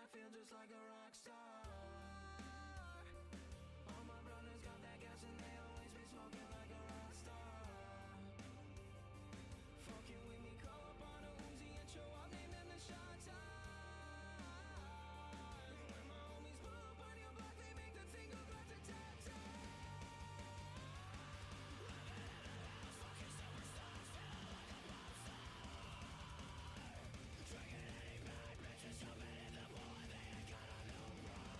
I feel just like a rock star. All my brothers got that gas and they always be smoking like a rock star. Fucking with me, call up on a Uzi and show up, name them the shot time. When my homies pull up on your block, they make the thing go back to tap. Fucking superstars, feeling like a pop star. Drinking any bad bitches, jumping in the pool, and they ain't got a new run.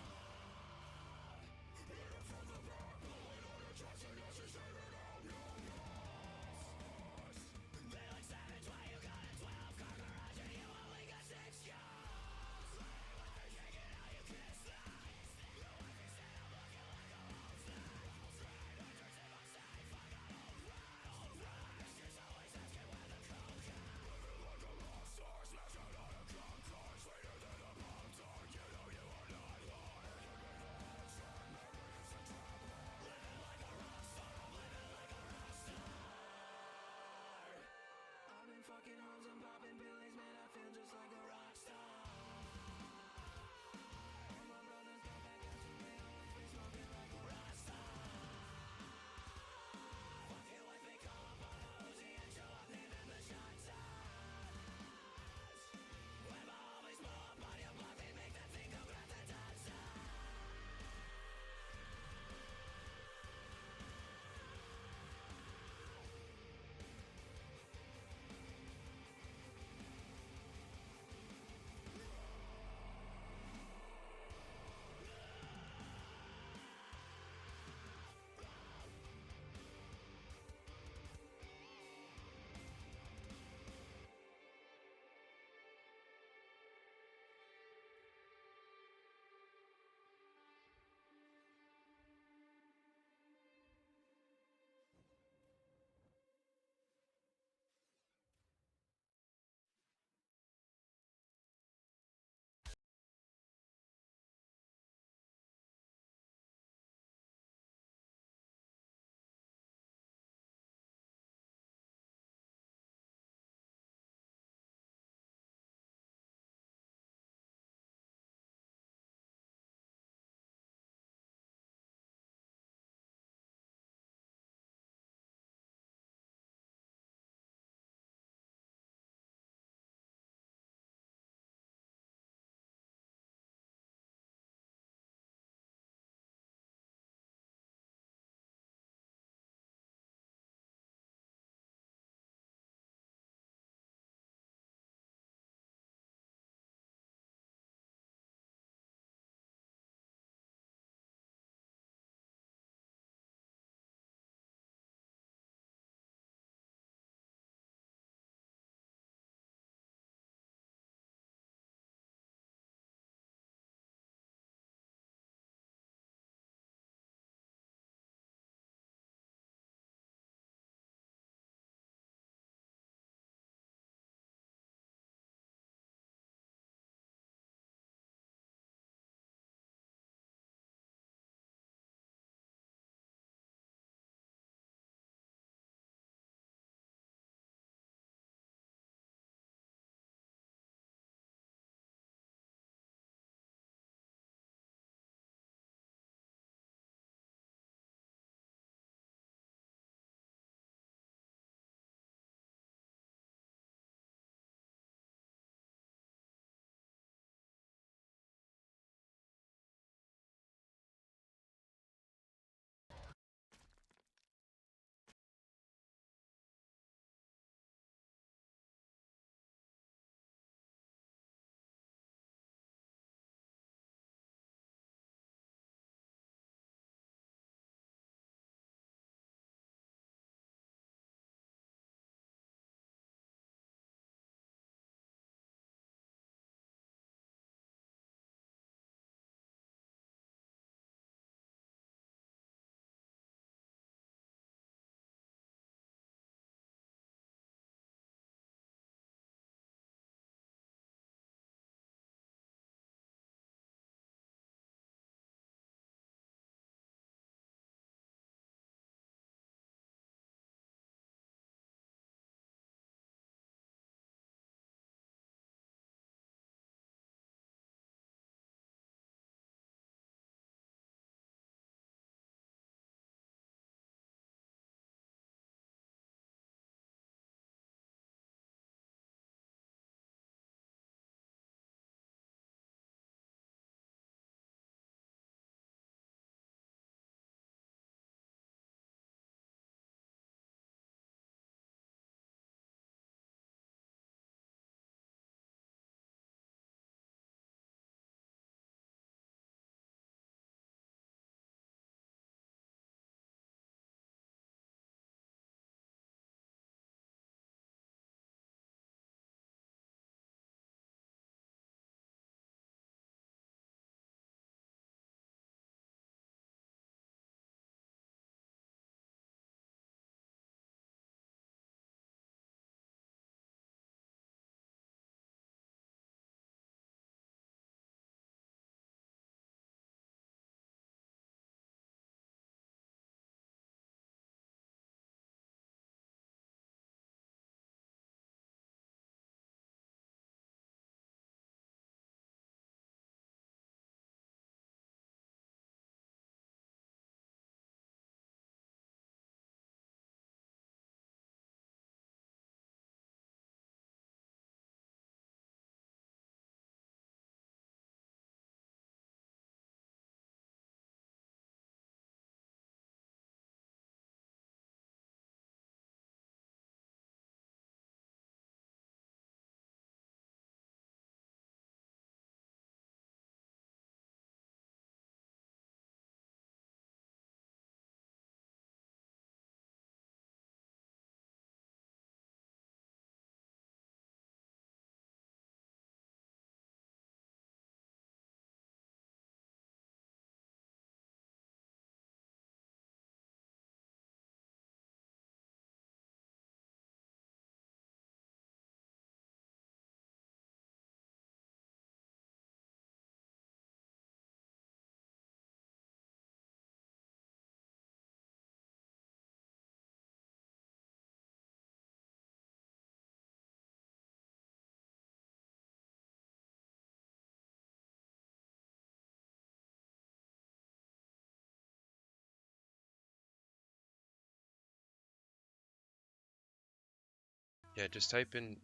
Yeah, just type in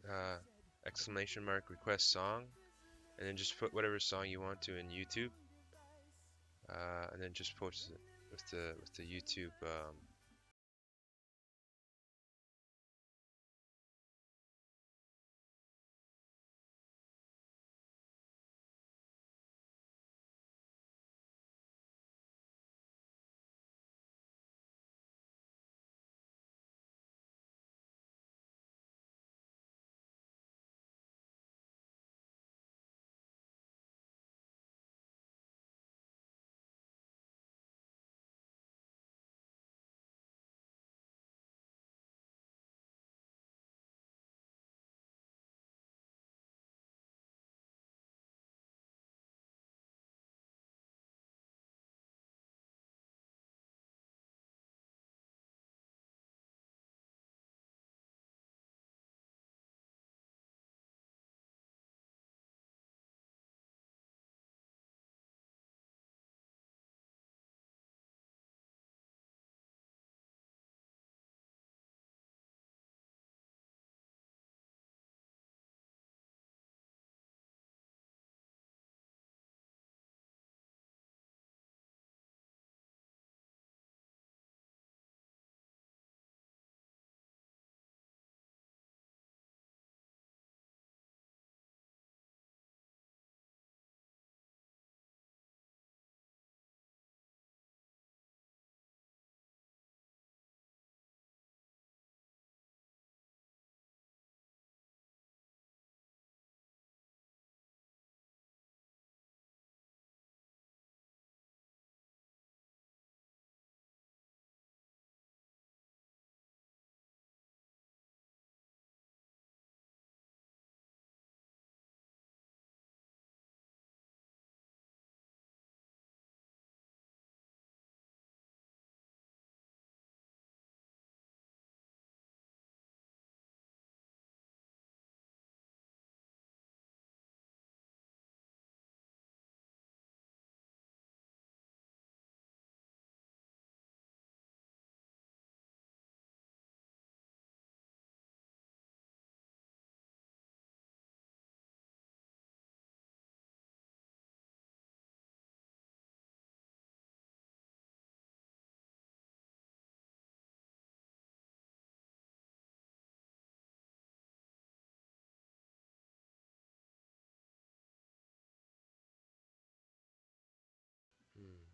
exclamation mark request song, and then just put whatever song you want to in YouTube, and then just post it with the YouTube.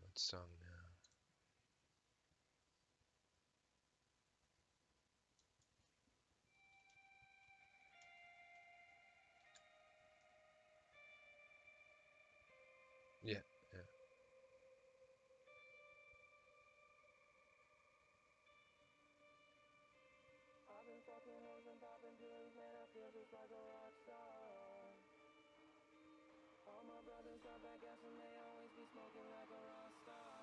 What song now? Yeah, yeah. I've been fucking hoes and popping pills, man, I feel just like a rock star. All my brothers are back ass and they always be smoking like a rock star.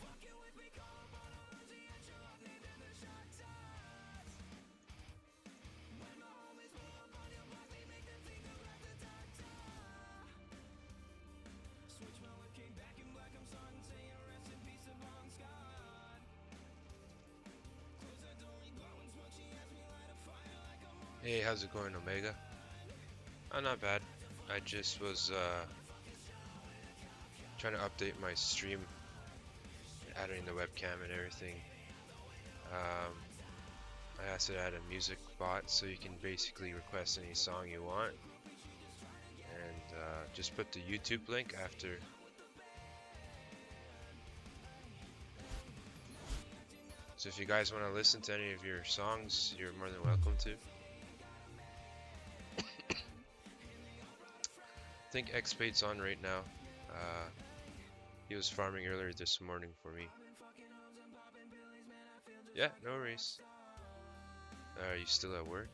Fucking with me, call up on a Uzi and show up, name them the shot toss. When my homies pull up on your block, they make them think I'm like the doctor. Switch my whip, came back in black, I'm starting saying rest in peace to Bon Scott. Close that door, we glowing smoke, she asked me light a fire like I'm on. Hey, how's it going, Omega? Oh, not bad. I just was trying to update my stream, adding the webcam and everything. I asked it to add a music bot so you can basically request any song you want, and just put the YouTube link after. So if you guys want to listen to any of your songs, you're more than welcome to. I think Xpade's on right now. He was farming earlier this morning for me. Yeah, no worries. Are you still at work?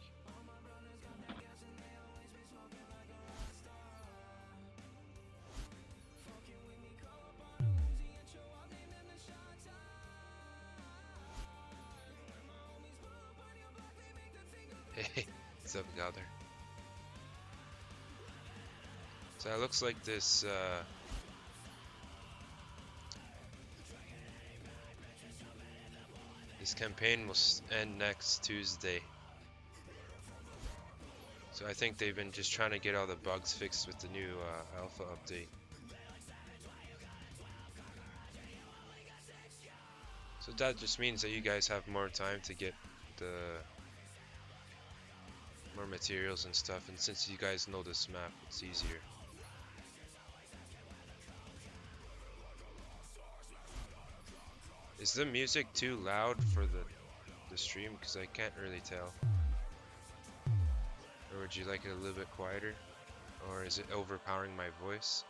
Hey, what's up, Gather? So it looks like this This campaign will end next Tuesday. So I think they've been just trying to get all the bugs fixed with the new alpha update. So that just means that you guys have more time to get the more materials and stuff, and since you guys know this map, it's easier. Is the music too loud for the stream? Because I can't really tell. Or would you like it a little bit quieter? Or is it overpowering my voice?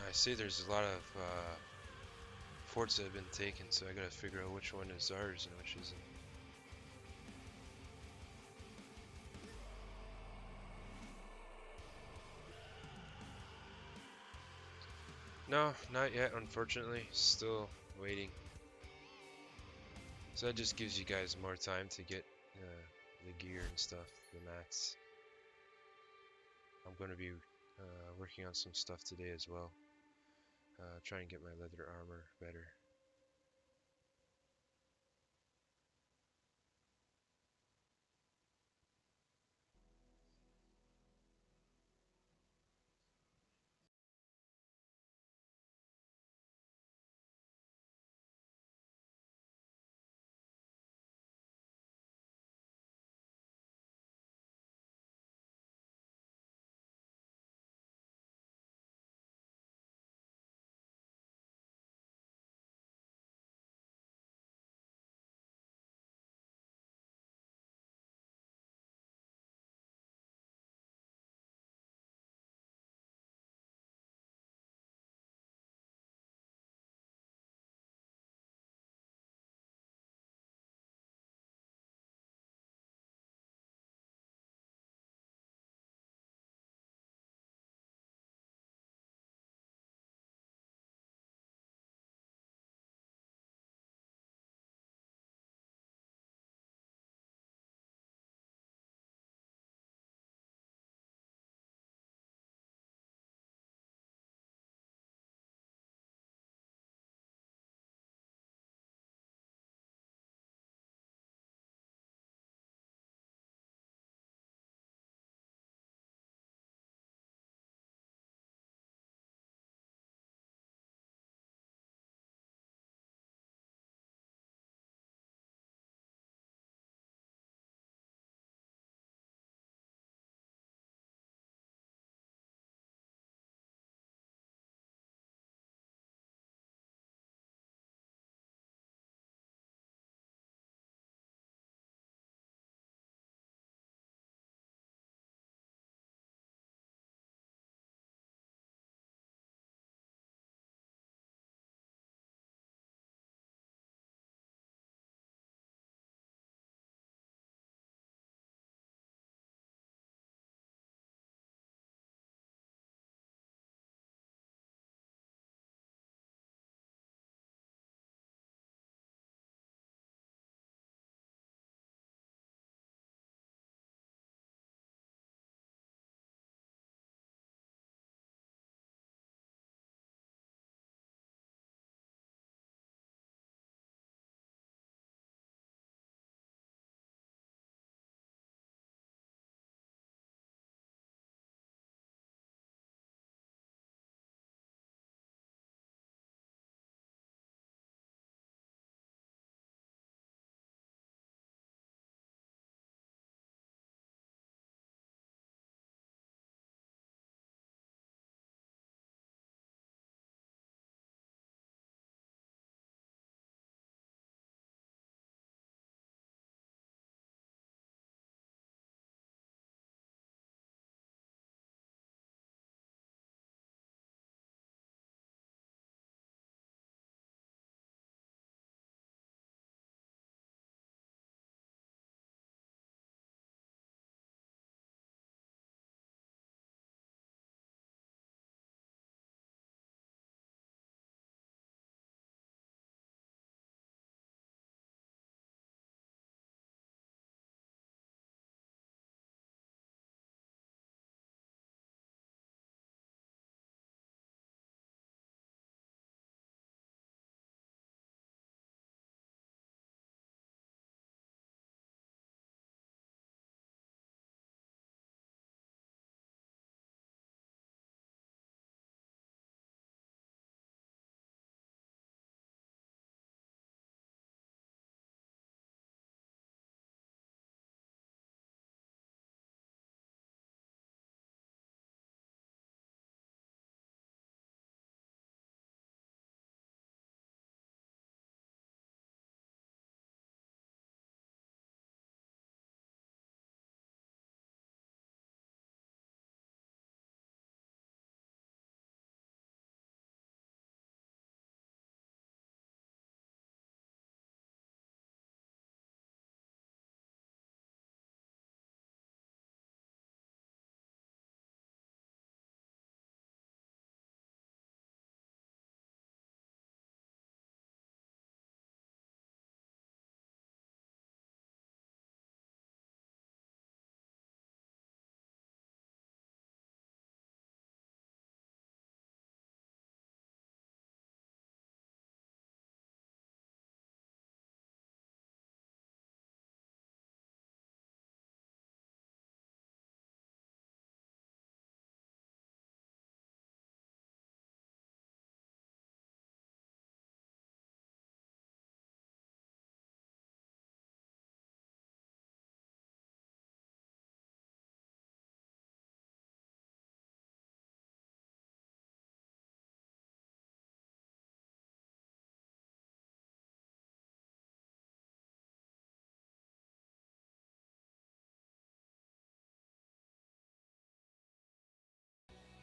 I see there's a lot of forts that have been taken, so I gotta figure out which one is ours and which isn't. No, not yet, unfortunately. Still waiting. So that just gives you guys more time to get the gear and stuff, the mats. I'm going to be working on some stuff today as well. Try and get my leather armor better.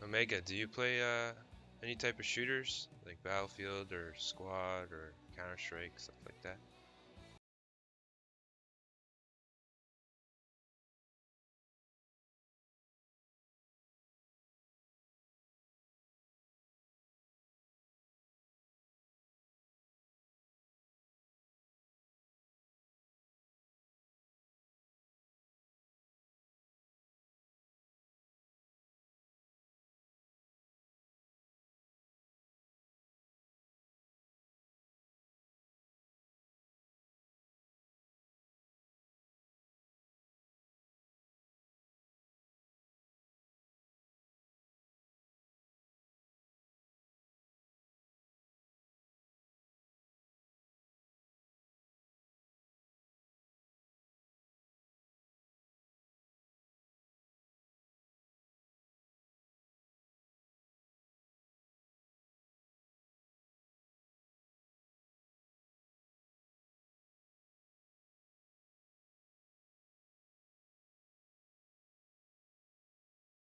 Omega, do you play any type of shooters like Battlefield or Squad or Counter-Strike, stuff like that?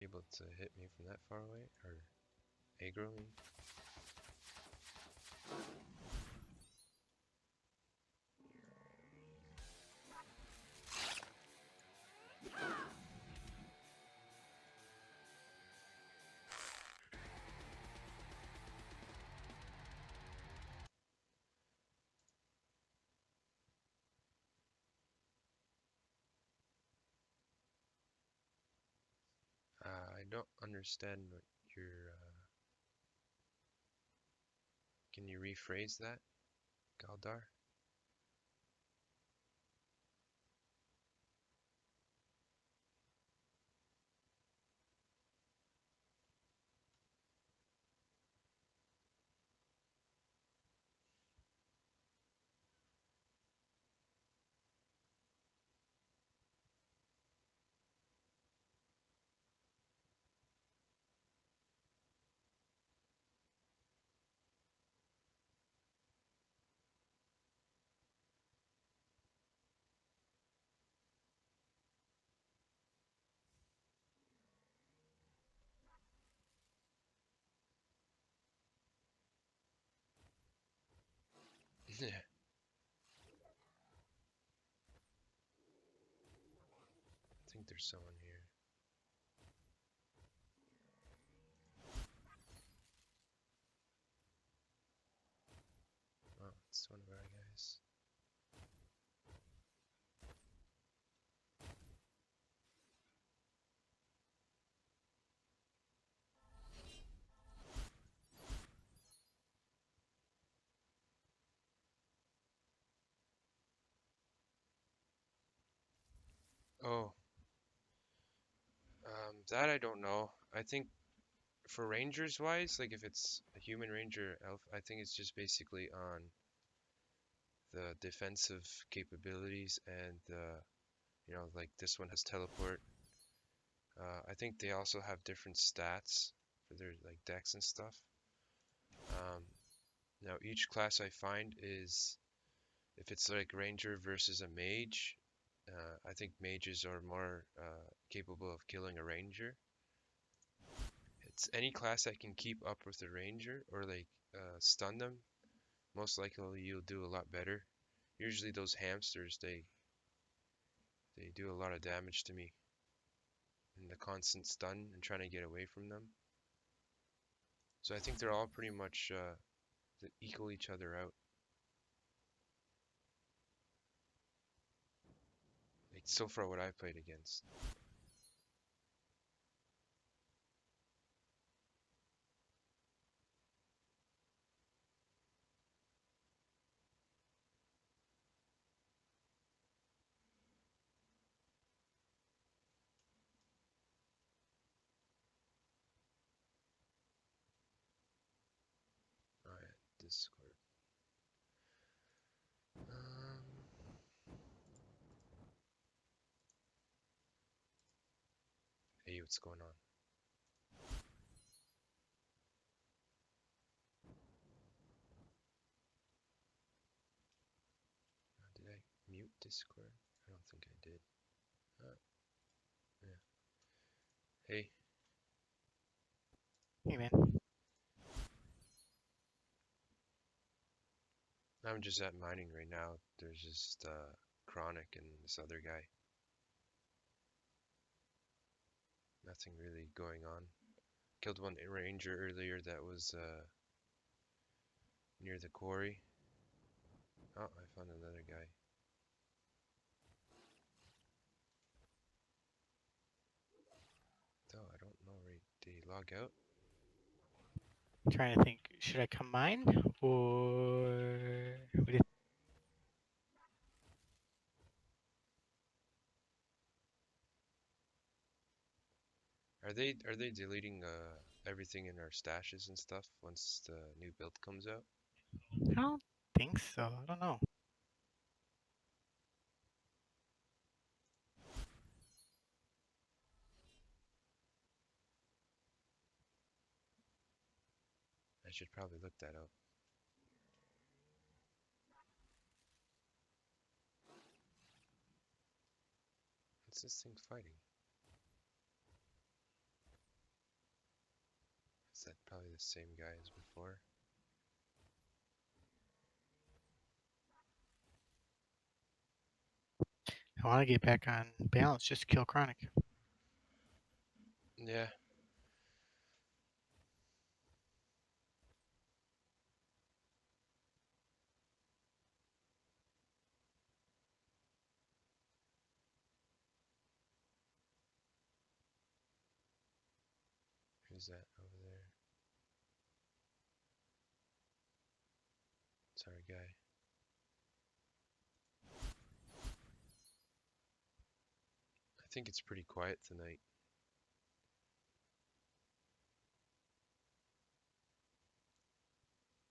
Able to hit me from that far away, or aggro me? I don't understand what you're. Can you rephrase that, Galdar? Yeah, I think there's someone here. Oh, it's one of our guys. Oh, that I don't know. I think for rangers wise, like if it's a human ranger elf, I think it's just basically on the defensive capabilities and like this one has teleport. I think they also have different stats for their like decks and stuff. Um, Now each class I find is if it's like ranger versus a mage, I think mages are more capable of killing a ranger. It's any class that can keep up with the ranger or like stun them, most likely you'll do a lot better. Usually those hamsters, they do a lot of damage to me in the constant stun and trying to get away from them. So I think they're all pretty much that equal each other out. Like so far what I've played against. Alright, Discord. Hey, what's going on? Did I mute Discord? I don't think I did. Yeah. Hey, Hey, man. I'm just at mining right now. There's just Chronic and this other guy. Nothing really going on. Killed one ranger earlier that was near the quarry. Oh, I found another guy. Oh, I don't know. Right? Did he log out? I'm trying to think. Should I come mine? Or... What do you... Are they deleting everything in our stashes and stuff once the new build comes out? I don't think so. I don't know. I should probably look that up. What's this thing fighting? Is that probably the same guy as before? I want to get back on balance. Just kill Chronic. Yeah. Who's that over there? Sorry, guy. I think it's pretty quiet tonight.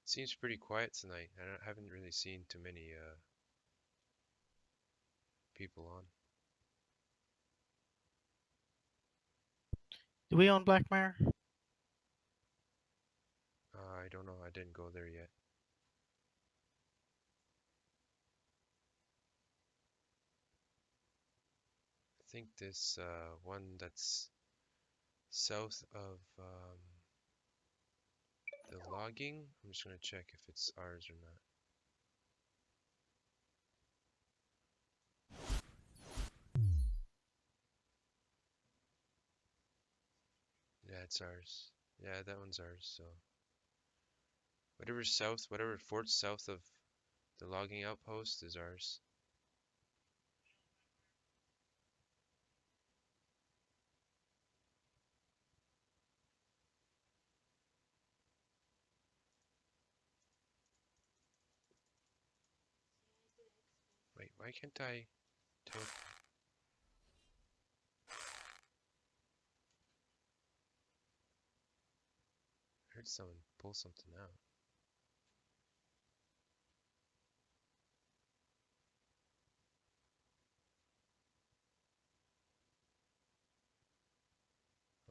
Seems pretty quiet tonight. I haven't really seen too many people on. Do we own Blackmire? I don't know. I didn't go there yet. I think this one that's south of the logging. I'm just gonna check if it's ours or not. Yeah, it's ours. Yeah, that one's ours. So whatever's south, whatever fort's south of the logging outpost is ours. Wait, why can't I tell? I heard someone pull something out.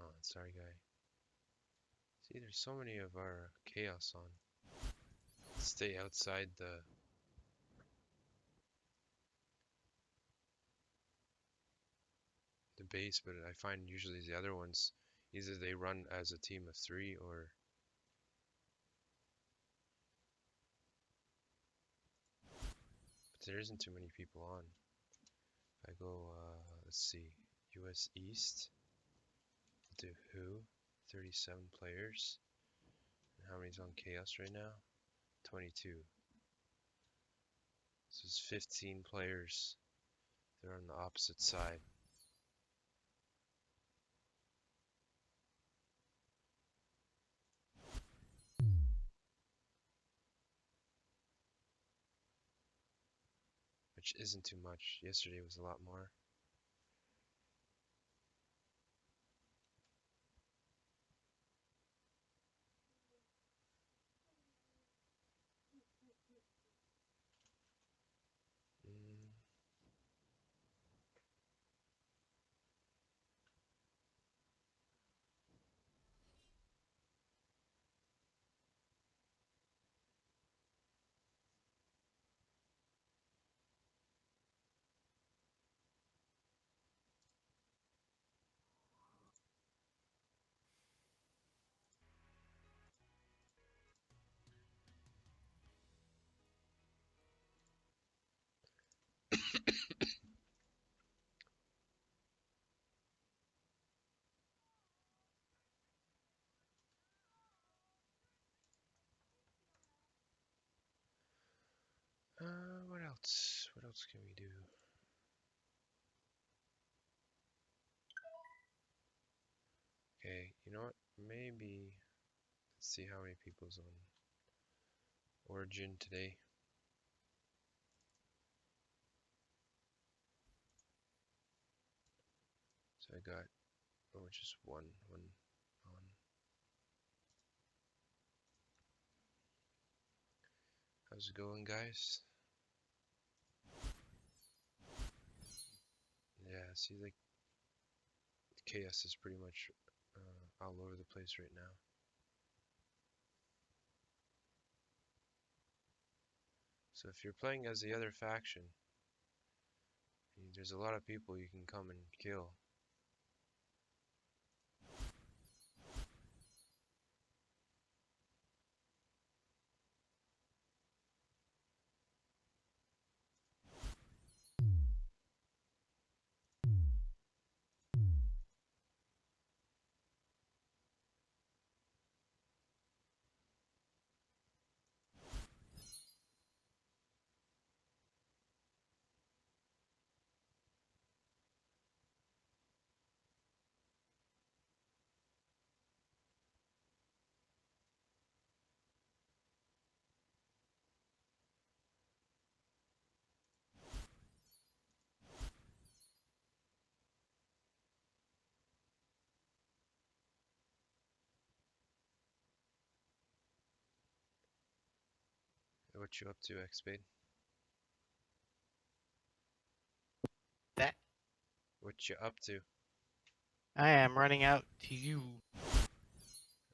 Oh, sorry, guy. See, there's so many of our chaos on. Stay outside the base, but I find usually the other ones, either they run as a team of 3 or... But there isn't too many people on. I go, let's see, US East, do who? 37 players. And how many's on chaos right now? 22. So it's 15 players. They're on the opposite side. Which isn't too much. Yesterday was a lot more. Mm, What else? What else can we do? Okay, you know what? Maybe let's see how many people's on Origin today. So I got just one on. How's it going, guys? Yeah, see, like chaos is pretty much all over the place right now. So if you're playing as the other faction, there's a lot of people you can come and kill. What you up to, Xspade? That What you up to? I am running out to you.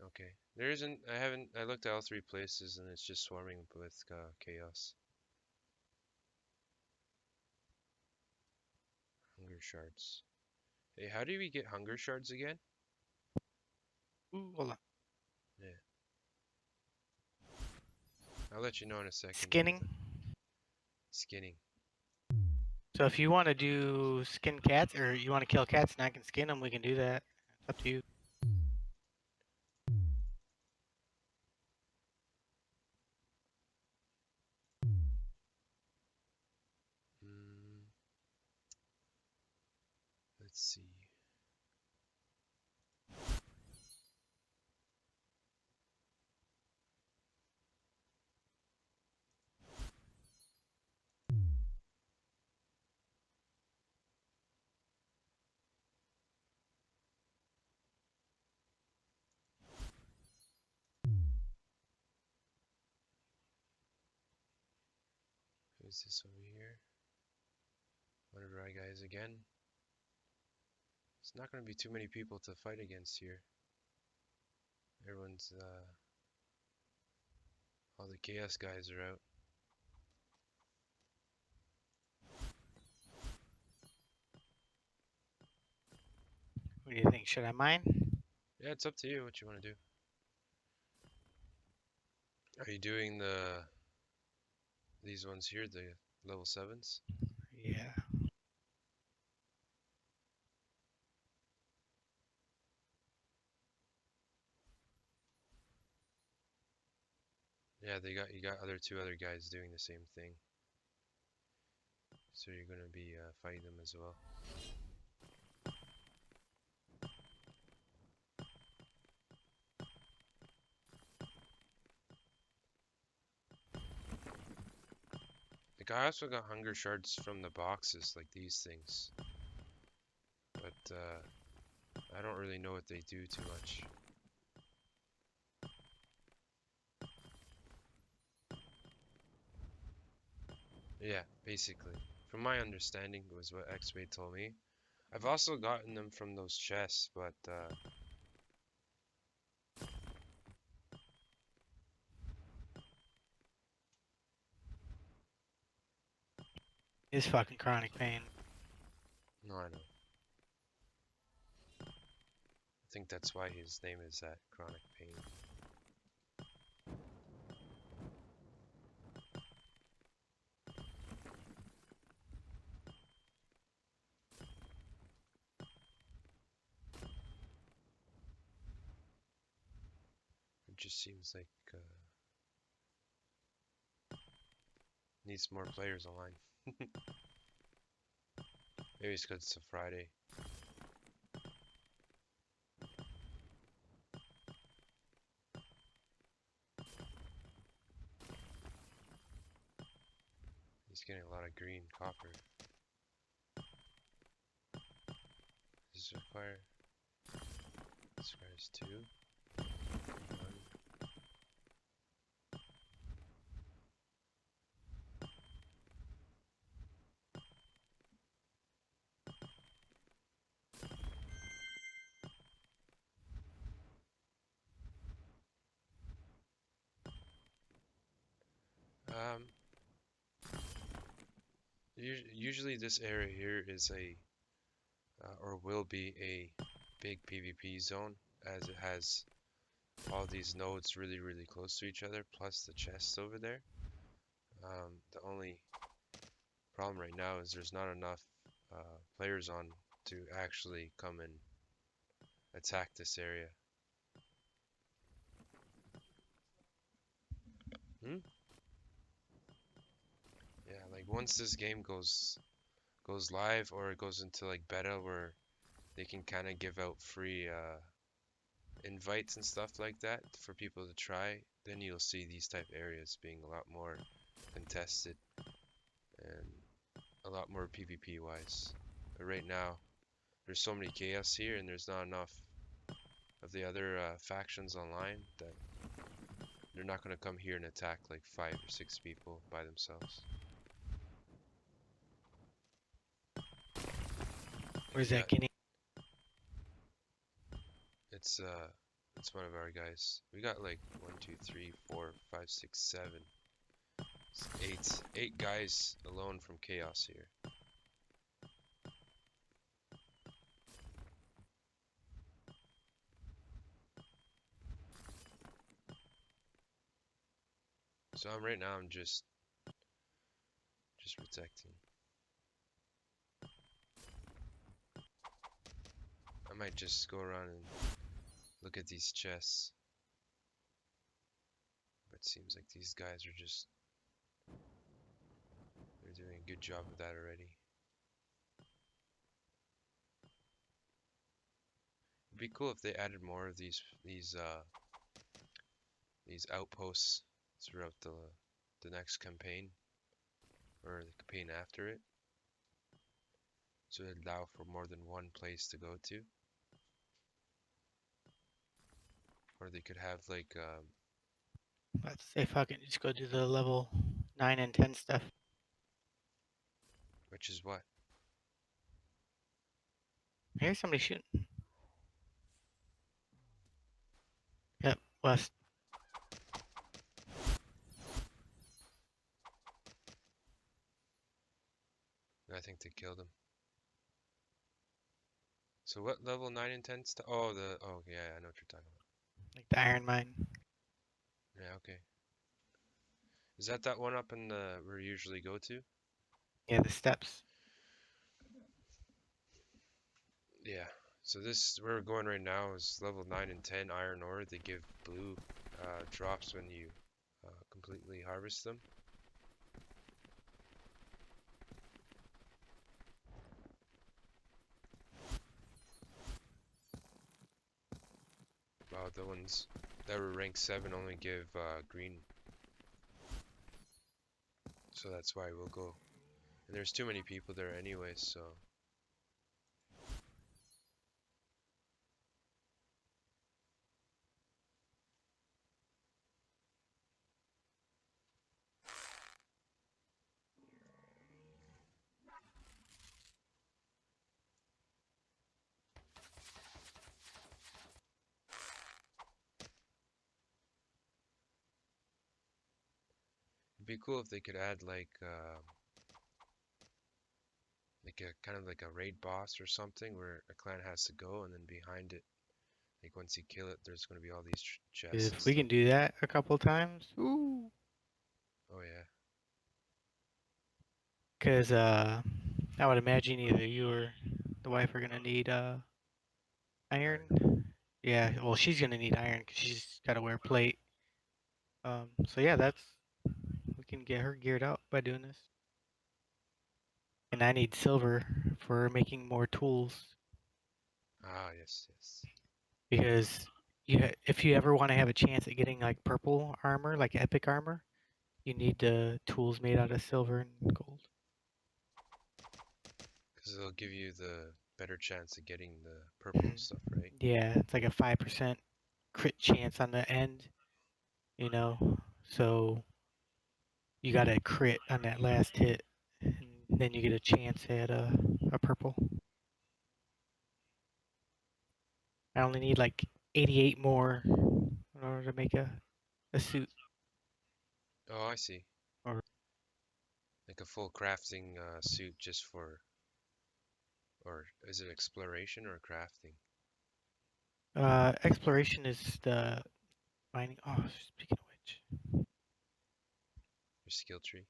Okay. There isn't. I haven't. I looked at all three places and it's just swarming with chaos. Hunger shards. Hey, how do we get hunger shards again? Ooh, hold on. Yeah. I'll let you know in a second. Skinning. Skinning. So if you want to do skin cats, or you want to kill cats and I can skin them, we can do that. It's up to you. Let's see. Who's this over here? One of our guys again. It's not going to be too many people to fight against here. Everyone's, all the chaos guys are out. What do you think? Should I mine? Yeah, it's up to you what you want to do. Are you doing these ones here, the level 7s? Yeah. Yeah, you got two other guys doing the same thing. So you're going to be fighting them as well. Like, I also got hunger shards from the boxes, like these things. But I don't really know what they do too much. Yeah, basically. From my understanding was what Xway told me. I've also gotten them from those chests, but It's fucking chronic pain. no, I know. I think that's why his name is that, Chronic Pain. It just seems like needs more players online. Maybe it's because it's a Friday. He's getting a lot of green copper. Does this require? This requires 2. 1. Usually this area here is a, or will be a big PvP zone, as it has all these nodes really close to each other, plus the chests over there. The only problem right now is there's not enough players on to actually come and attack this area. Yeah, like once this game goes live, or it goes into like beta where they can kind of give out free invites and stuff like that for people to try, then you'll see these type areas being a lot more contested and a lot more PvP wise. But right now there's so many chaos here, and there's not enough of the other factions online that they're not going to come here and attack like 5 or 6 people by themselves. Where's that Kenny? It's one of our guys. We got like 1, 2, 3, 4, 5, 6, 7. It's 8 guys alone from chaos here. So right now I'm just protecting. I might just go around and look at these chests. But it seems like these guys are just, they're doing a good job of that already. It'd be cool if they added more of these outposts throughout the next campaign, or the campaign after it, so it'd allow for more than one place to go to. Or they could have like Let's say fucking just go do the level 9 and 10 stuff. which is what? Here's somebody shooting. Yep, west. I think they killed him. So what level 9 and 10 stuff? Oh, yeah, I know what you're talking about. Like the iron mine. Yeah, okay. Is that one up in the where you usually go to? Yeah, the steps. Yeah. So this where we're going right now is level 9 and 10 iron ore. They give blue drops when you completely harvest them. Wow, the ones that were rank 7 only give green. So that's why we'll go. And there's too many people there anyway, so. It'd be cool if they could add like a kind of like a raid boss or something where a clan has to go, and then behind it, like once you kill it, there's going to be all these chests. If we can do that a couple times, ooh. Oh yeah. Cause I would imagine either you or the wife are gonna need iron. Yeah, well she's gonna need iron because she's gotta wear plate. So yeah, we can get her geared out by doing this. And I need silver for making more tools Ah, yes, yes. because if you ever want to have a chance at getting like purple armor, like epic armor, you need the tools made out of silver and gold. Because it'll give you the better chance of getting the purple stuff, right? Yeah, it's like a 5% crit chance on the end, you know. So you got to crit on that last hit, and then you get a chance at a purple. I only need like 88 more in order to make a suit. Oh, I see. Or Like a full crafting suit just for, or is it exploration or crafting? exploration is the mining. Oh, speaking of which, Your skill tree?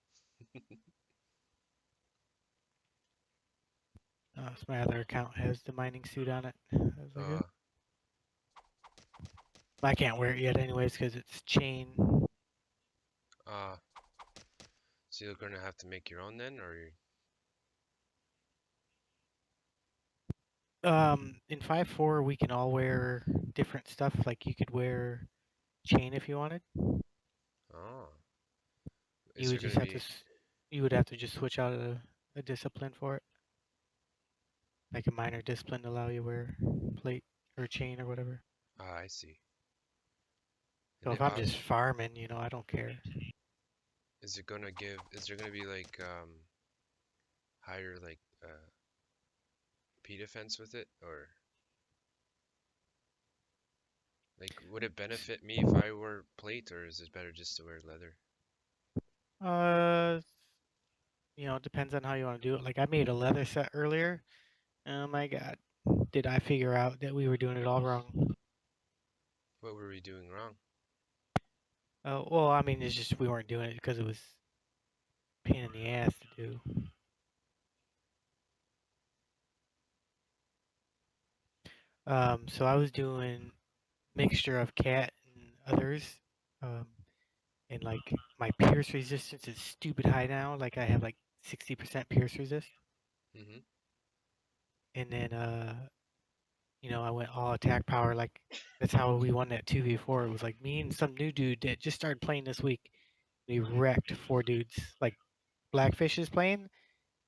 so my other account has the mining suit on it. As I go. Uh, I can't wear it yet, anyways, because it's chain. uh, so you're gonna have to make your own then, or In 5.4, we can all wear different stuff. Like you could wear chain if you wanted. oh, You is would there just gonna have to. be? You would have to just switch out a discipline for it, like a minor discipline to allow you to wear plate or chain or whatever. Ah, I see. So And if I'm just farming, I don't care. is it gonna give? Is there gonna be like higher like P defense with it, or like would it benefit me if I were plate, or is it better just to wear leather? Uh, it depends on how you want to do it. Like I made a leather set earlier. Oh my god, did I figure out that we were doing it all wrong? What were we doing wrong? Well, I mean, it's just we weren't doing it because it was a pain in the ass to do. So I was doing mixture of cat and others. Um, and like my pierce resistance is stupid high now. Like I have like 60% pierce resist. Mm-hmm. And then I went all attack power. Like that's how we won that 2v4. It was like me and some new dude that just started playing this week. We wrecked 4 dudes. Like Blackfish is playing.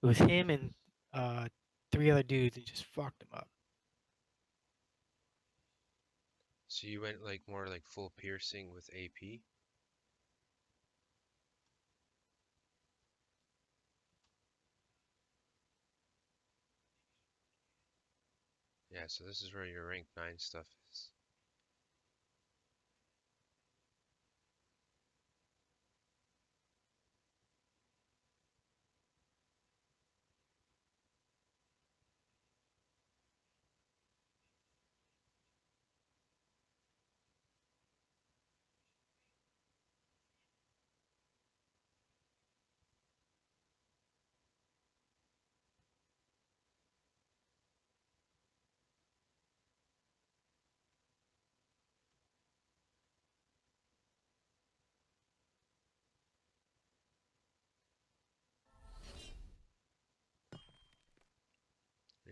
It was him and uh 3 other dudes and just fucked them up. So you went like more like full piercing with AP? Yeah, so this is where your rank 9 stuff is.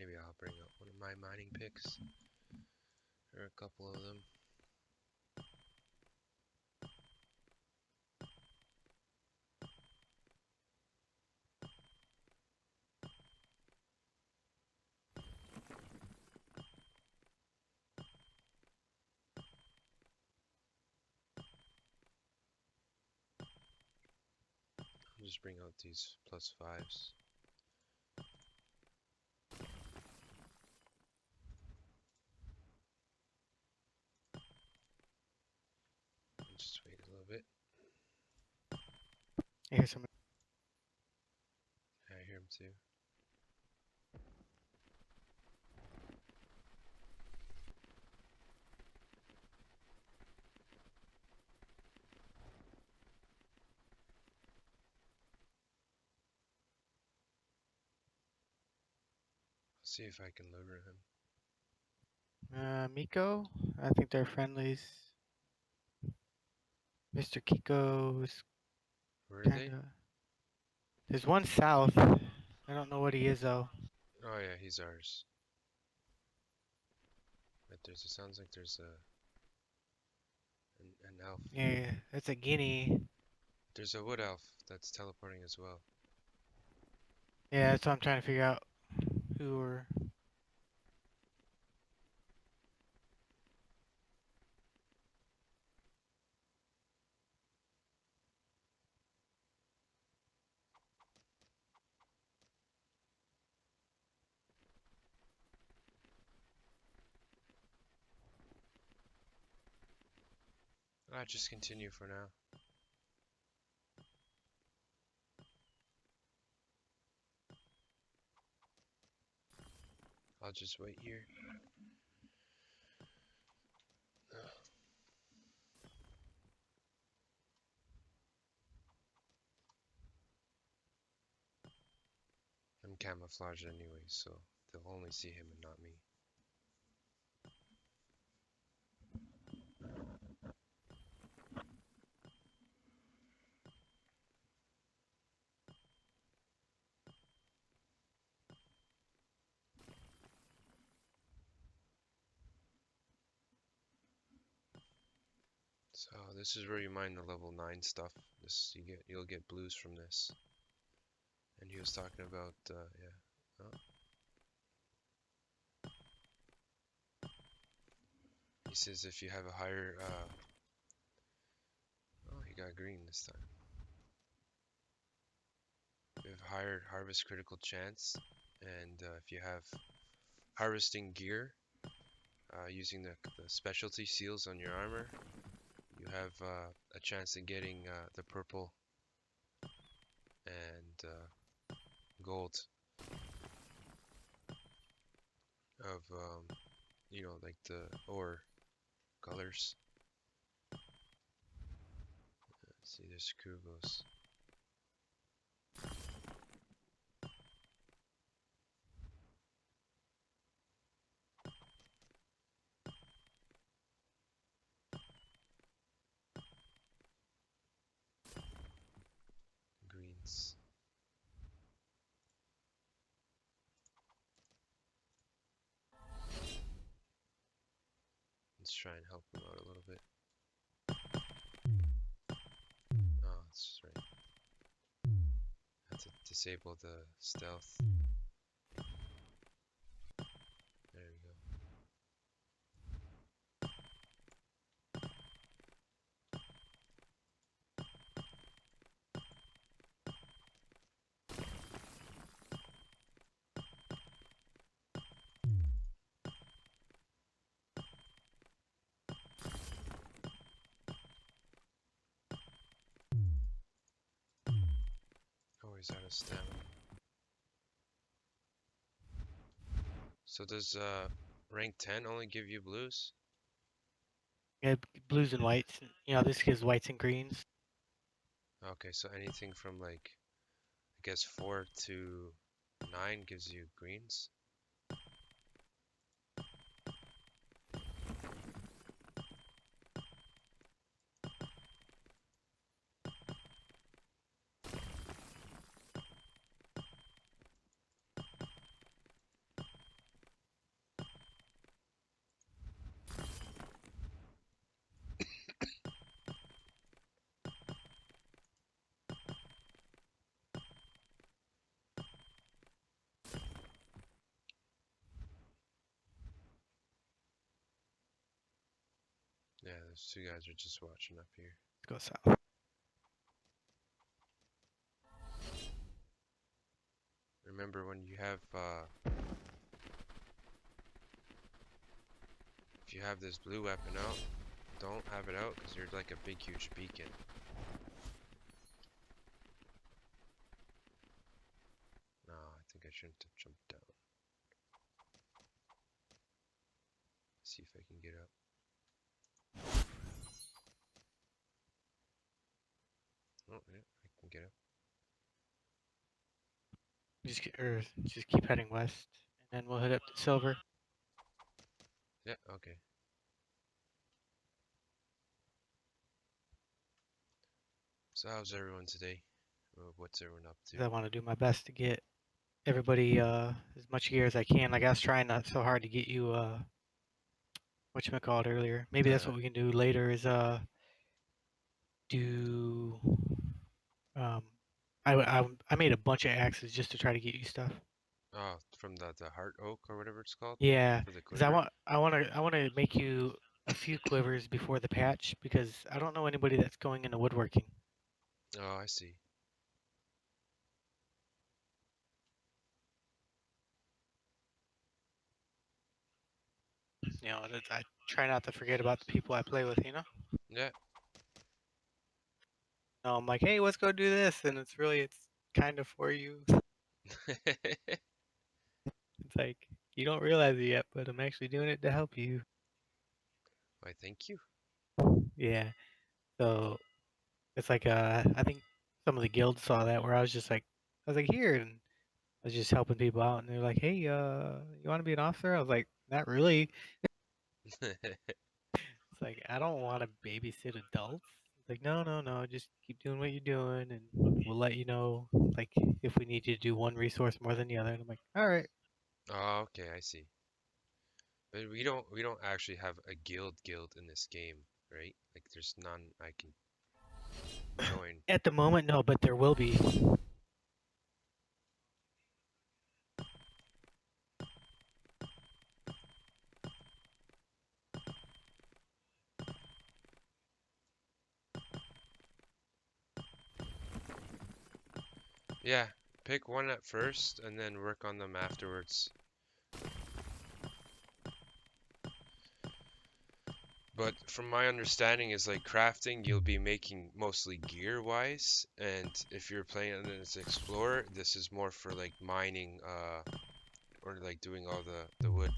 Maybe I'll bring up one of my mining picks. Or a couple of them. I'll just bring out these +5s. Just wait a little bit. Here's some. I hear him too. I'll see if I can lure him. Miko. I think they're friendlies. Mr. Kiko's Where are they? Kinda. There's one south. I don't know what he is though. Oh yeah, he's ours. But there's. It sounds like there's an elf. Yeah, that's a guinea. There's a wood elf that's teleporting as well. Yeah, that's what I'm trying to figure out. Who or Just continue for now. I'll just wait here. I'm camouflaged anyway, so they'll only see him and not me. So this is where you mine the level 9 stuff. You'll get blues from this. And he was talking about yeah. Oh. He says if you have a higher oh, he got green this time. You have higher harvest critical chance, and if you have harvesting gear using the specialty seals on your armor, you have a chance of getting the purple and gold of you know, like the ore colors. Let's see, there's Kubos. Greens. Let's try and help him out a little bit. Oh, that's right. I have to disable the stealth. There we go. Oh, he's out of stamina. So does rank 10 only give you blues? yeah, blues and whites. You know, this gives whites and greens. Okay, so anything from like, I guess 4 to 9 gives you greens? Yeah, those two guys are just watching up here. Let's go south. Remember when you have if you have this blue weapon out, don't have it out because you're like a big huge beacon. No, I think I shouldn't have jumped down. See if I can get up. Oh yeah, I can get up. Just keep heading west, and then we'll head up to silver. Yeah, okay. So how's everyone today? What's everyone up to? 'cause I want to do my best to get everybody as much gear as I can. Like I was trying not so hard to get you whatchamacallit earlier. Maybe that's what we can do later is do um I made a bunch of axes just to try to get you stuff. Oh, from the heart oak or whatever it's called Yeah, for the because I quiver. want I want to make you a few quivers before the patch because I don't know anybody that's going into woodworking. Oh, I see. You know, I try not to forget about the people I play with. You know, Yeah. no, I'm like, hey, let's go do this, and it's kind of for you. It's like you don't realize it yet, but I'm actually doing it to help you. Why, thank you. Yeah. So it's like I think some of the guilds saw that where I was like here and I was just helping people out and they're like, hey, you want to be an officer? I was like, not really. It's like I don't want to babysit adults. It's like no, no, no, just keep doing what you're doing and we'll let you know like if we need you to do one resource more than the other. And I'm like, all right. Oh, okay, I see. But we don't actually have a guild in this game, right? Like there's none I can join. At the moment, no, but there will be. Yeah, pick one at first and then work on them afterwards. But from my understanding is like crafting, you'll be making mostly gear wise, and if you're playing it as explorer, this is more for like mining, or like doing all the wood.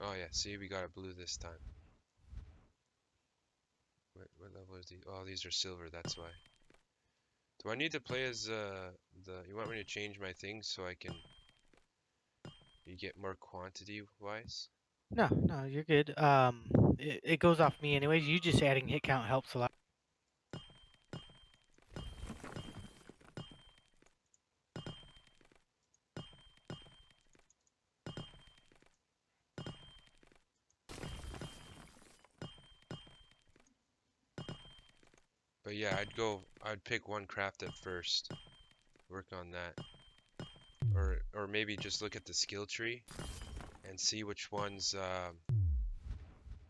Oh yeah, see, we got a blue this time. What level is these? Oh, these are silver, that's why. Do I need to play as you want me to change my things so I can you get more quantity wise? No, no, you're good. It goes off me anyways. You just adding hit count helps a lot. But yeah, I'd pick one craft at first, work on that, or maybe just look at the skill tree and see which ones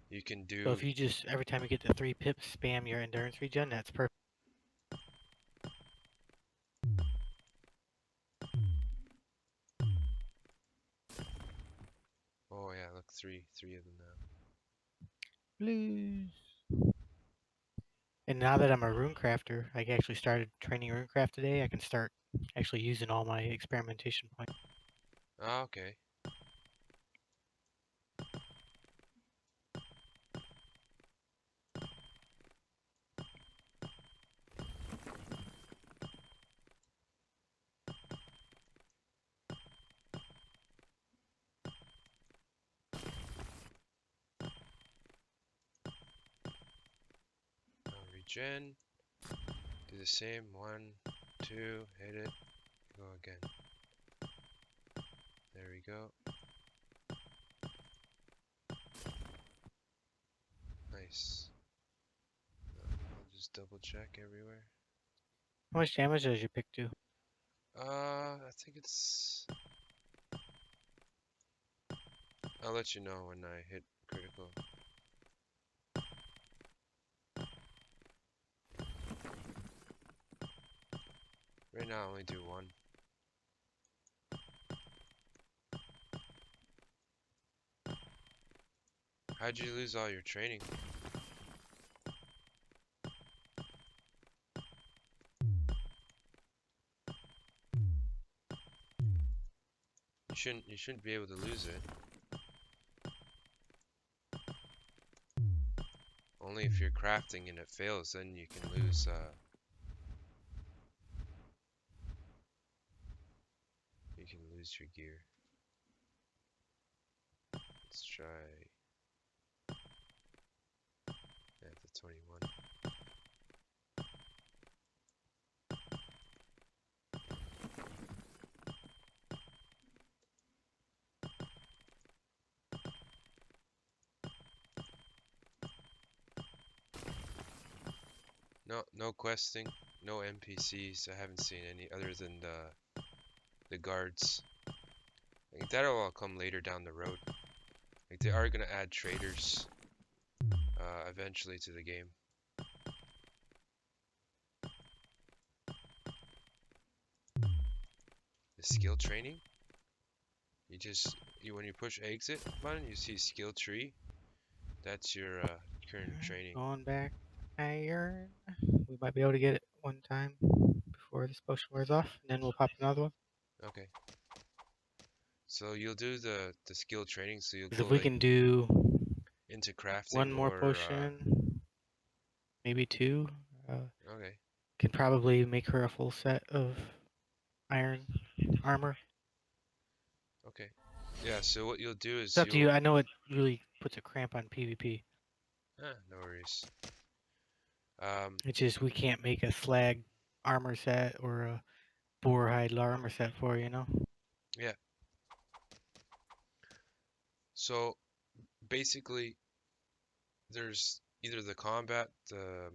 you can So do. if you just every time you get to 3 pips, spam your endurance regen, that's perfect. Oh yeah, look, three of them now. Blues. And now that I'm a rune crafter, I actually started training runecraft today. I can start actually using all my experimentation points. Ah, okay. Now regen. Do the same. 1, 2, hit it. Go again. There we go. Nice. I'll just double check everywhere. How much damage does your pick do? I think it's. I'll let you know when I hit critical. Right now I only do 1. How'd you lose all your training? You shouldn't be able to lose it. Only if you're crafting and it fails, then you can lose you can lose your gear. Let's try the 21. No questing, no NPCs. I haven't seen any other than the guards. Like, that'll all come later down the road. Like, they are gonna add traders eventually to the game. The skill training. When you push exit button, you see skill tree. That's your current training. Going back iron. We might be able to get it one time before this potion wears off, and then we'll pop another one. Okay. So you'll do the skill training. So you'll Because go if we like can do into crafting one more or potion, maybe two, okay. can probably make her a full set of iron armor. Okay. Yeah. So what you'll do It's is up to you. I know it really puts a cramp on PvP. no worries. It's just we can't make a slag armor set or a boar hide armor set for you know. Yeah. So basically, there's either the combat, the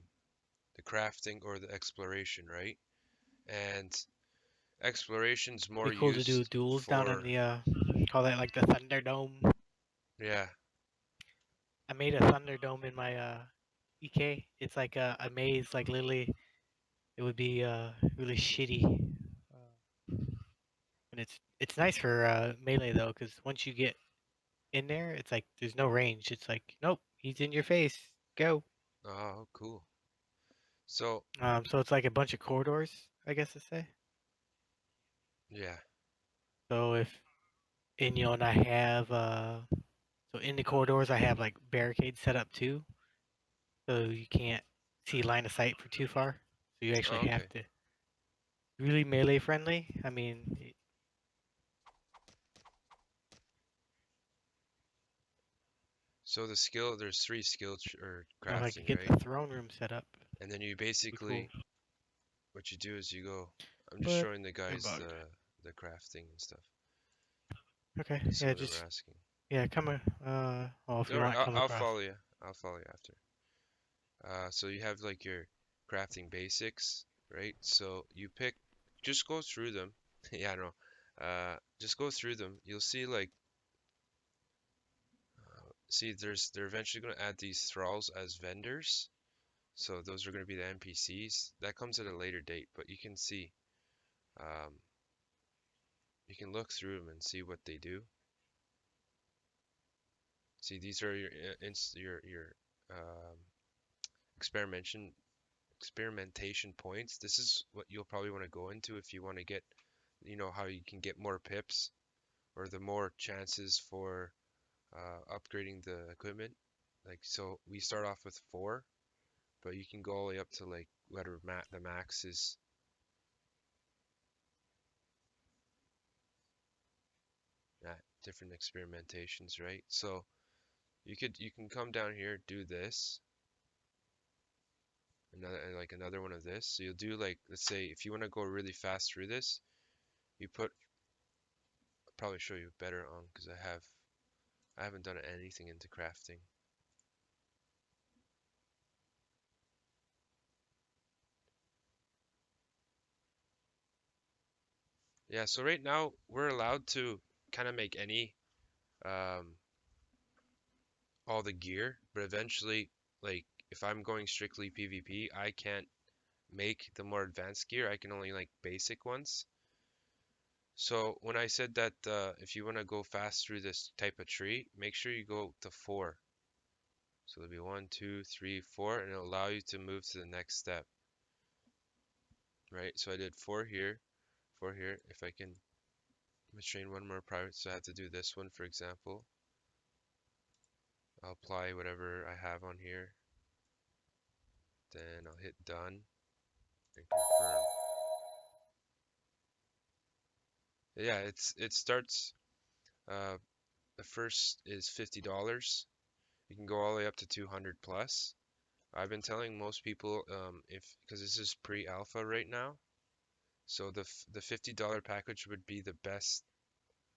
crafting, or the exploration, right? And exploration's more Be cool to do used duels down in for the call that like the Thunderdome. yeah. I made a Thunderdome in my EK. It's like a maze, like literally it would be really shitty. And it's nice for melee though, because once you get in there, it's like there's no range. It's like nope, he's in your face. Go. Oh, cool. So So it's like a bunch of corridors, I guess to say. yeah. So if and you know, and I have so in the corridors I have like barricades set up too, so you can't see line of sight for too far. So you Oh, actually okay. have to really melee friendly. I mean, So there's three skill or you know, if I could crafting, get right? the throne room set up, And then you it'd be cool. basically what you do is you go. I'm just But showing the I'm guys bugged. the crafting and stuff. Okay, Because some yeah, of them are just asking. yeah, come well, if No, you want, come I'll across. follow you. I'll follow you after. So you have like your crafting basics, right? So you pick, just go through them. Yeah, I know. Just go through them. You'll see like, see they're eventually going to add these thralls as vendors. So those are going to be the NPCs. That comes at a later date, but you can see, um, you can look through them and see what they do. See, these are your experimentation points. This is what you'll probably want to go into if you want to get, how you can get more pips or the more chances for upgrading the equipment. Like, so we start off with 4, but you can go all the way up to like whatever the max is. Different experimentations, right? So you can come down here, do this, another one of this. So you'll do like, let's say if you want to go really fast through this, you put, I'll probably show you better on because I haven't done anything into crafting. Yeah, so right now we're allowed to kind of make any um all the gear, but eventually, like, if I'm going strictly PvP, I can't make the more advanced gear. I can only like basic ones. So when I said that if you want to go fast through this type of tree, make sure you go to 4. So there'll be 1, 2, 3, 4, and it'll allow you to move to the next step. Right? So I did 4 here, 4 here. If I can train one more private, so I have to do this one, for example. I'll apply whatever I have on here. Then I'll hit done and confirm. Yeah, it starts. Uh, the first is $50. You can go all the way up to 200 plus. I've been telling most people because this is pre-alpha right now, so the $50 package would be the best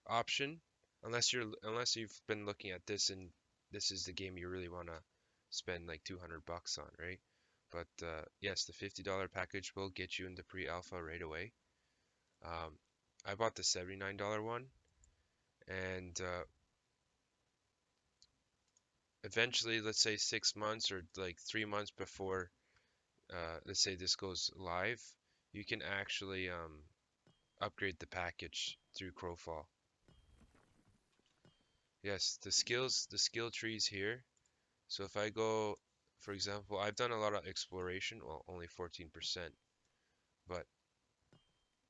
option unless you've been looking at this and this is the game you really want to spend like 200 bucks on, right? But yes, the $50 package will get you into pre-alpha right away. I bought the $79 one, and eventually, let's say 6 months or like 3 months before, let's say this goes live, you can actually upgrade the package through Crowfall. Yes, the skill trees here. So if I go, for example, I've done a lot of exploration, well, only 14%, but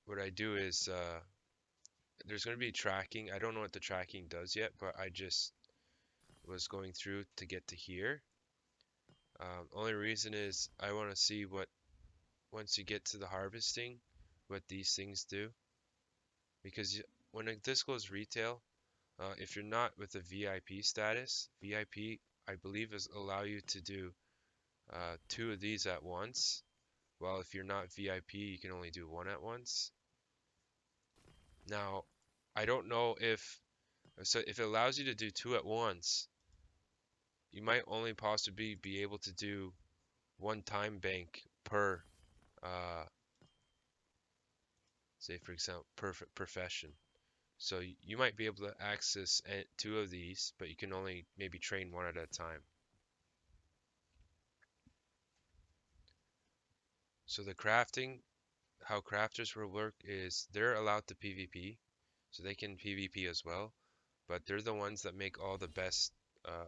what I do is there's going to be tracking. I don't know what the tracking does yet, but I just was going through to get to here. Only reason is I want to see what, once you get to the harvesting, what these things do. Because when this goes retail, if you're not with the VIP status, VIP, I believe, is allow you to do 2 of these at once. While if you're not VIP, you can only do 1 at once. Now, I don't know if it allows you to do 2 at once, you might only possibly be able to do 1 time bank per, say for example, per profession. So you might be able to access 2 of these, but you can only maybe train 1 at a time. So the crafting, how crafters will work is they're allowed to PvP, so they can PvP as well, but they're the ones that make all the best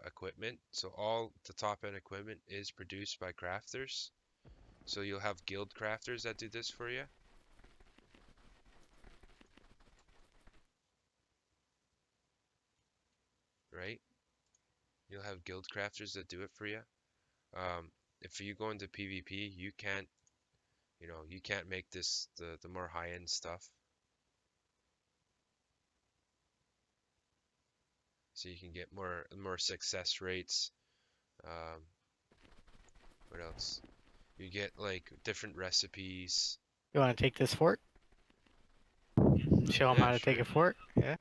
equipment. So all the top end equipment is produced by crafters. So you'll have guild crafters that do this for you. Right? You'll have guild crafters that do it for you. If you go into PvP, you can't, you can't make this the more high-end stuff. So you can get more success rates. What else? You get like different recipes. You want to take this fort? Show them Yeah, how to take sure. a fort? Yeah.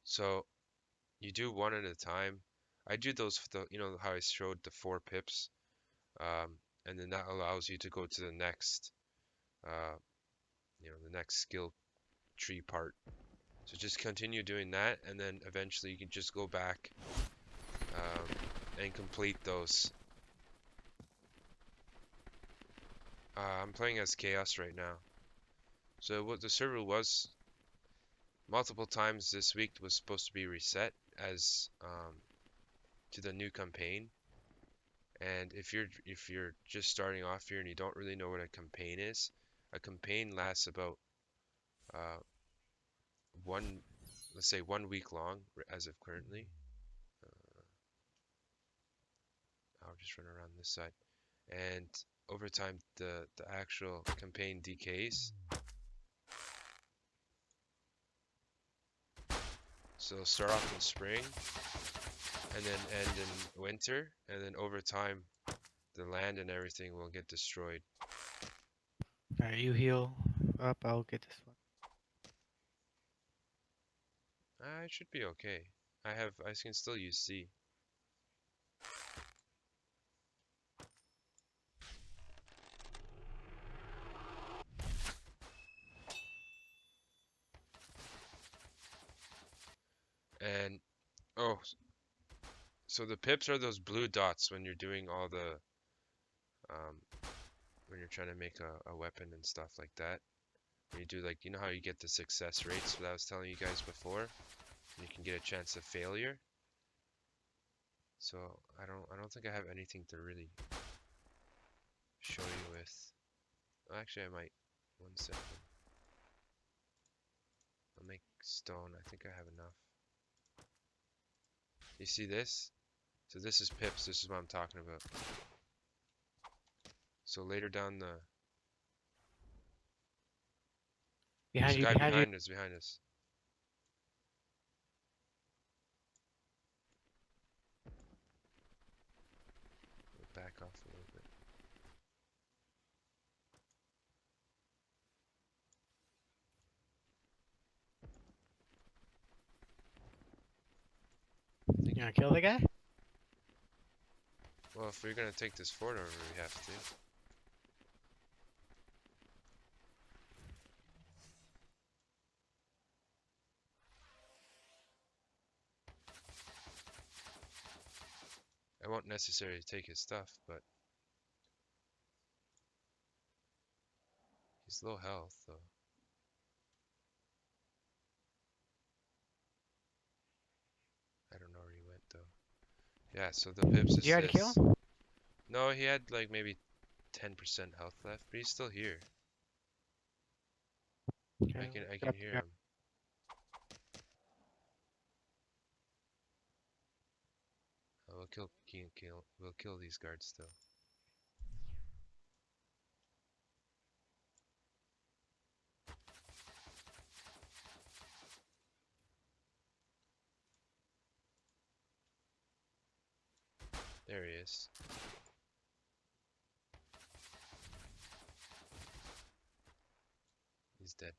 So you do 1 at a time. I do those, how I showed the 4 pips, and then that allows you to go to the next, uh, the next skill tree part. So just continue doing that, and then eventually you can just go back and complete those. I'm playing as Chaos right now. So what the server was multiple times this week was supposed to be reset as to the new campaign. And if you're just starting off here and you don't really know what a campaign is, a campaign lasts about uh, let's say 1 week long as of currently. I'll just run around this side, and over time the actual campaign decays. So it'll start off in spring, and then end in winter, and then over time, the land and everything will get destroyed. Alright, you heal up. I'll get this one. I should be okay. I can still use C. And oh, so the pips are those blue dots when you're doing all the when you're trying to make a weapon and stuff like that. When you do, like, you know how you get the success rates that I was telling you guys before, and you can get a chance of failure. So I don't think I have anything to really show you with. Actually, I might. 1 second. I'll make stone. I think I have enough. You see this? So this is pips. This is what I'm talking about. So later down the Behind a you, guy behind you. behind us. We'll back off a little bit. You gonna kill the guy? Well, if we're gonna take this fort over, we have to. I won't necessarily take his stuff, but he's low health, though. I don't know where he went, though. Yeah, so the pips Did is you already kill this. him? No, he had like maybe 10% health left, but he's still here. Okay, I can grab hear the guy. him. We'll kill these guards still. There he is. He's dead.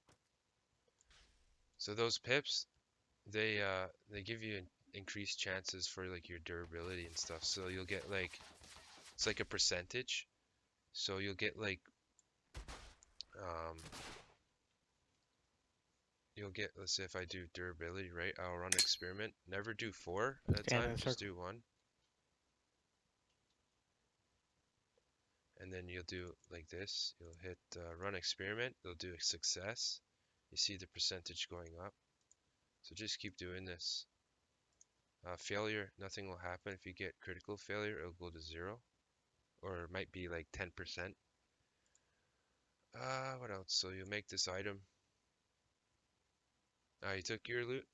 So those pips, they give you increased chances for like your durability and stuff. So you'll get like, it's like a percentage. So you'll get like you'll get, let's say if I do durability, right? I'll run experiment. Never do 4 at a Stand in time, the just circle. do 1. And then you'll do like this. You'll hit run experiment. They'll do a success. You see the percentage going up. So just keep doing this. Failure, nothing will happen. If you get critical failure, it'll go to 0. Or it might be like 10%. What else? So you'll make this item. You took your loot?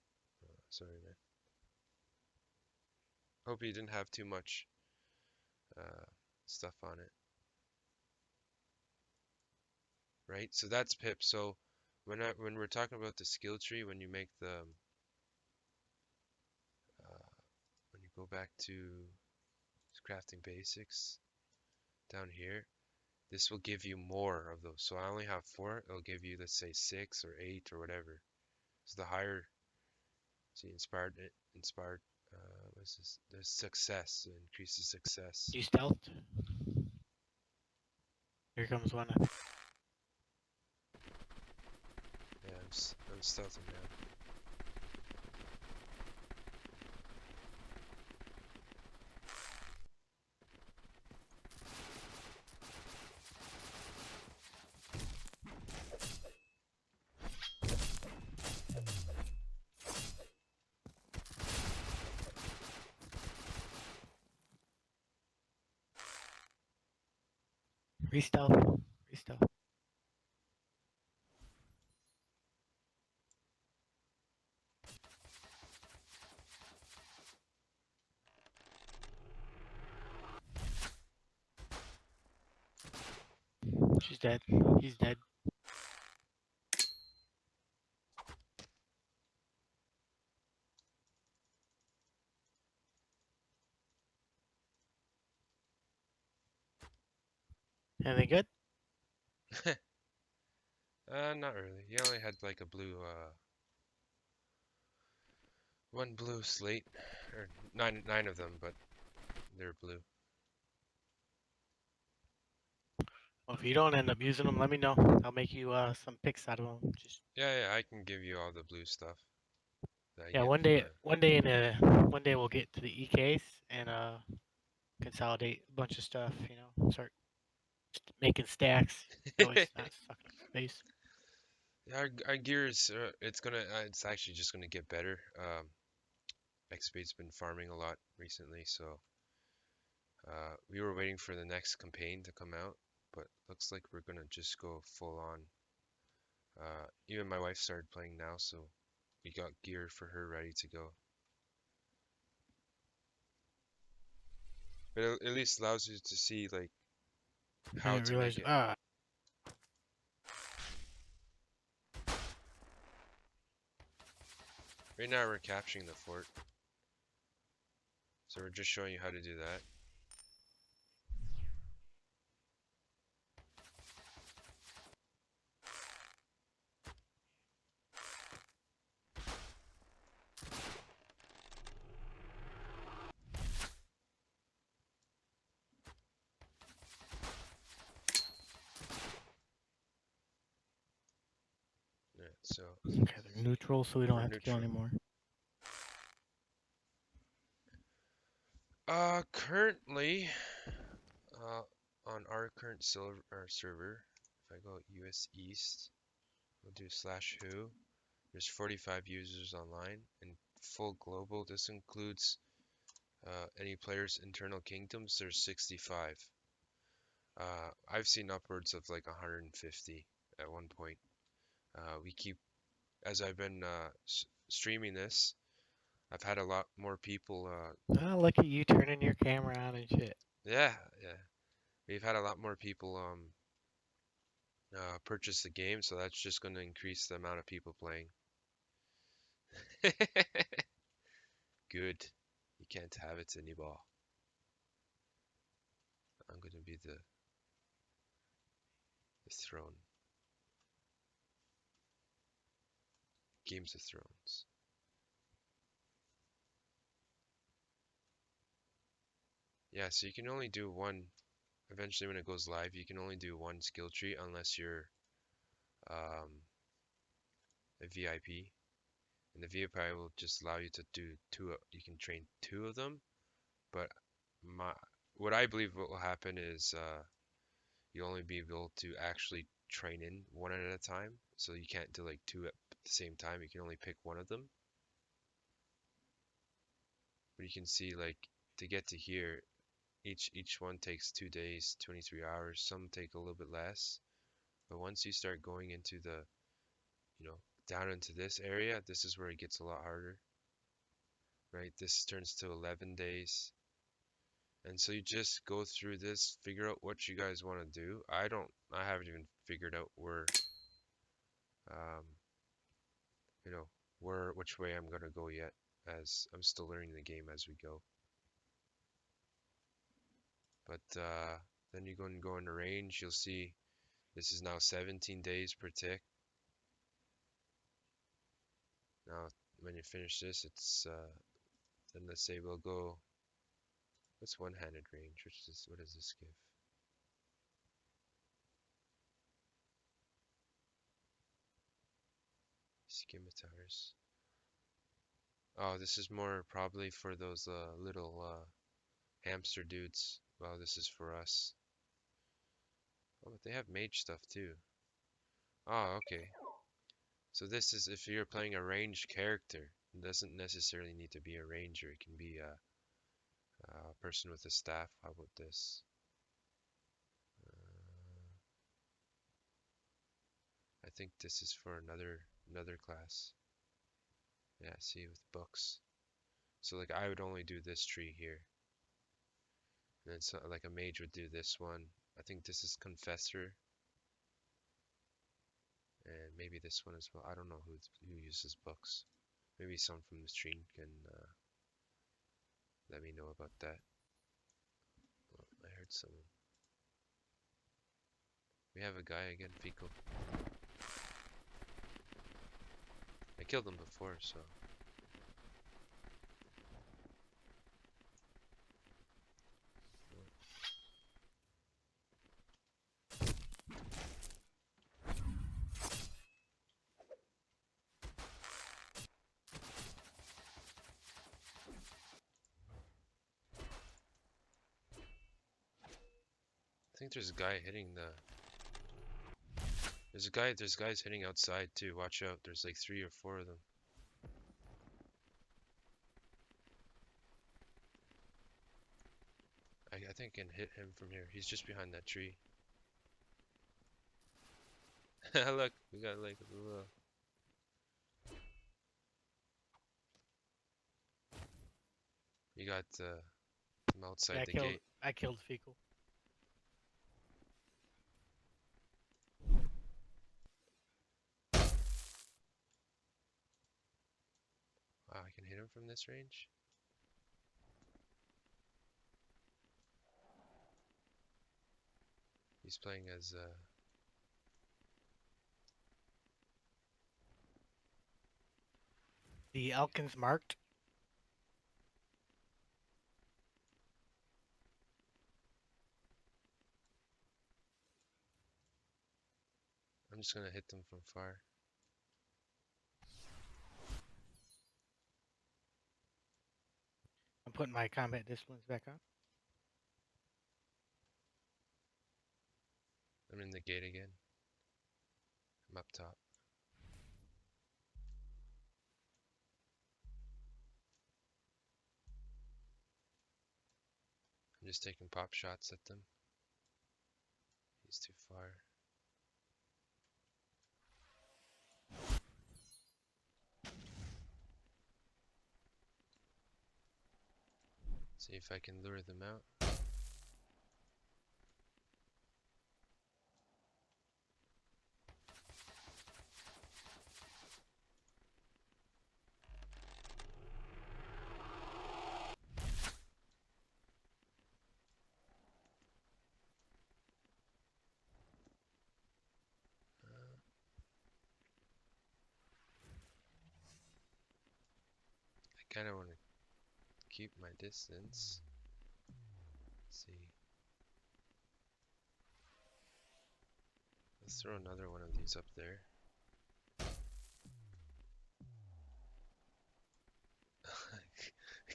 Oh, sorry, man. Hope you didn't have too much stuff on it. Right? So that's pip. So when we're talking about the skill tree, when you make the when you go back to crafting basics down here, this will give you more of those. So I only have 4. It'll give you, let's say, 6 or 8 or whatever. So the higher, see, inspired, what's this? The success, so increases success. You stealthed. Here comes one. Yeah, I'm stealthing now. Re-stealth. Re-stealth. She's dead. He's dead. Anything good? Not really. He only had like a blue, one blue slate, or nine of them, but they're blue. Well, if you don't end up using them, let me know. I'll make you some picks out of them. Just Yeah, I can give you all the blue stuff that I yeah. get One day, one day we'll get to the EKs and consolidate a bunch of stuff. You know, start making stacks. That way for. it's not sucking up space. Our gear is, it's actually just gonna get better. XP's been farming a lot recently, so we were waiting for the next campaign to come out, but looks like we're gonna just go full on. Even my wife started playing now, so we got gear for her ready to go. But it at least allows you to see like I how didn't to make realize. it. Right now we're capturing the fort. So we're just showing you how to do that. Yeah, so Okay, they're neutral, so we don't we're have to kill neutral. anymore. Currently, on our current server, if I go US East, we'll do /who. There's 45 users online, and full global. This includes any player's internal kingdoms. There's 65. I've seen upwards of like 150 at one point. We keep, as I've been streaming this, I've had a lot more people. Oh, look at you turning your camera on and shit. Yeah, yeah. We've had a lot more people purchase the game, so that's just going to increase the amount of people playing. Good. You can't have it anymore. I'm going to be the throne. Games of Thrones. Yeah, so you can only do one. Eventually, when it goes live, you can only do one skill tree unless you're um, a VIP. And the VIP will just allow you to do two. You can train two of them. But my, what I believe will happen is you'll only be able to actually train in one at a time. So you can't do like two at the same time. You can only pick one of them. But you can see like to get to here, each one takes 2 days, 23 hours. Some take a little bit less. But once you start going into the, down into this area, this is where it gets a lot harder, right? This turns to 11 days. And so you just go through this, figure out what you guys want to do. I haven't even figured out um, which way I'm gonna go yet, as I'm still learning the game as we go. But then you go into range, you'll see this is now 17 days per tick. Now, when you finish this, it's then let's say we'll go. What's one-handed range? What does this give? Scimitars. Oh, this is more probably for those little hamster dudes. Well, this is for us. Oh, but they have mage stuff too. Oh, okay. So this is if you're playing a ranged character. It doesn't necessarily need to be a ranger. It can be a person with a staff. How about this? I think this is for another class. Yeah, see with books. So like I would only do this tree here. And then so, like a mage would do this one. I think this is Confessor. And maybe this one as well. I don't know who uses books. Maybe someone from the stream can let me know about that. Oh, I heard someone. We have a guy again, Pico. I killed him before, so. I think there's a guy hitting the. There's guys hitting outside too. Watch out. There's like 3 or 4 of them. I think I can hit him from here. He's just behind that tree. Look, we got like a little. You got him outside the gate. I killed Fecal. can hit him from this range? He's playing as The Elkins marked. I'm just gonna hit them from far. I'm putting my combat disciplines back on. I'm in the gate again. I'm up top. I'm just taking pop shots at them. He's too far. See if I can lure them out. I kind of want to keep my distance. Let's see. Let's throw another one of these up there.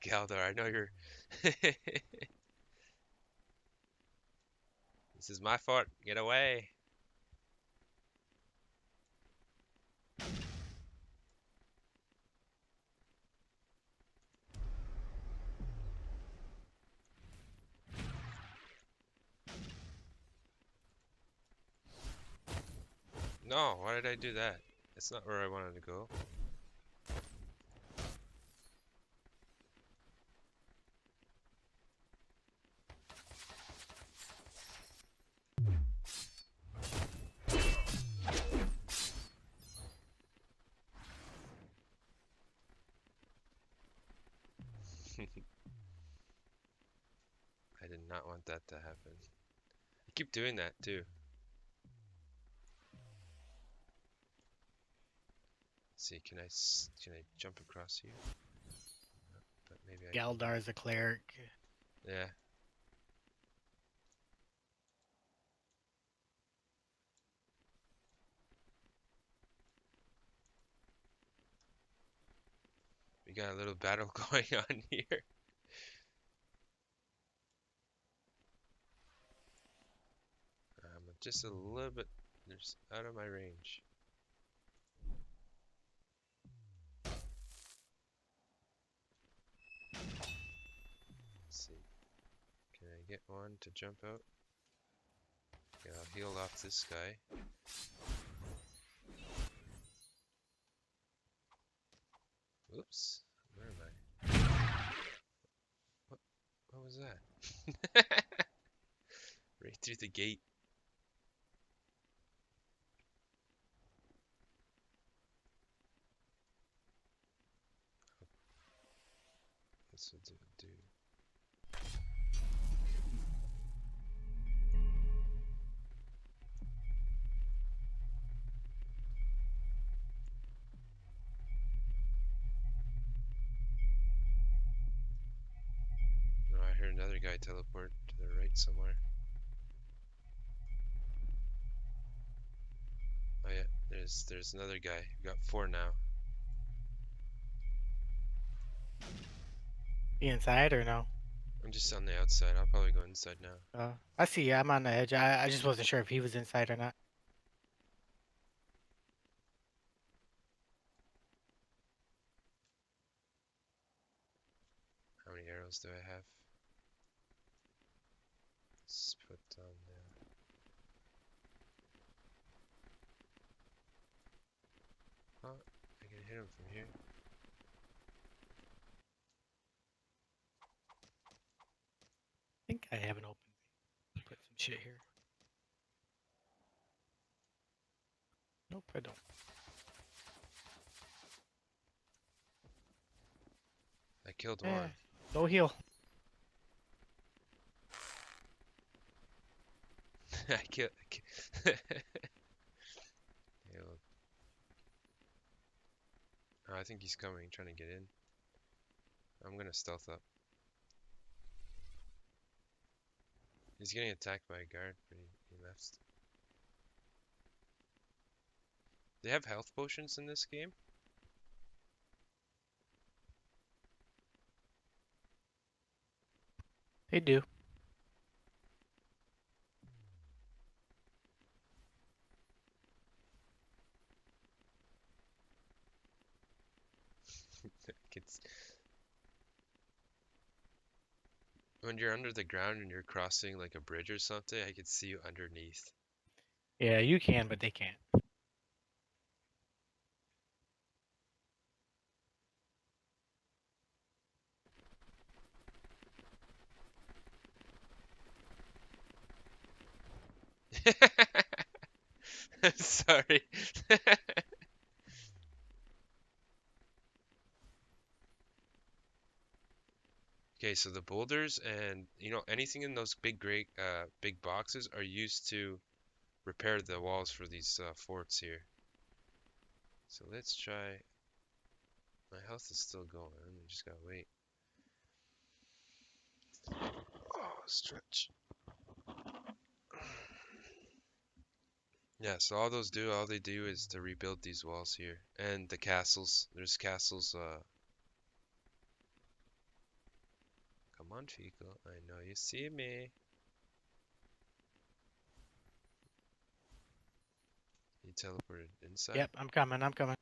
Galdar, I know you're... This is my fault. Get away. No, why did I do that? That's not where I wanted to go. I did not want that to happen. I keep doing that too. Let's see, can I jump across you? No, but maybe I can. Galdar is a cleric. Yeah. We got a little battle going on here. Just a little bit out of my range. Let's see. Can I get one to jump out? Yeah, I'll heal off this guy. Oops. Where am I? What was that? Right through the gate. This will do. Oh, I heard another guy teleport to the right somewhere. Oh yeah, there's another guy. We got 4 now. Be inside or no? I'm just on the outside. I'll probably go inside now. I see you. I'm on the edge. I just wasn't sure if he was inside or not. How many arrows do I have? Let's put on the... Oh, I can hit him from here. I think I have an open. Put some shit here. Nope, I don't. killed Eh, one. go heal. I killed. Yeah, oh, I think he's coming, trying to get in. I'm gonna stealth up. He's getting attacked by a guard, but he left. They have health potions in this game? They do. It's, when you're under the ground and you're crossing like a bridge or something, I can see you underneath. Yeah, you can, but they can't. I'm sorry. Okay, so the boulders and anything in those big boxes are used to repair the walls for these forts here. So let's try. My health is still going. I just gotta wait. Oh, stretch. Yeah, so all they do is to rebuild these walls here and the castles. There's castles. Come on, Fico. I know you see me. You teleported inside. Yep, I'm coming. I'm coming.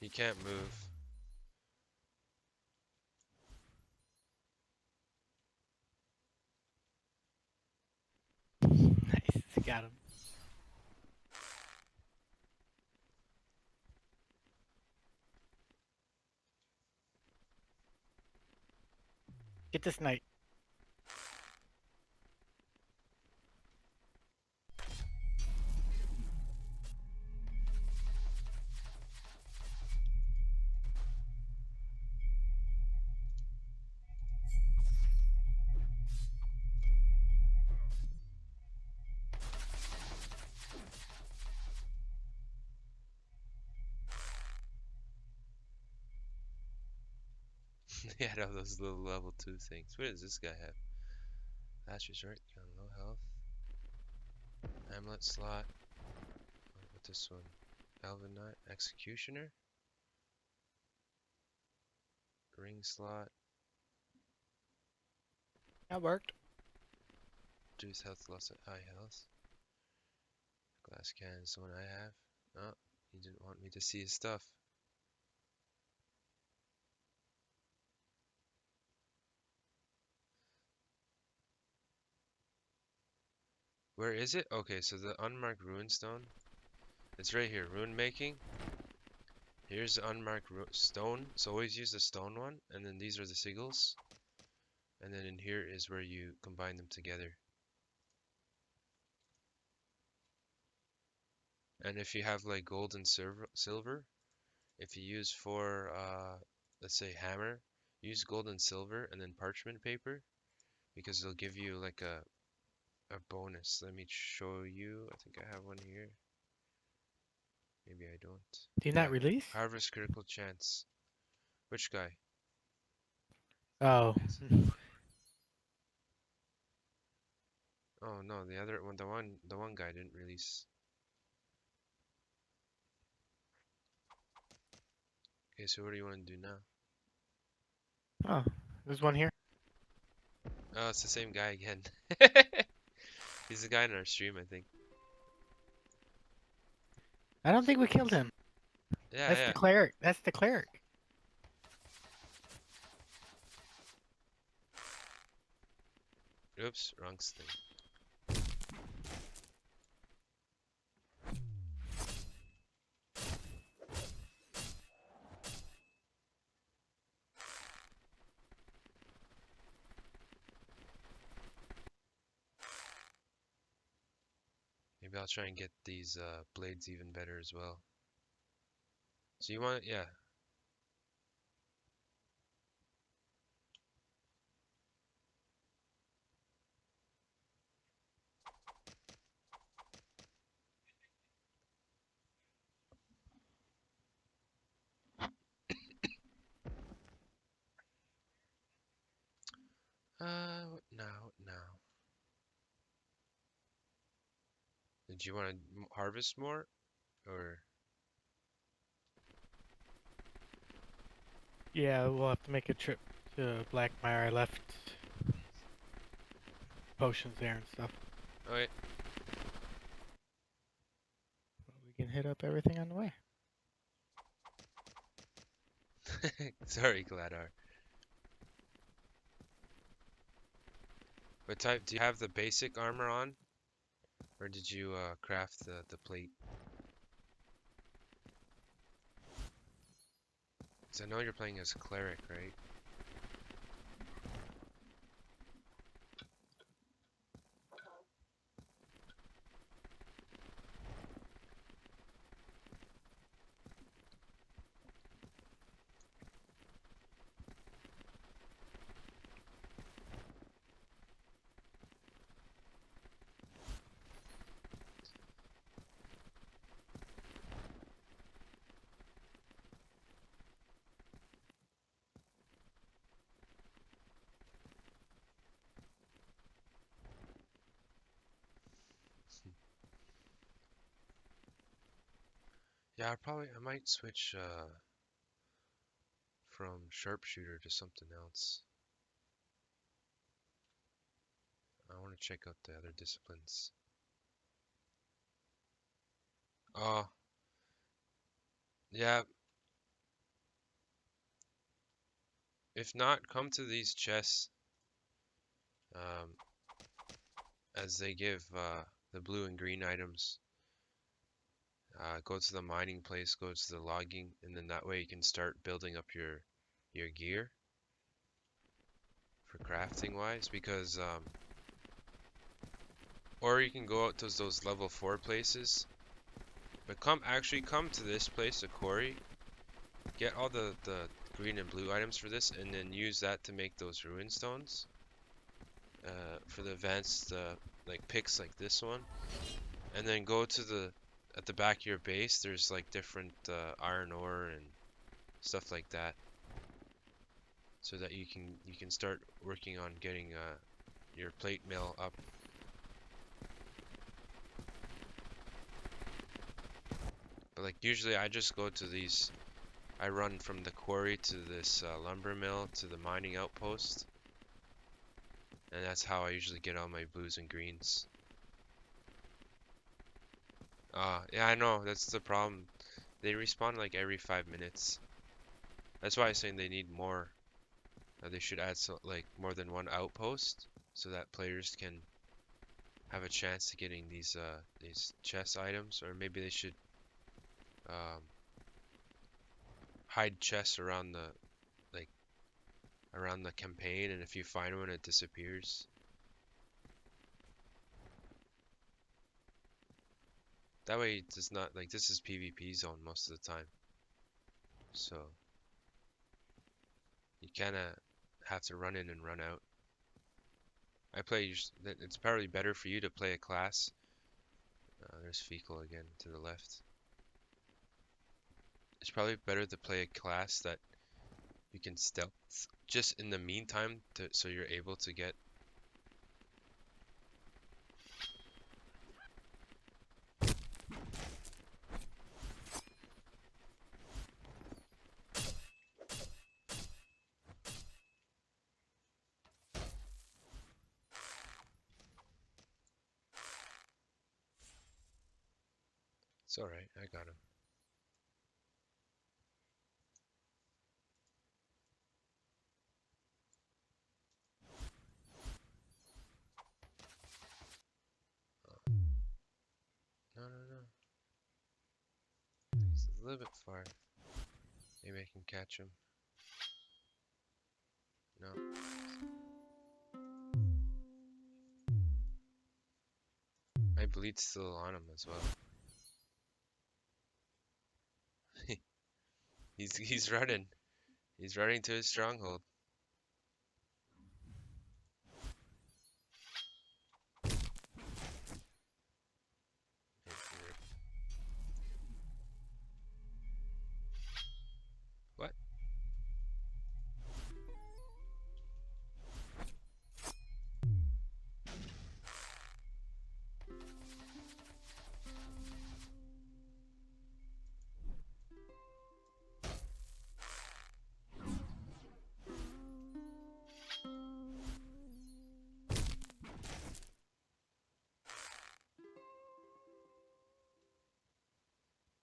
He can't move. Nice. Got him. Get this knight. He had all those little level 2 things. What does this guy have? Last resort, on low health. Hamlet slot. What about this one? Elven Knight, Executioner. Ring slot. That worked. Reduce health loss at high health. Glass cannon is the one I have. Oh, he didn't want me to see his stuff. Where is it? Okay, so the unmarked rune stone. It's right here. Rune making. Here's the unmarked stone. So always use the stone one. And then these are the sigils. And then in here is where you combine them together. And if you have like gold and silver, if you use for let's say hammer, use gold and silver and then parchment paper because they'll give you like a bonus. Let me show you. I think I have one here. Maybe I don't. Do you Yeah. not release? Harvest critical chance. Which guy? Oh. Oh no, the other one, the one guy didn't release. Okay, so what do you want to do now? Oh, there's one here. Oh, it's the same guy again. He's the guy in our stream, I think. I don't think we killed him. Yeah, That's the cleric. That's the cleric. Oops, wrong thing. Maybe I'll try and get these blades even better as well. So you want, yeah. What now? What now? Did you want to harvest more, or? Yeah, we'll have to make a trip to Blackmire. I left potions there and stuff. Okay. We can hit up everything on the way. Sorry, Gladar. What type? Do you have the basic armor on, or did you craft the plate? Because I know you're playing as cleric, right? Yeah, I might switch from sharpshooter to something else. I want to check out the other disciplines. Oh, yeah. If not, come to these chests, um, as they give the blue and green items. Go to the mining place, go to the logging, and then that way you can start building up your gear for crafting wise. Because or you can go out to those level 4 places. But come to this place, the quarry. Get all the green and blue items for this, and then use that to make those ruin stones. For the advanced like picks like this one, and then go to at the back of your base. There's like different iron ore and stuff like that, so that you can start working on getting your plate mill up. But like usually I just go to these. I run from the quarry to this lumber mill to the mining outpost, and that's how I usually get all my blues and greens. Yeah, I know, that's the problem. They respawn like every 5 minutes. That's why I'm saying they need more. They should add like more than one outpost, so that players can have a chance to getting these chest items, or maybe they should hide chests around around the campaign, and if you find one, it disappears. That way it does not, like, this is PvP zone most of the time, so you kind of have to run in and run out. It's probably better for you to play a class. There's Fecal again to the left. It's probably better to play a class that you can stealth just in the meantime, so you're able to get. It's alright, I got him. No, no, no. He's a little bit far. Maybe I can catch him. No. My bleed's still on him as well. He's running. He's running to his stronghold. What?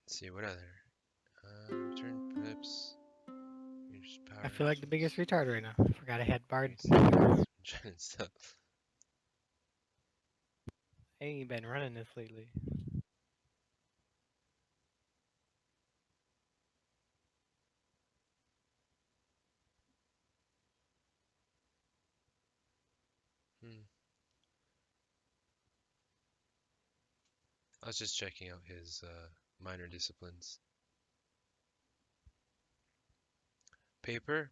Let's see, what other? Return clips. Power I feel like the engines. biggest retard right now. I forgot I had Bard. And stuff. I ain't been running this lately. Hmm. I was just checking out his minor disciplines. Paper.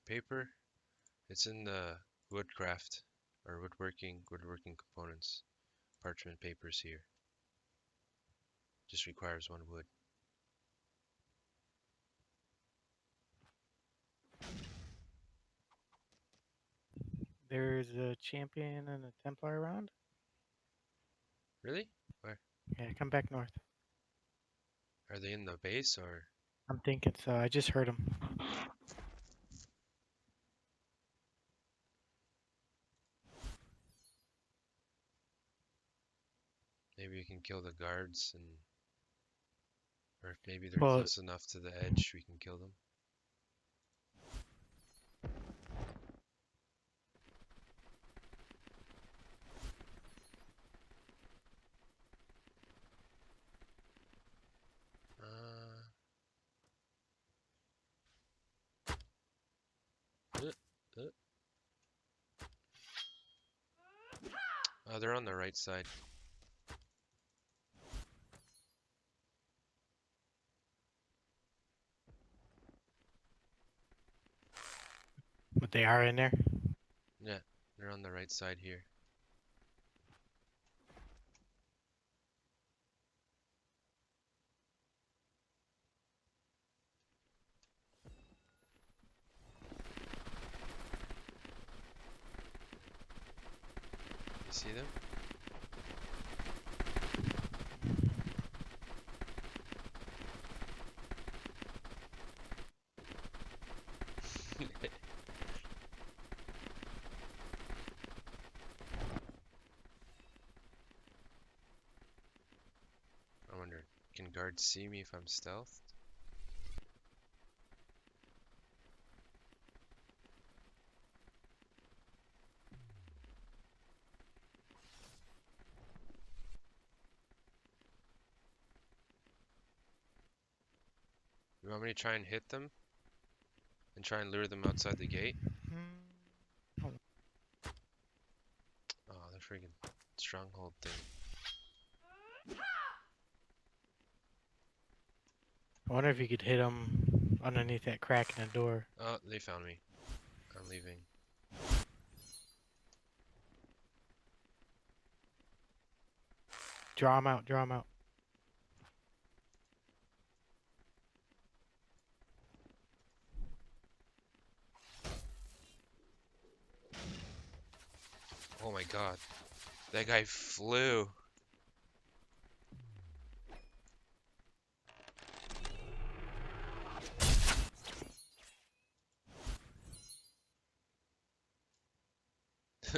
It's in the woodcraft or woodworking components. Parchment papers here. Just requires one wood. There's a champion and a Templar around. Really? Where? Yeah, come back north. Are they in the base or? I'm thinking so. I just heard him. Maybe you can kill the guards and, or if maybe they're Well, close enough to the edge, we can kill them. Uh, Oh, they're on the right side. but they are in there. Yeah, they're on the right side here. You see them? I wonder, can guards see me if I'm stealthed? You want me to try and hit them? And try and lure them outside the gate? Hmm. Oh, the friggin' stronghold thing. I wonder if you could hit him underneath that crack in the door. Oh, they found me. I'm leaving. Draw him out. Draw him out. Oh my god. That guy flew.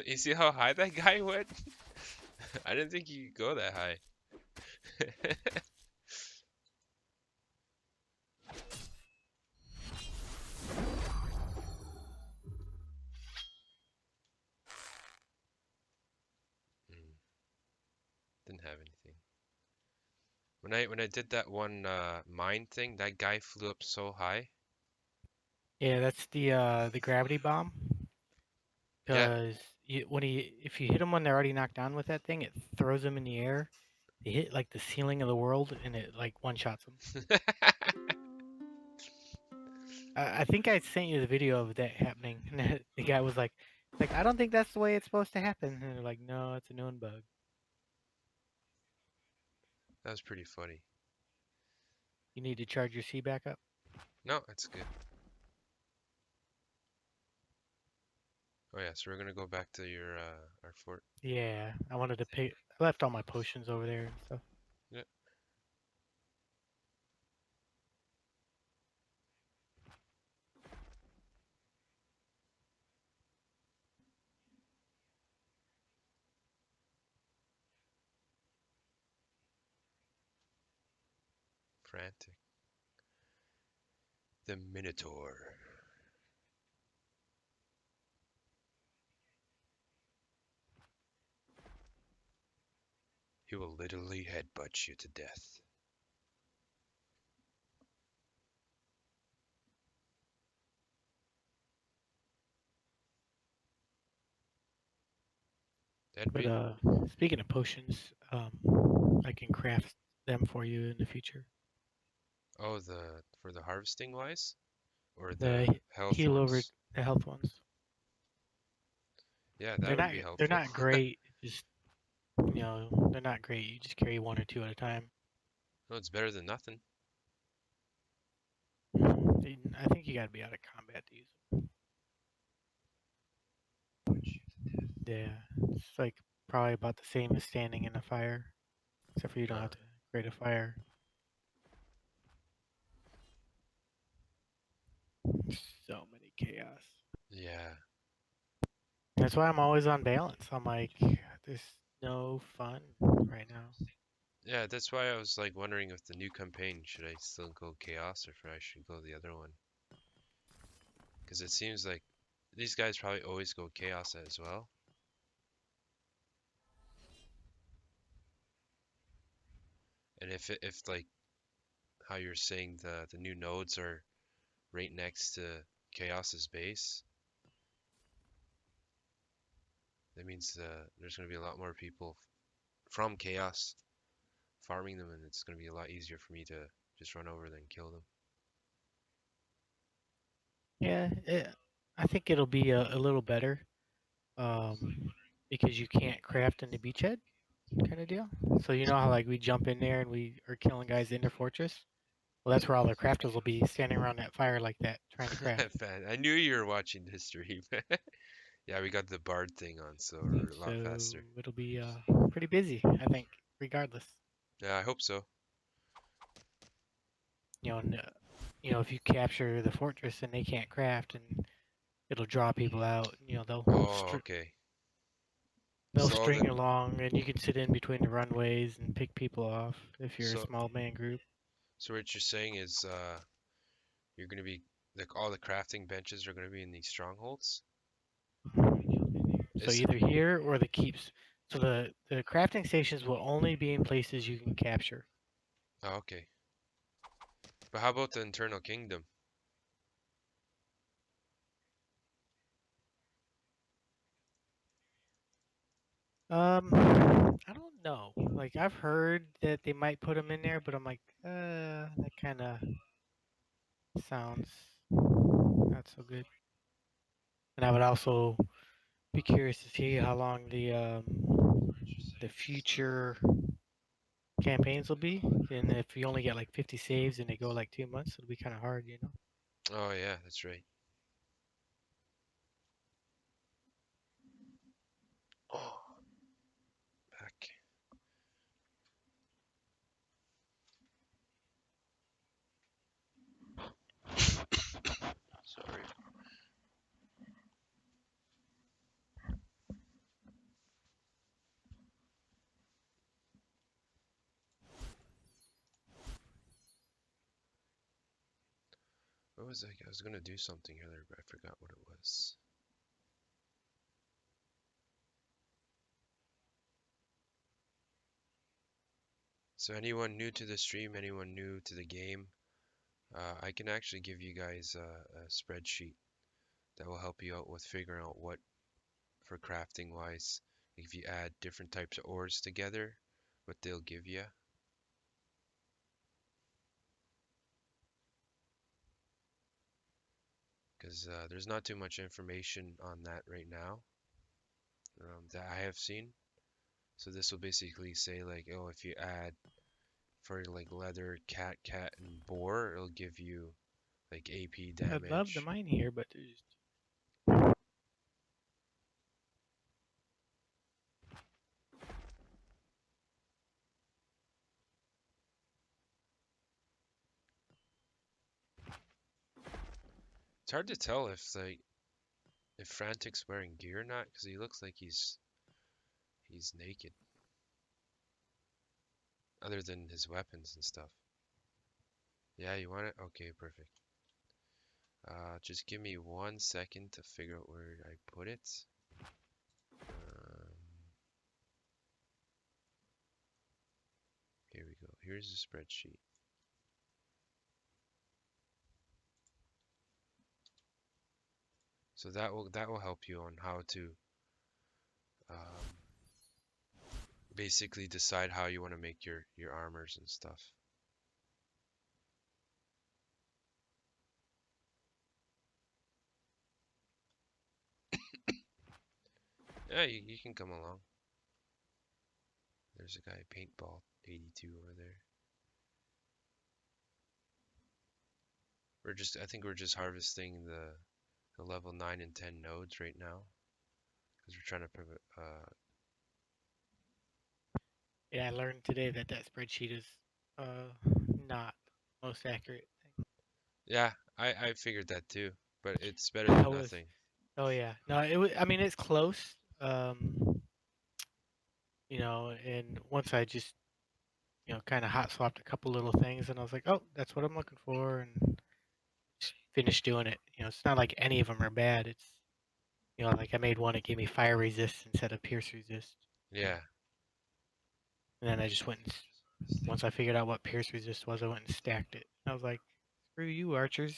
You see how high that guy went? I didn't think he could go that high. Didn't have anything. When I did that one mine thing, that guy flew up so high. Yeah, that's the gravity bomb. Yeah, Because if you hit them when they're already knocked down with that thing, it throws them in the air, They hit like the ceiling of the world, and it like one shots them. I think I sent you the video of that happening. And the guy was like, I don't think that's the way it's supposed to happen. And they're like, no, it's a known bug. That was pretty funny. You need to charge your C back up. No, that's good. Oh yeah, so we're gonna go back to your our fort. Yeah, I wanted to pick. I left all my potions over there and stuff. Yeah. Frantic. The Minotaur. He will literally headbutt you to death. That'd But be. speaking of potions, I can craft them for you in the future. Oh, for the harvesting wise, or the The health heal over ones. the health ones. Yeah, that would be They're helpful. not great. Just they're not great. You just carry one or two at a time. No, it's better than nothing. I think you got to be out of combat to use them. Yeah, it's like probably about the same as standing in a fire, except for you don't Uh, have to create a fire. So many chaos. yeah. That's why I'm always on balance. I'm like, there's no fun right now. Yeah, that's why I was like wondering with the new campaign, should I still go Chaos or if I should go the other one? Because it seems like these guys probably always go Chaos as well. And if like how you're saying the new nodes are right next to Chaos's base, that means there's going to be a lot more people from Chaos farming them, and it's going to be a lot easier for me to just run over them and kill them. Yeah, I think it'll be a little better because you can't craft in the beachhead kind of deal. So you know how like we jump in there and we are killing guys in their fortress? Well, that's where all the crafters will be standing around that fire like that trying to craft. Fan. I knew you were watching history. Yeah, we got the Bard thing on, so we're a lot So faster. it'll be pretty busy, I think, regardless. Yeah, I hope so. And, if you capture the fortress and they can't craft, and it'll draw people out. Oh, okay. They'll So all string the you along, and you can sit in between the runways and pick people off if you're a so small man group. so what you're saying is you're gonna be like all the crafting benches are gonna be in these strongholds? So Is either here or the keeps. So the crafting stations will only be in places you can capture. oh, okay. But how about the internal kingdom? I don't know. Like I've heard that they might put them in there, but I'm like, that kind of sounds not so good. And I would also be curious to see how long the future campaigns will be. And if you only get like 50 saves and they go like 2 months, it'll be kind of hard. Oh yeah, that's right. Oh, back. Sorry. What was I was gonna do something earlier, but I forgot what it was. So anyone new to the stream, anyone new to the game, I can actually give you guys a spreadsheet that will help you out with figuring out what for crafting wise. If you add different types of ores together, what they'll give you. Because there's not too much information on that right now that I have seen. So this will basically say like, oh, if you add for like leather, cat, and boar, it'll give you like AP I'd love the damage. mine here, but there's just It's hard to tell if Frantic's wearing gear or not, because he looks like he's naked, other than his weapons and stuff. Yeah, you want it? Okay, perfect. Just give me 1 second to figure out where I put it. Here we go. Here's the spreadsheet. So that will help you on how to basically decide how you want to make your armors and stuff. Yeah, you can come along. There's a guy paintball 82 over there. I think we're just harvesting the level 9 and 10 nodes right now because we're trying to yeah. I learned today that that spreadsheet is uh not the most accurate thing. yeah, I figured that too, but it's better I than was nothing. oh yeah no it was I mean it's close you know, and once I just you know kind of hot swapped a couple little things and I was like, oh, that's what I'm looking for, and just finished doing it. You know, it's not like any of them are bad. It's you know, like I made one that gave me fire resist instead of pierce resist. Yeah. And then I just went and once I figured out what pierce resist was, I went and stacked it. I was like, screw you, archers.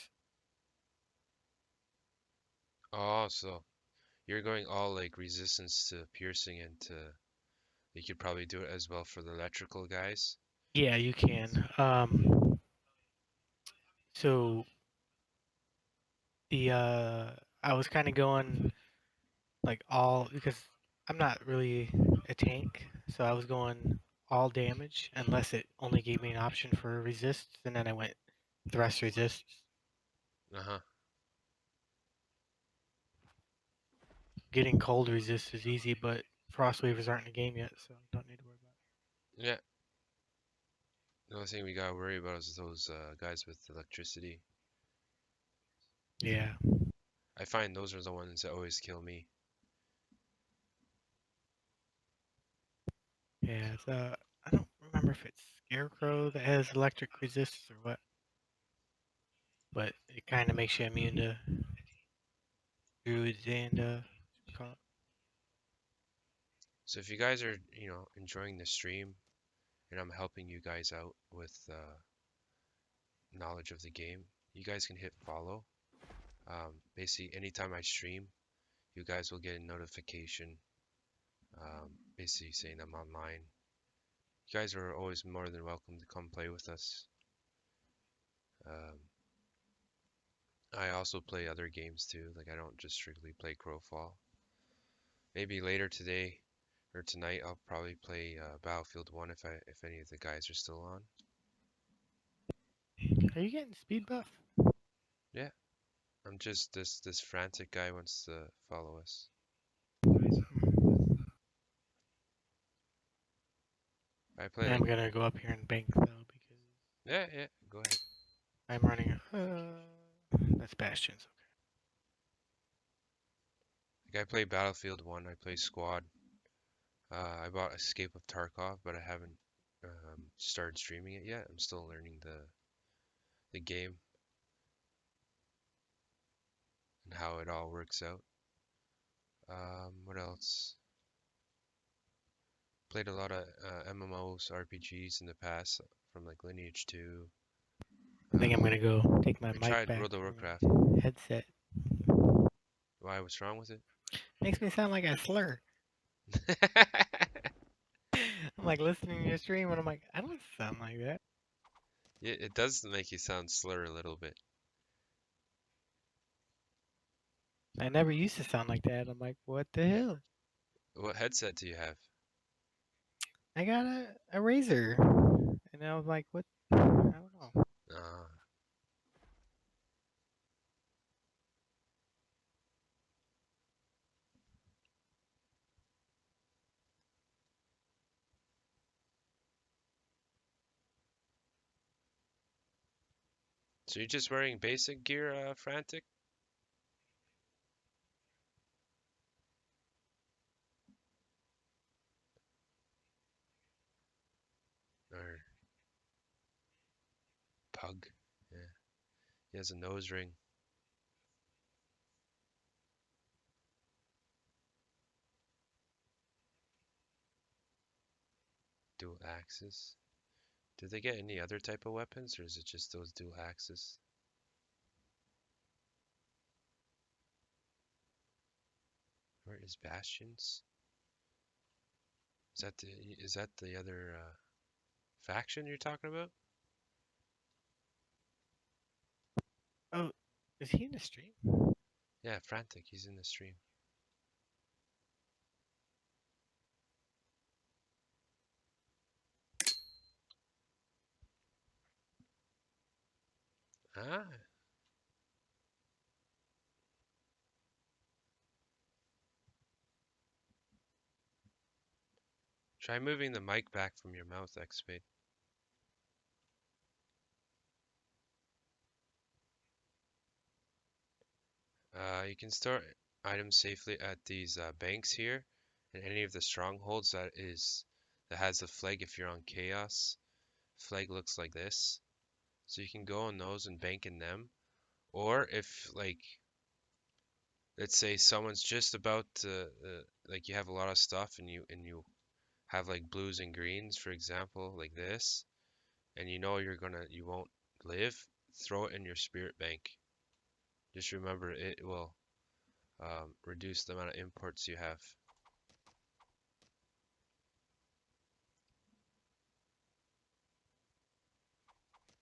Oh, so you're going all like resistance to piercing and to you could probably do it as well for the electrical guys. Yeah, you can. So the I was kind of going like all because I'm not really a tank, so I was going all damage unless it only gave me an option for resist, and then I went thrust resist. Uh-huh. Getting cold resist is easy, but frost weavers aren't in the game yet, so don't need to worry about Yeah. The only thing we gotta worry about is those guys with electricity. it. Yeah, I find those are the ones that always kill me. yeah. It's, I don't remember if it's Scarecrow that has electric resist or what, but it kind of makes you immune to druids and call it. So if you guys are, enjoying the stream and I'm helping you guys out with knowledge of the game, you guys can hit follow. Basically, anytime I stream, you guys will get a notification, basically saying I'm online. You guys are always more than welcome to come play with us. Um, I also play other games too. Like I don't just strictly play Crowfall. Maybe later today or tonight I'll probably play Battlefield 1 if any of the guys are still on. Are you getting speed buff? Yeah, I'm just this frantic guy wants to follow us. I play I'm like gonna go up here and bank though because yeah, go ahead. I'm running. That's Bastions. Like I play Battlefield 1, I play Squad. I bought Escape of Tarkov, but I haven't started streaming it yet. I'm still learning the game and how it all works out. What else? Played a lot of MMOs, RPGs in the past, from like Lineage 2. I think I'm gonna go take my I mic tried back World of from Warcraft. my headset. Why? What's wrong with it? Makes me sound like I slur. I'm like listening to your stream, and I'm like, I don't sound like that. Yeah, it does make you sound slur a little bit. I never used to sound like that. I'm like, what the hell? What headset do you have? I got a razor, and I was like, what? I don't know. Uh, so you're just wearing basic gear, Frantic? Or Pug? Yeah. He has a nose ring. Dual axis. Do they get any other type of weapons, or is it just those dual axis? Where is Bastions? Is that the other faction you're talking about? Oh, is he in the stream? Yeah, Frantic. He's in the stream. Ah, try moving the mic back from your mouth, Xfade. You can store items safely at these banks here, and any of the strongholds that has the flag. If you're on Chaos, flag looks like this, so you can go on those and bank in them. Or if like, let's say someone's just about to like you have a lot of stuff and you have like blues and greens, for example, like this, and you know you won't live, throw it in your spirit bank. Just remember it will reduce the amount of imports you have.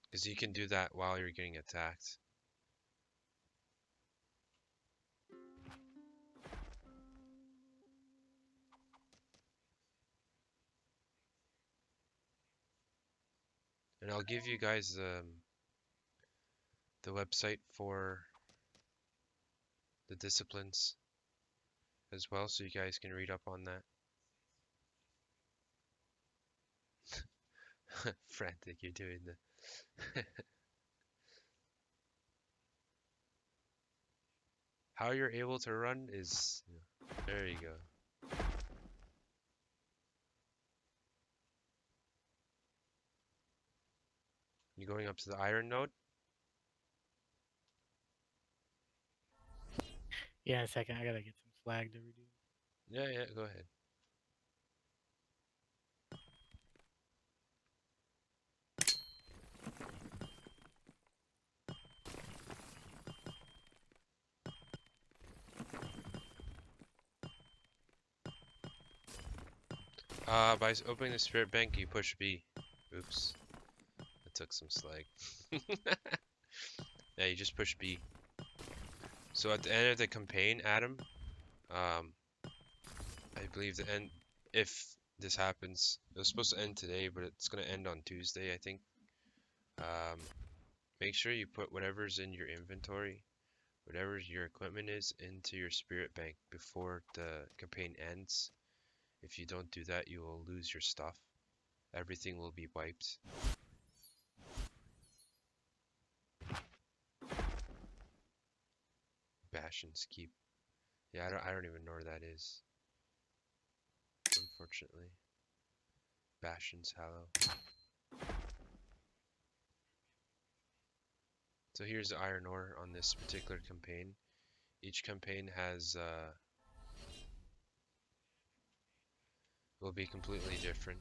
Because you can do that while you're getting attacked. And I'll give you guys the website for the disciplines as well, so you guys can read up on that. Frantic, you're doing the how you're able to run is there you go. You going up to the iron node? Yeah, in a second. I gotta get some flag to redo. Yeah, go ahead. By opening the spirit bank, you push B. Oops, I took some slag. Yeah, you just push B. So at the end of the campaign, Adam, I believe the end, if this happens, it was supposed to end today, but it's gonna end on Tuesday, I think. Um, make sure you put whatever's in your inventory, whatever your equipment is, into your spirit bank before the campaign ends. If you don't do that, you will lose your stuff. Everything will be wiped. Bastion's Keep. Yeah, I don't even know where that is. Unfortunately. Bastion's Hallow. So here's the iron ore on this particular campaign. Each campaign has will be completely different.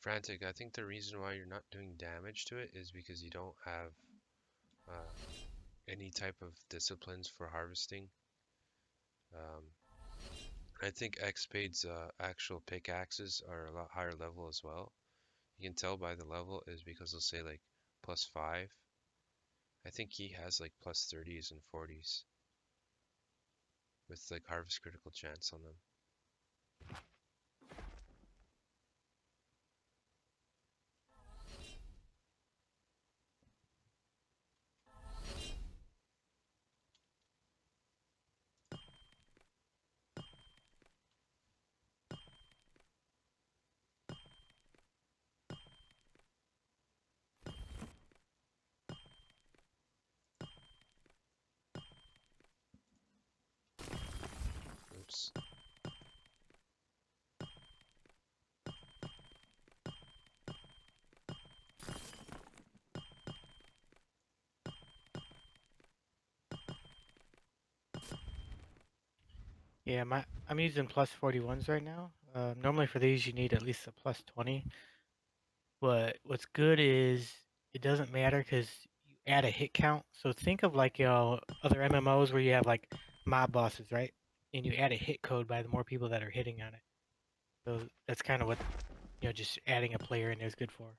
Frantic, I think the reason why you're not doing damage to it is because you don't have any type of disciplines for harvesting. I think Xpade's actual pickaxes are a lot higher level as well. You can tell by the level is because they'll say like +5. I think he has like +30s and 40s with like harvest critical chance on them. Oops. Yeah, I'm using +41s right now. Normally for these you need at least a +20. But what's good is it doesn't matter because you add a hit count. So think of like other MMOs where you have like mob bosses, right? And you add a hit code by the more people that are hitting on it. So that's kind of what just adding a player in there is good for.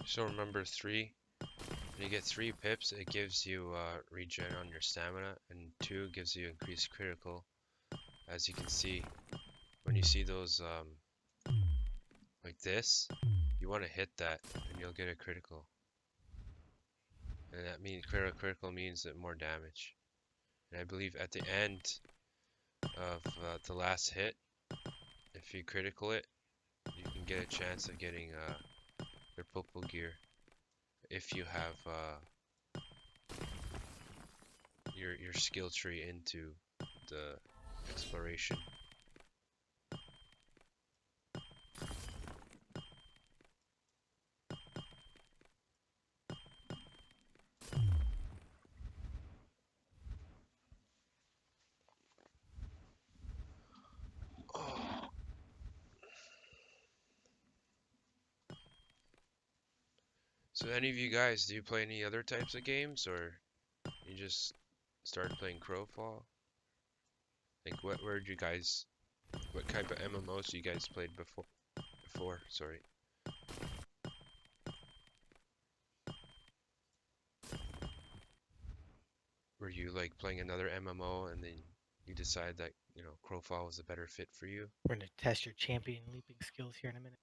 So remember 3. When you get 3 pips, it gives you regen on your stamina, and 2 gives you increased critical. As you can see, when you see those like this, you want to hit that, and you'll get a critical. And that means critical means that more damage. And I believe at the end of the last hit, if you critical it, you can get a chance of getting their purple gear if you have your skill tree into the exploration. Oh. So any of you guys, do you play any other types of games, or you just started playing Crowfall? Like what type of MMOs you guys played before, sorry. Were you like playing another MMO and then you decide that, Crowfall was a better fit for you? We're gonna test your champion leaping skills here in a minute.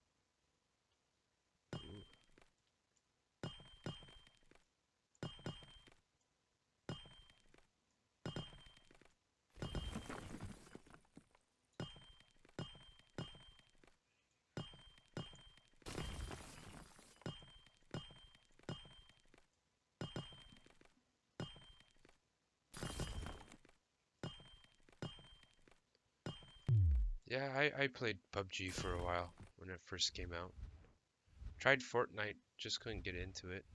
Ooh. Yeah, I played PUBG for a while when it first came out. Tried Fortnite, just couldn't get into it.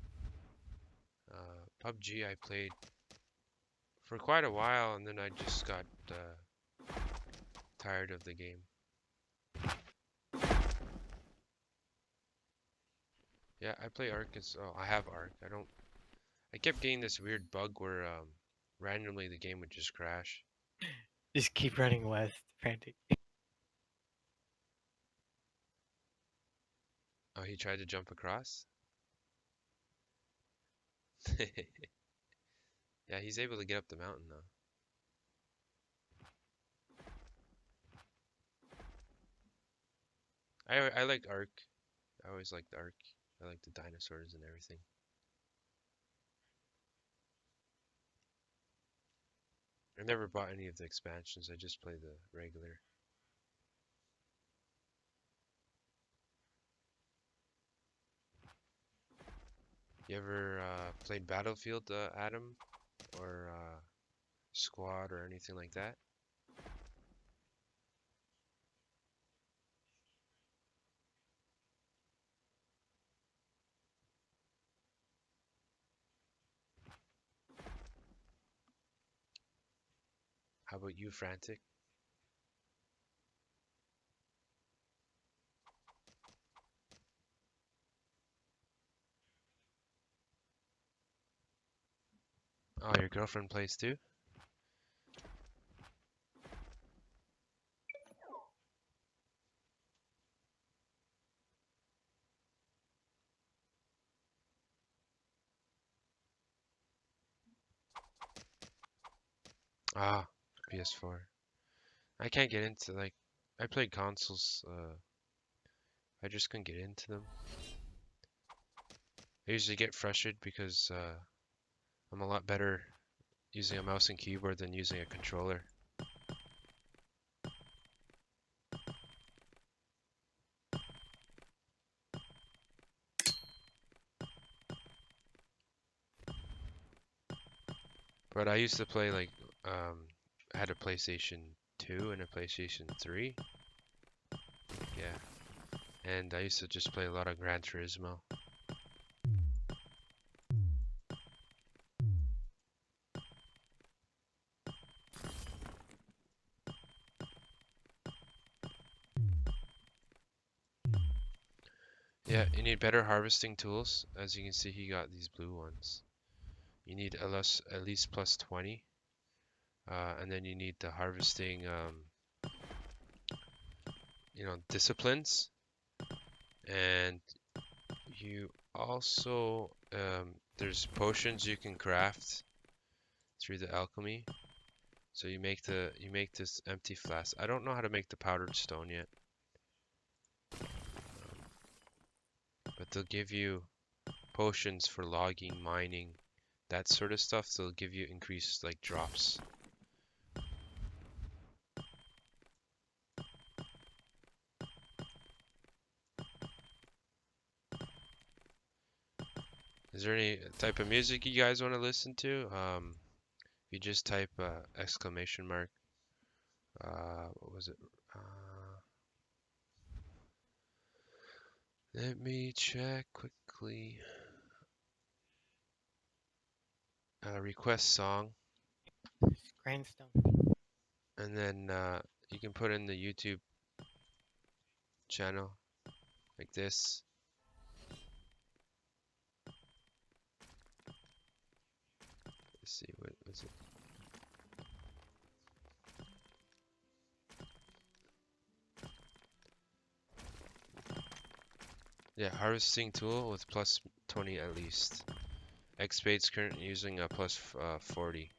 PUBG I played for quite a while, and then I just got tired of the game. Yeah, I play Ark I have Ark. I kept getting this weird bug where randomly the game would just crash. Just keep running west, Frantic. Oh, he tried to jump across? Yeah, he's able to get up the mountain though. I like Ark. I always liked Ark. I like the dinosaurs and everything. I never bought any of the expansions. I just play the regular. You ever played Battlefield, Adam, or Squad, or anything like that? How about you, Frantic? Oh, your girlfriend plays too? Ah, PS4. I can't get into, like, I played consoles, I just couldn't get into them. I usually get frustrated because I'm a lot better using a mouse and keyboard than using a controller. But I used to play like I had a PlayStation 2 and a PlayStation 3. Yeah. And I used to just play a lot of Gran Turismo. Yeah, you need better harvesting tools. As you can see, he got these blue ones. You need at least plus 20. And then you need the harvesting, disciplines. And you also, there's potions you can craft through the alchemy. So you make this empty flask. I don't know how to make the powdered stone yet. But they'll give you potions for logging, mining, that sort of stuff. They'll give you increased like drops. Is there any type of music you guys want to listen to? If you just type exclamation mark, what was it? Let me check quickly. Request song, Grindstone. and then you can put in the YouTube channel like this. Let's see, what was it? Yeah, harvesting tool with plus 20 at least. X-Bait's currently using a plus 40.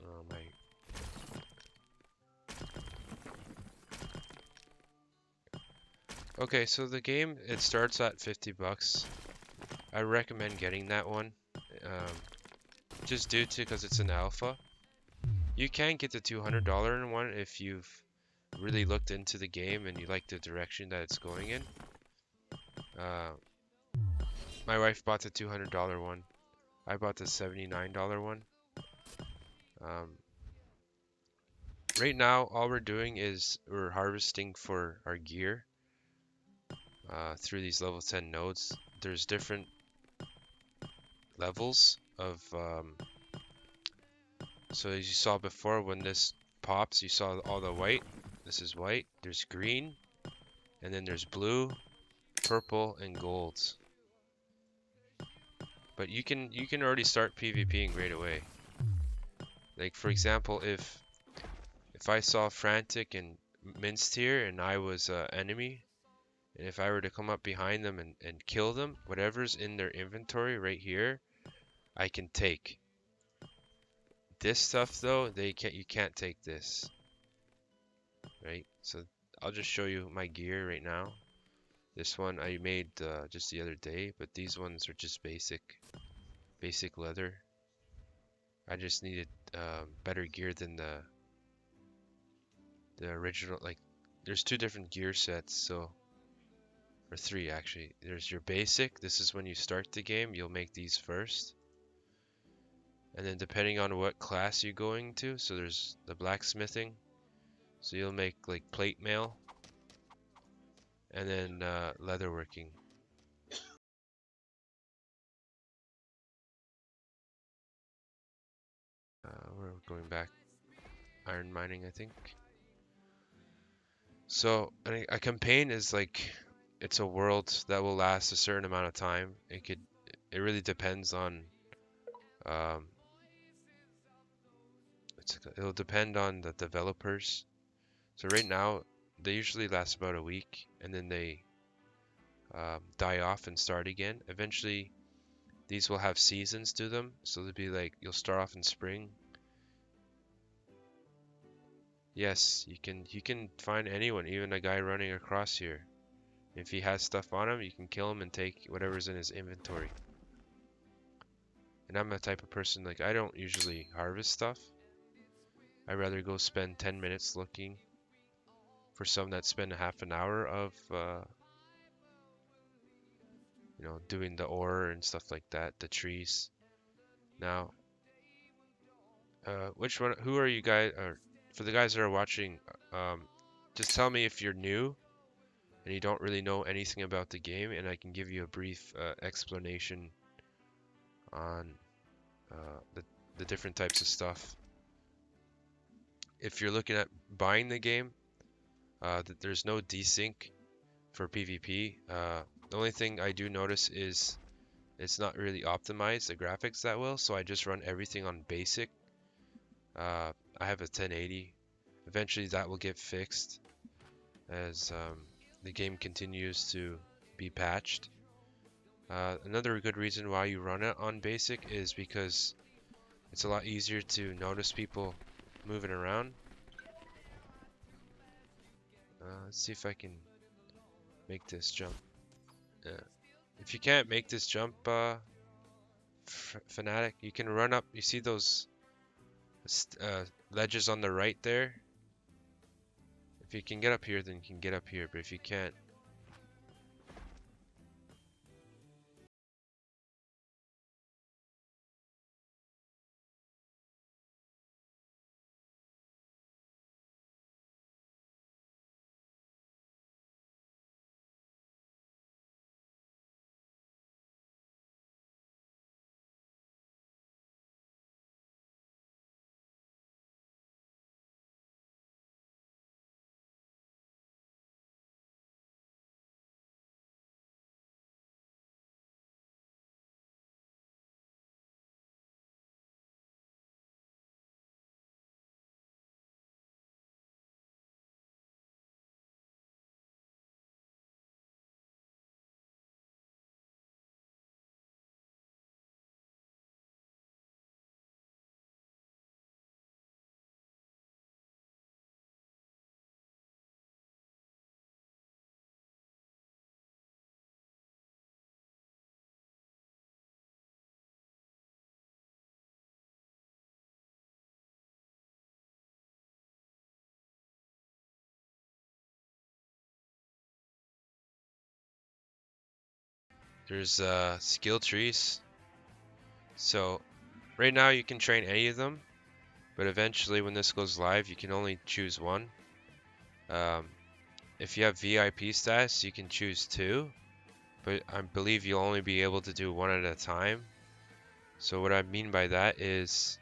Oh my. Okay, so the game, it starts at 50 bucks. I recommend getting that one. Just due to because it's an alpha. You can get the $200 one if you've really looked into the game and you like the direction that it's going in. My wife bought the $200 one. I bought the $79 one. Right now, all we're doing is we're harvesting for our gear through these level 10 nodes. There's different levels of so as you saw before, when this pops, you saw all the white. This is white. There's green, and then there's blue, purple, and gold. But you can already start PvPing right away. Like for example, if I saw Frantic and Minced here and I was an enemy, and if I were to come up behind them and kill them, whatever's in their inventory right here, I can take. This stuff though, you can't take this. Right? So I'll just show you my gear right now. This one I made just the other day, but these ones are just basic leather. I just needed better gear than the original, like, there's two different gear sets, so, or three actually. There's your basic, this is when you start the game, you'll make these first. And then depending on what class you're going to, so there's the blacksmithing, so you'll make like plate mail, and then leatherworking. We're going back, iron mining, I think. So a campaign is like, it's a world that will last a certain amount of time. It really depends on, um, it'll depend on the developers. So right now, they usually last about a week, and then they die off and start again. Eventually, these will have seasons to them, so they'll be like, you'll start off in spring. Yes, you can find anyone, even a guy running across here. If he has stuff on him, you can kill him and take whatever's in his inventory. And I'm the type of person, like, I don't usually harvest stuff. I'd rather go spend 10 minutes looking for some that spend a half an hour of, you know, doing the ore and stuff like that, the trees. Now, which one, who are you guys, or for the guys that are watching, just tell me if you're new and you don't really know anything about the game, and I can give you a brief explanation on the different types of stuff. If you're looking at buying the game, there's no desync for PvP. The only thing I do notice is it's not really optimized, the graphics that well, so I just run everything on basic. I have a 1080. Eventually that will get fixed as the game continues to be patched. Another good reason why you run it on basic is because it's a lot easier to notice people moving around. Let's see if I can make this jump. If you can't make this jump, Fanatic, you can run up. You see those ledges on the right there? If you can get up here, then you can get up here. But if you can't, there's skill trees. So right now you can train any of them, but eventually when this goes live, you can only choose one. If you have VIP status, you can choose two, but I believe you'll only be able to do one at a time. So what I mean by that is,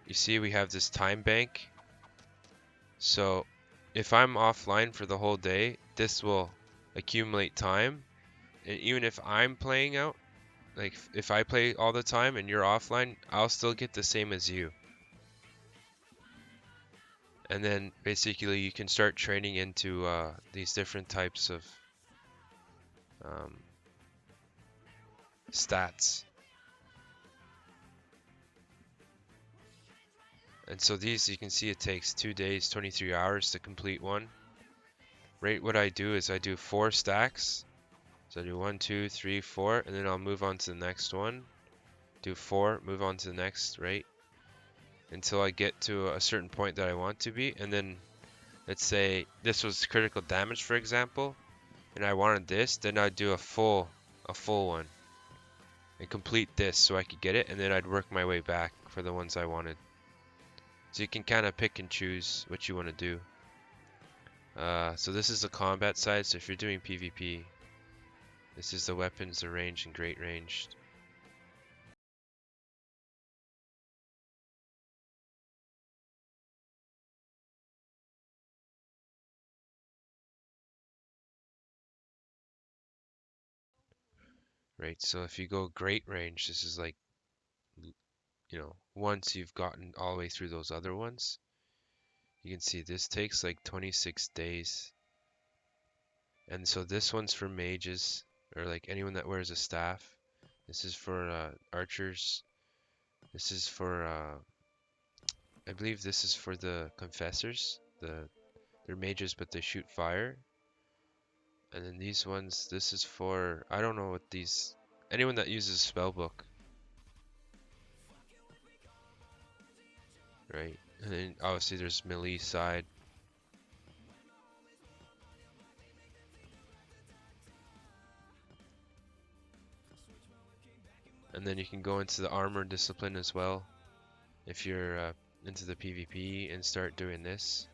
you see we have this time bank. So if I'm offline for the whole day, this will accumulate time. And even if I'm playing out, like if I play all the time and you're offline, I'll still get the same as you. And then basically you can start training into these different types of stats. And so these, you can see it takes 2 days, 23 hours to complete one. Right, what I do is I do 4 stacks. So I do 1, 2, 3, 4, and then I'll move on to the next one. Do 4, move on to the next, right? Until I get to a certain point that I want to be, and then let's say this was critical damage, for example, and I wanted this, then I'd do a full one and complete this so I could get it, and then I'd work my way back for the ones I wanted. So you can kind of pick and choose what you want to do. So this is the combat side. So if you're doing PvP, this is the weapons, the range, and great ranged. Right, so if you go great range, this is like, you know, once you've gotten all the way through those other ones, you can see this takes like 26 days. And so this one's for mages, or like anyone that wears a staff. This is for archers. This is for, I believe this is for the confessors. They're mages, but they shoot fire. And then these ones, this is for, I don't know what these, anyone that uses spellbook, right? And then obviously there's melee side. And then you can go into the armor discipline as well if you're into the PvP and start doing this.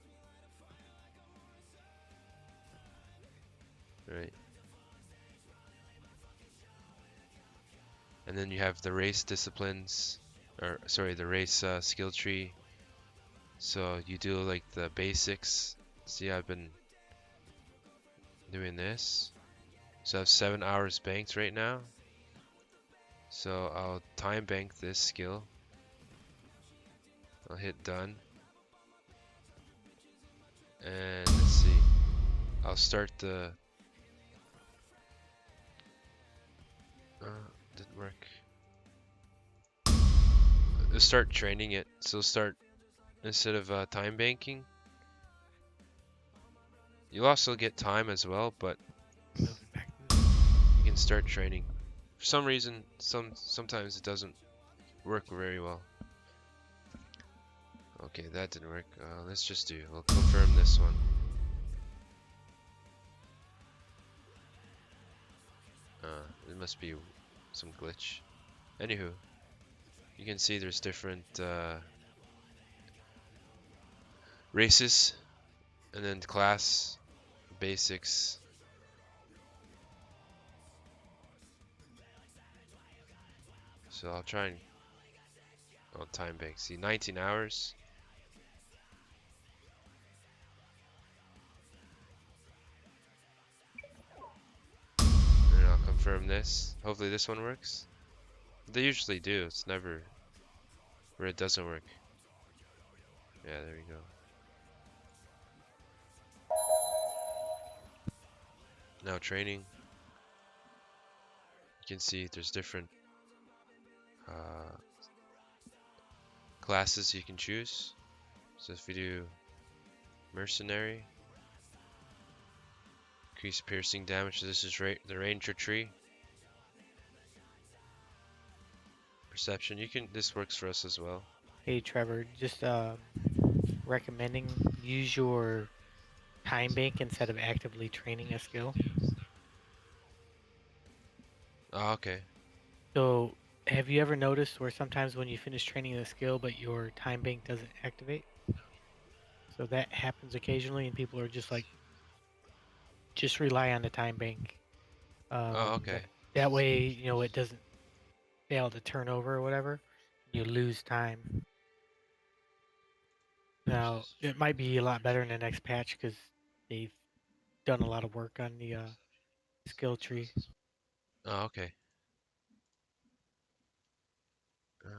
Right. And then you have the race disciplines, or sorry, the race skill tree. So you do like the basics. See, I've been doing this. So I have 7 hours banked right now. So I'll time bank this skill. I'll hit done. And let's see. I'll start the... didn't work. Let's start training it. So start, instead of time banking, you'll also get time as well, but Moving back. you can start training. For some reason, sometimes it doesn't work very well. Okay, that didn't work. Let's just do, we'll confirm this one. It must be some glitch. Anywho, you can see there's different races, and then class, basics. So I'll try and, oh, time bank. See, 19 hours. And I'll confirm this. Hopefully this one works. They usually do. It's never where it doesn't work. Yeah, there you go. Now training. You can see there's different classes you can choose. So if you do mercenary, increase piercing damage. So this is the ranger tree. Perception. You can. This works for us as well. Hey Trevor, just recommending use your time bank instead of actively training a skill. Oh, okay. So, have you ever noticed where sometimes when you finish training a skill, but your time bank doesn't activate? So that happens occasionally, and people are just like, just rely on the time bank. Oh, okay. That way, you know, it doesn't fail to turn over or whatever. You lose time. Now, it might be a lot better in the next patch because they've done a lot of work on the skill tree. Oh, okay. Uh,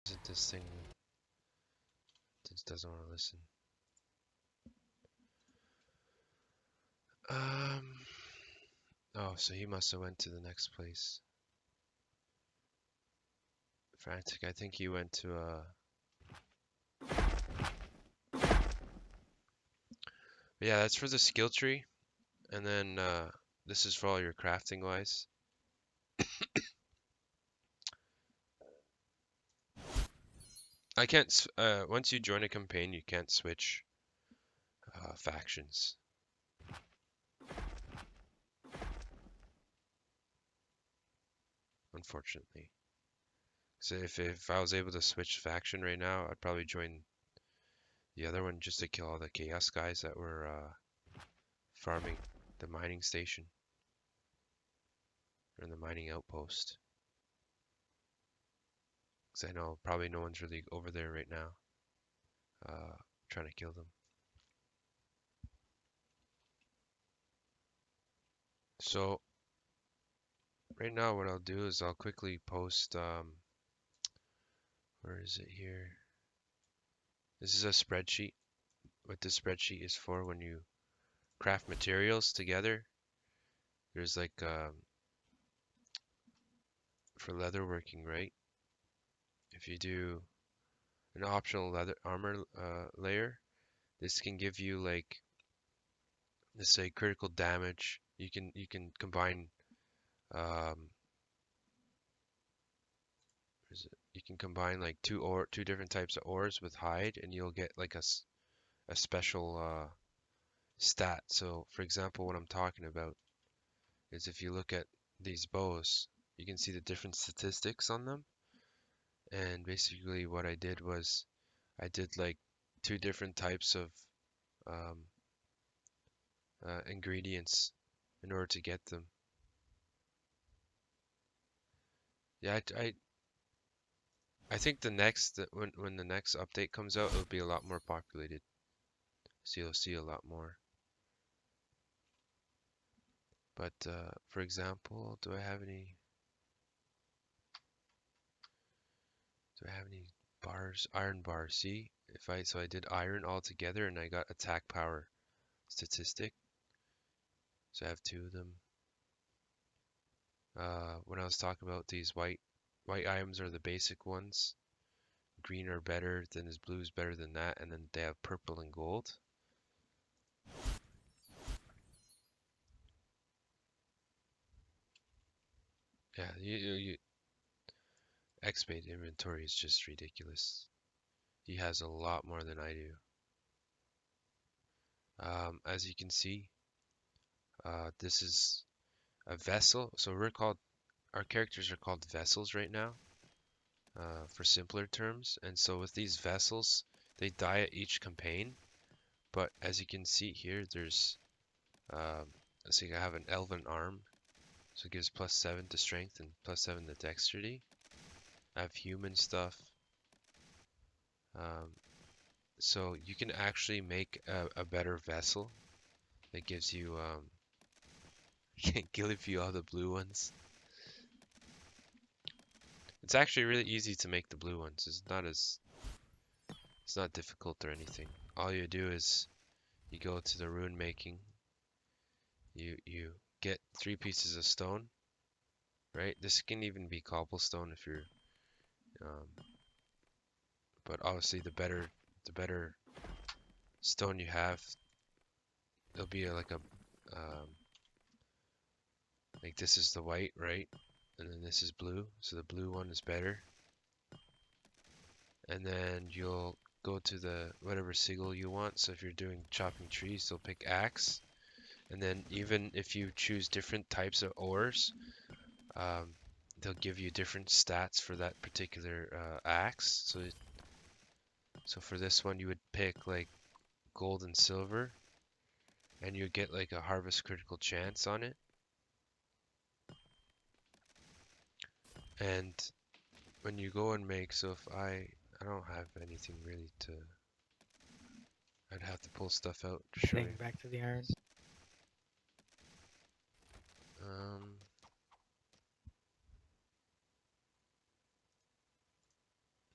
is it this thing? just doesn't want to listen. Oh, so he must have went to the next place. Frantic, I think he went to yeah, that's for the skill tree. And then this is for all your crafting wise. I can't, once you join a campaign, you can't switch factions. Unfortunately. So if I was able to switch faction right now, I'd probably join the other one just to kill all the chaos guys that were farming the mining station. Or the mining outpost. Because I know probably no one's really over there right now. Trying to kill them. So right now what I'll do is I'll quickly post where is it here? This is a spreadsheet. What this spreadsheet is for when you craft materials together. There's like for leatherworking, right? If you do an optional leather armor layer, this can give you like, let's say, critical damage. You can combine you can combine like two different types of ores with hide, and you'll get like a special stat. So for example, what I'm talking about is if you look at these bows, you can see the different statistics on them. And basically what I did was I did like two different types of um, ingredients in order to get them. Yeah, I think the next when the next update comes out, it'll be a lot more populated. So you'll see a lot more. But for example, do I have any bars? Iron bars. See, so I did iron all together and I got attack power statistic. So I have two of them. When I was talking about these white items are the basic ones. Green are better, then is blue is better than that, and then they have purple and gold. Yeah, X-Bait inventory is just ridiculous. He has a lot more than I do. As you can see, this is a vessel. So our characters are called vessels right now, for simpler terms. And so with these vessels, they die at each campaign. But as you can see here, there's, so I have an elven arm, so it gives +7 to strength and +7 to dexterity. I have human stuff. So you can actually make a better vessel that gives you, can't give you all the blue ones. It's actually really easy to make the blue ones. It's not difficult or anything. All you do is you go to the rune making. You get 3 pieces of stone, right? This can even be cobblestone if you're, but obviously the better stone you have, there'll be like like this is the white, right? And then this is blue, so the blue one is better. And then you'll go to the whatever sigil you want. So if you're doing chopping trees, you'll pick axe. And then even if you choose different types of ores, they'll give you different stats for that particular axe. So for this one, you would pick like gold and silver, and you get like a harvest critical chance on it. And when you go and make, so if I don't have anything really to, I'd have to pull stuff out to show you. Getting back to the iron.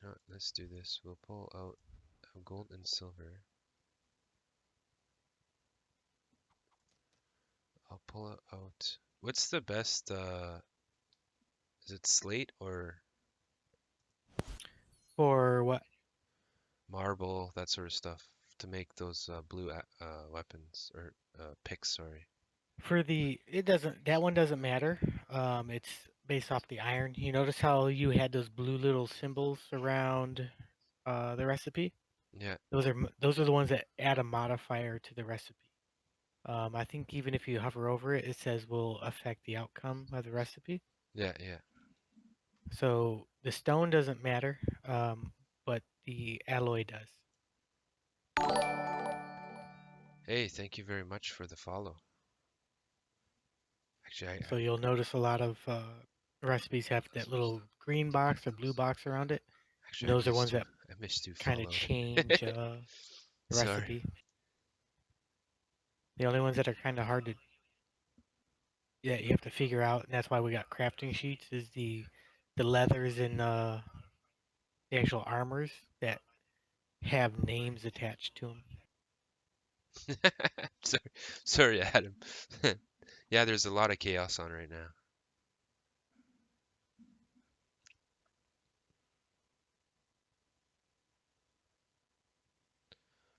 No, let's do this. We'll pull out have gold and silver. I'll pull it out. What's the best, is it slate or For what? marble, that sort of stuff, to make those blue weapons, or picks, sorry. For the that one doesn't matter. It's based off the iron. You notice how you had those blue little symbols around the recipe? Yeah, Those are the ones that add a modifier to the recipe. I think even if you hover over it, it says will affect the outcome of the recipe. yeah, yeah. So the stone doesn't matter, but the alloy does. Hey, thank you very much for the follow. Actually, So you'll notice a lot of recipes have that little green box or blue box around it. And actually, those are ones that I missed you kind of follow. change the Sorry. recipe. The only ones that are kind of hard to that you have to figure out, and that's why we got crafting sheets, is the leathers and the actual armors that have names attached to them. sorry, sorry, Adam. Yeah, there's a lot of chaos on right now.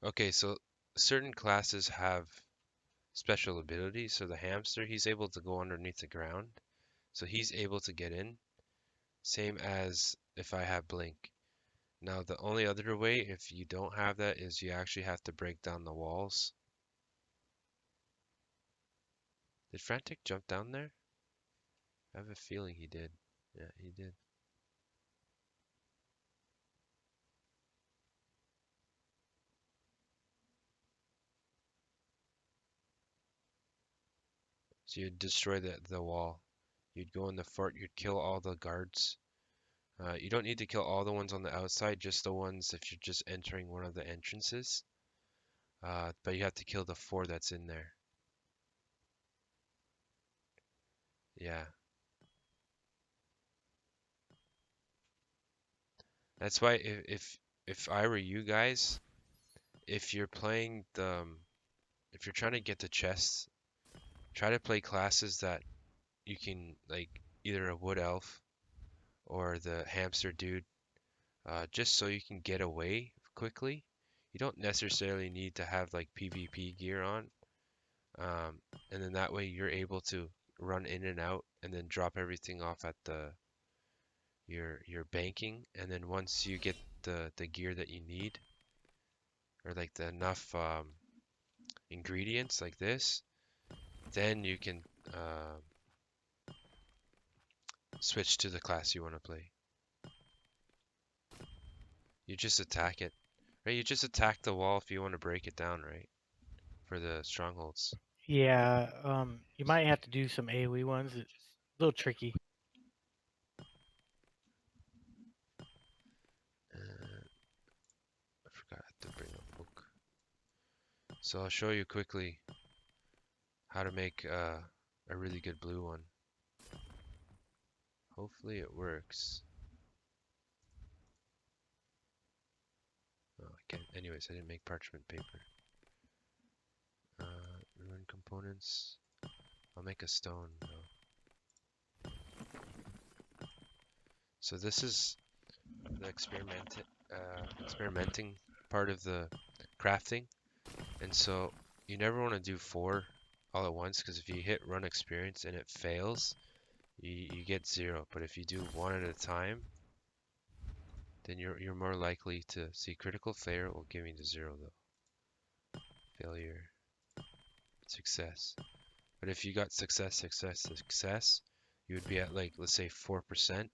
Okay, so certain classes have special abilities. So the hamster, he's able to go underneath the ground. So he's able to get in. Same as if I have blink. Now, the only other way, if you don't have that, is you actually have to break down the walls. Did Frantic jump down there? I have a feeling he did. Yeah, he did. So you'd destroy the wall. You'd go in the fort, you'd kill all the guards. You don't need to kill all the ones on the outside, just the ones if you're just entering one of the entrances. But you have to kill the 4 that's in there. Yeah. That's why if I were you guys, if you're playing if you're trying to get the chests, try to play classes that you can, like either a wood elf or the hamster dude, just so you can get away quickly. You don't necessarily need to have like PvP gear on, and then that way you're able to run in and out and then drop everything off at your banking, and then once you get the gear that you need, or like the enough ingredients like this, then you can switch to the class you want to play. You just attack it, right? You just attack the wall if you want to break it down, right? For the strongholds. Yeah, you might have to do some AoE ones. It's a little tricky. I forgot to bring a book. So I'll show you quickly how to make a really good blue one. Hopefully it works. Oh, I can't. Anyways, I didn't make parchment paper. Ruin components. I'll make a stone though. So this is the experimenting part of the crafting, and so you never want to do 4 all at once, because if you hit run experience and it fails, you get 0. But if you do 1 at a time, then you're more likely to see critical failure will give me the 0 though. Failure, success. But if you got success, success, success, you would be at, like, let's say 4%.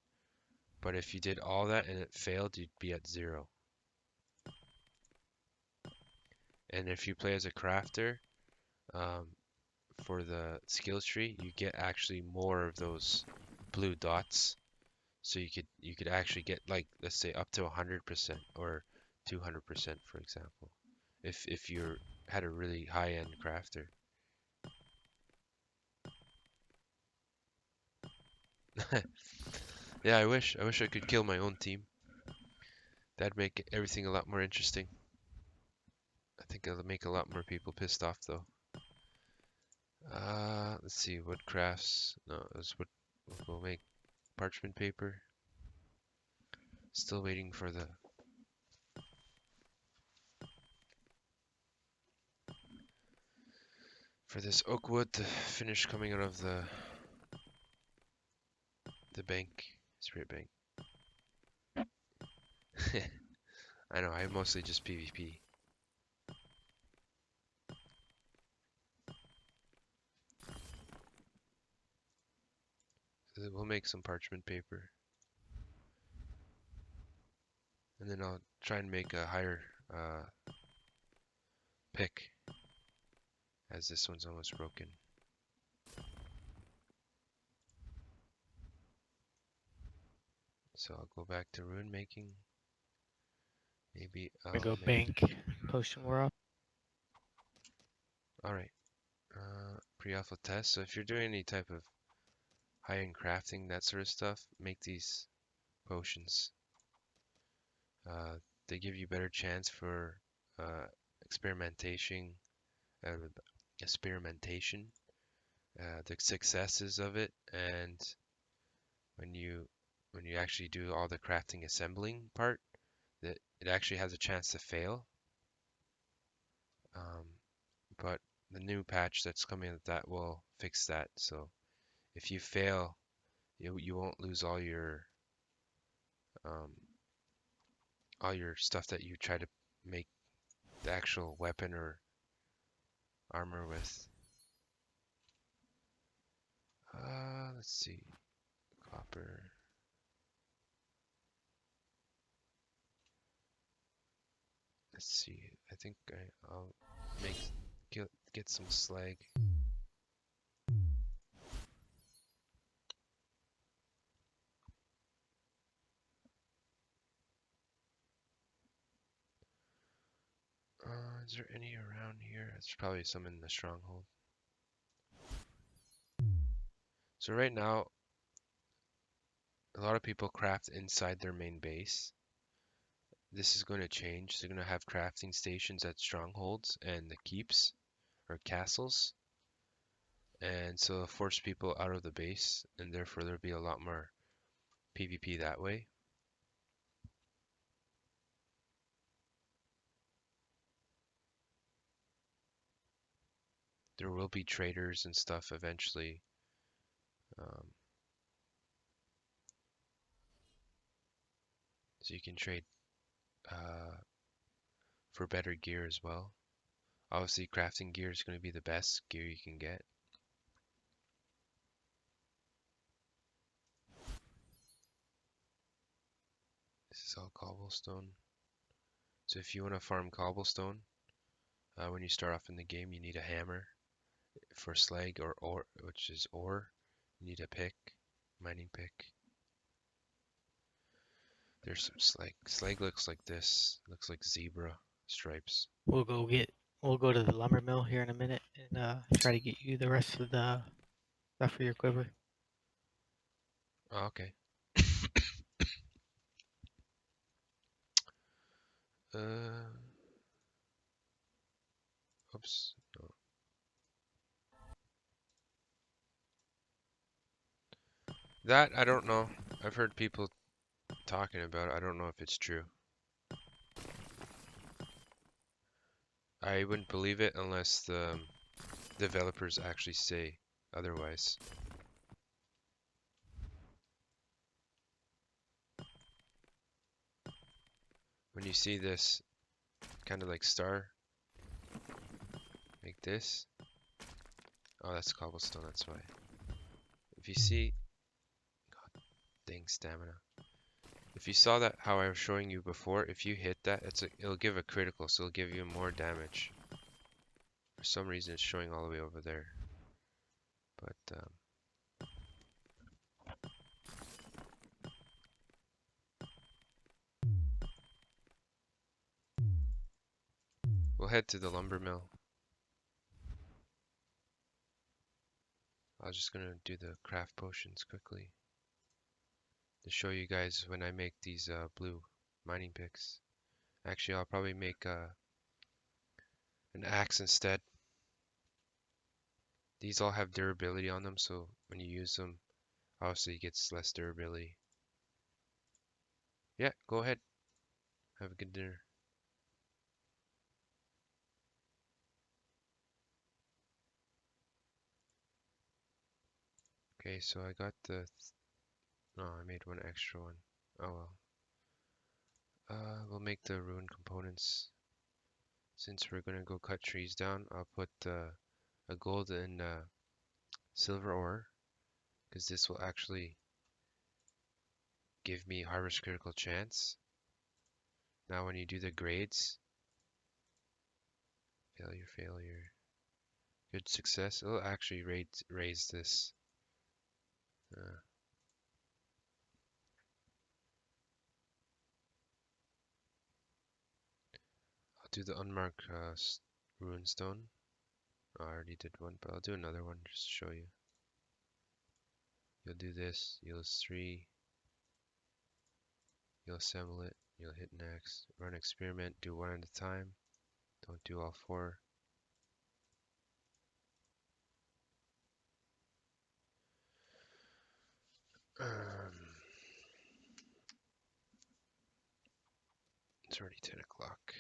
But if you did all that and it failed, you'd be at 0. And if you play as a crafter, for the skills tree, you get actually more of those blue dots. So you could actually get, like, let's say up to 100% or 200%, for example, if you had a really high-end crafter. Yeah, I wish I could kill my own team. That'd make everything a lot more interesting. think it'll make a lot more people pissed off though. Let's see, wood crafts. No, that's what we'll make. Parchment paper. Still waiting for this oak wood to finish coming out of the bank, spirit bank. I know, I mostly just PvP. So we'll make some parchment paper. And then I'll try and make a higher pick, as this one's almost broken. So I'll go back to rune making. Maybe I I'll go make... bank potion we're up. Alright. Pre-alpha test. So if you're doing any type of high-end crafting, that sort of stuff, make these potions. They give you better chance for experimentation, the successes of it, and when you actually do all the crafting assembling part, that it actually has a chance to fail. But the new patch that's coming that will fix that. So if you fail, you won't lose all your stuff that you try to make the actual weapon or armor with. Let's see, copper. Let's see. I think I'll get some slag. Is there any around here? There's probably some in the stronghold. So right now, a lot of people craft inside their main base. This is going to change. They're going to have crafting stations at strongholds and the keeps or castles. And so it'll force people out of the base, and therefore there'll be a lot more PvP that way. There will be traders and stuff eventually. So you can trade for better gear as well. Obviously, crafting gear is going to be the best gear you can get. This is all cobblestone. So if you want to farm cobblestone, when you start off in the game, you need a hammer. For slag or ore, which is ore, you need a pick, mining pick. There's some slag. Slag looks like this. Looks like zebra stripes. We'll go to the lumber mill here in a minute and try to get you the rest of the stuff for your quiver. Oh, okay. Oops. No. That I don't know. I've heard people talking about it. I don't know if it's true. I wouldn't believe it unless the developers actually say otherwise. When you see this kind of like star, like this. Oh, that's cobblestone, that's why. If you see, god dang stamina. If you saw that, how I was showing you before, if you hit that, it'll give a critical, so it'll give you more damage. For some reason, it's showing all the way over there. But, we'll head to the lumber mill. I'm just gonna do the craft potions quickly to show you guys when I make these blue mining picks. Actually, I'll probably make an axe instead. These all have durability on them, so when you use them, obviously it gets less durability. Yeah, go ahead. Have a good dinner. Okay, so I got the... Oh, I made one extra one. Oh well. We'll make the rune components. Since we're gonna go cut trees down, I'll put a gold and silver ore, because this will actually give me harvest critical chance. Now when you do the grades, failure, failure, good success, it'll actually raise this. I'll do the unmarked rune stone. Oh, I already did one, but I'll do another one just to show you. You'll do this, you'll use 3, you'll assemble it, you'll hit next, run experiment, do one at a time, don't do all 4. It's already 10 o'clock.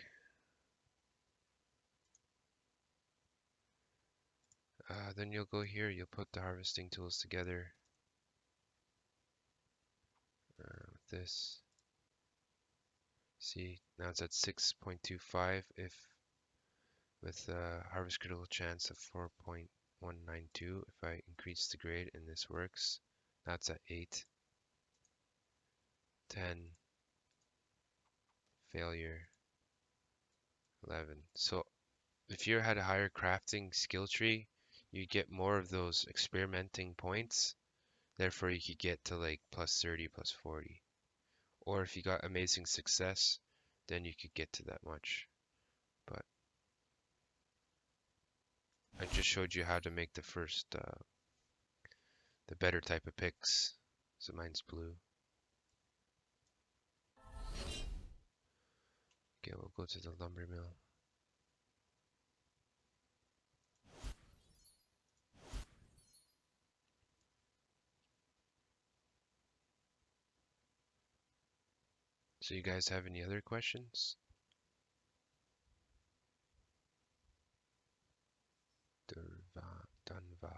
Then you'll go here, you'll put the harvesting tools together with this. See, now it's at 6.25 if with harvest critical chance of 4.192. If I increase the grade and this works, that's at 8, 10, failure, 11. So if you had a higher crafting skill tree, you get more of those experimenting points. Therefore, you could get to like plus 30, plus 40. Or if you got amazing success, then you could get to that much. But I just showed you how to make the first, the better type of picks. So mine's blue. Okay, we'll go to the lumber mill. So you guys have any other questions? Dunva.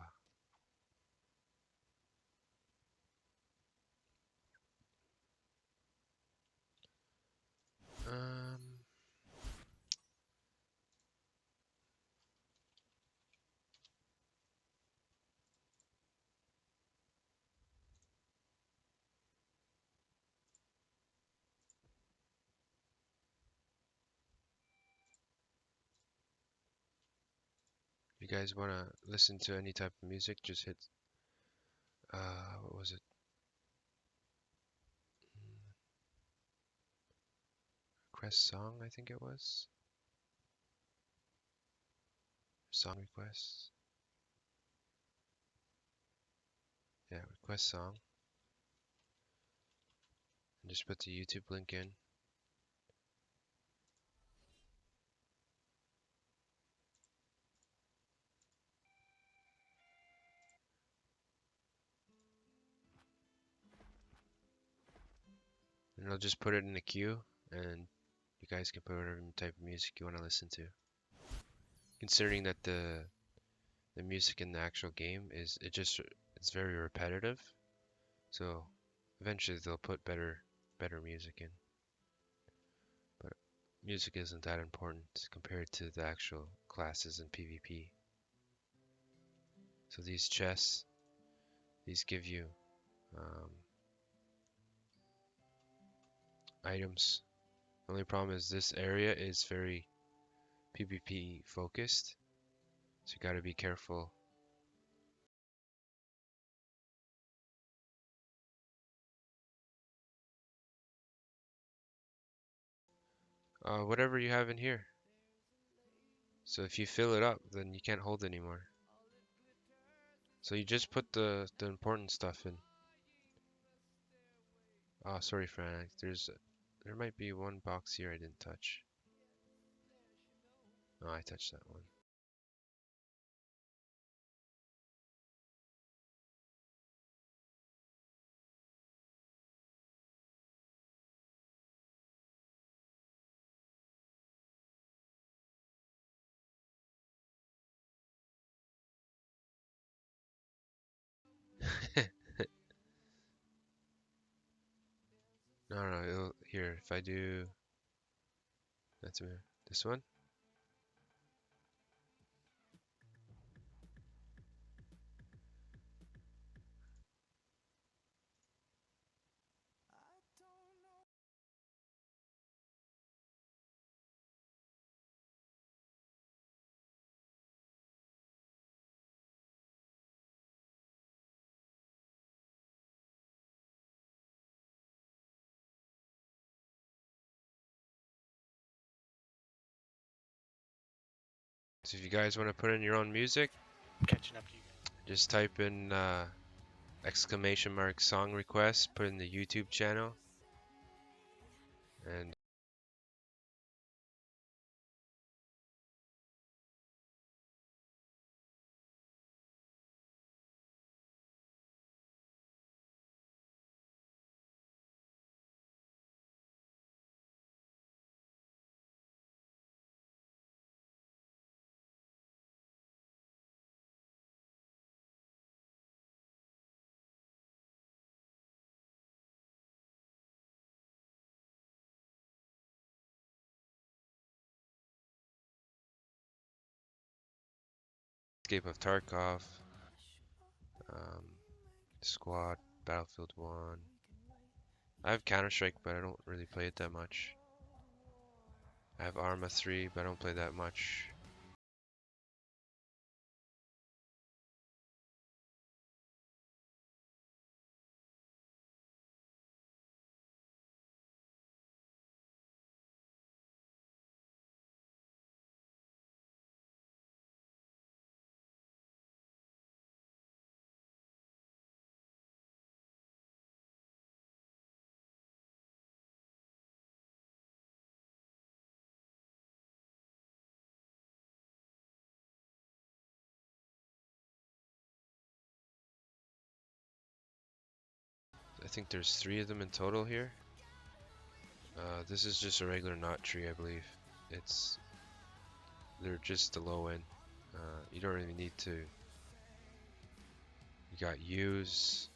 Um, you guys want to listen to any type of music, just hit, what was it? Request song, I think it was. Song requests. Yeah, request song. And just put the YouTube link in. And I'll just put it in the queue, and you guys can put whatever type of music you want to listen to. Considering that the music in the actual game it's very repetitive, so eventually they'll put better music in. But music isn't that important compared to the actual classes in PvP. So these chests, these give you items. The only problem is this area is very PvP focused, so you gotta be careful. Whatever you have in here. So if you fill it up, then you can't hold anymore. So you just put the important stuff in. Oh, sorry, Frank. There might be one box here I didn't touch. Oh, I touched that one. No, here, if I do, that's weird. This one? So if you guys want to put in your own music, I'm catching up to you guys. just type in exclamation mark song request, put in the YouTube channel, and Escape of Tarkov, um, Squad, Battlefield 1. I have Counter-Strike, but I don't really play it that much. I have Arma 3, but I don't play that much. I think there's 3 of them in total here. This is just a regular knot tree, I believe. They're just the low end. You don't really need to. You got use.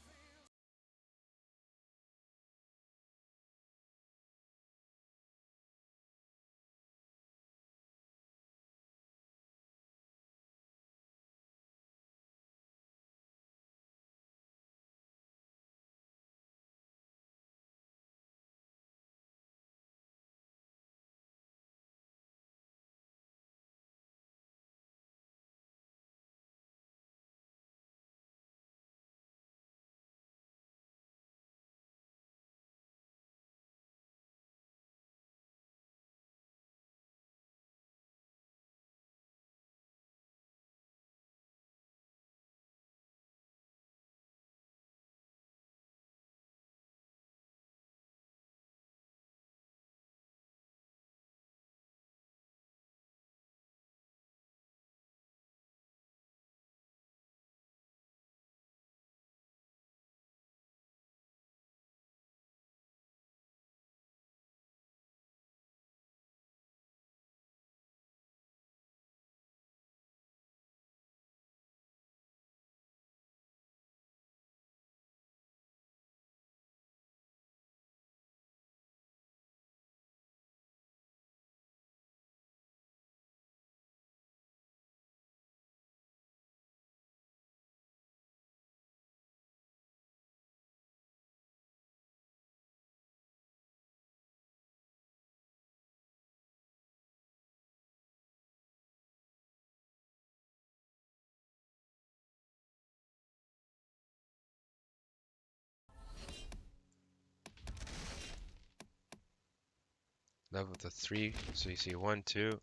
Level to 3. So you see 1, 2.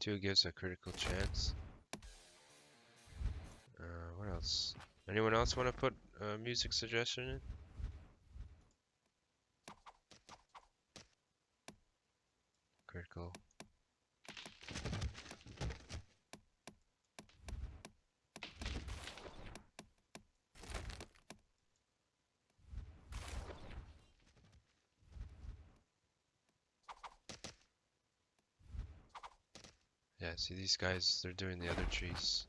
2 gives a critical chance. What else? Anyone else want to put a music suggestion in? Critical. Yeah, see these guys, they're doing the other trees.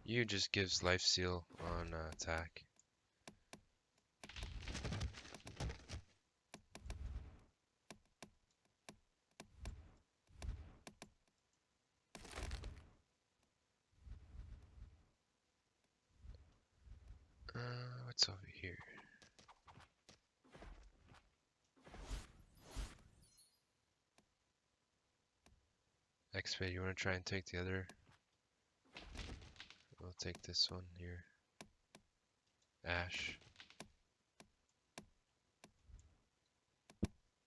You just gives lifesteal on attack. What's over here? XP, you want to try and take the other? We'll take this one here. Ash.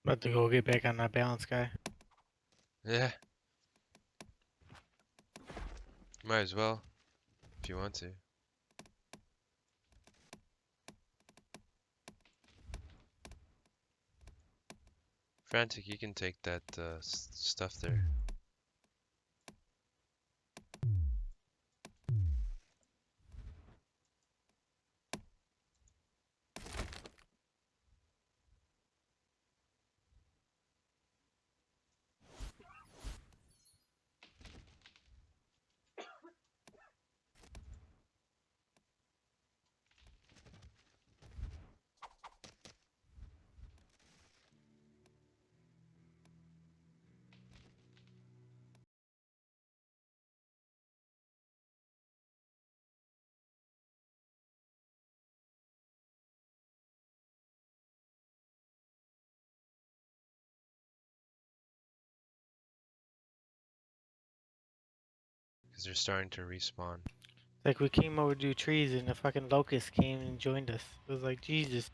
About to go get back on that balance guy. Yeah. Might as well, if you want to. Frantic, you can take that stuff there. Because they're starting to respawn. Like we came over to do trees and the fucking locust came and joined us. It was like, Jesus.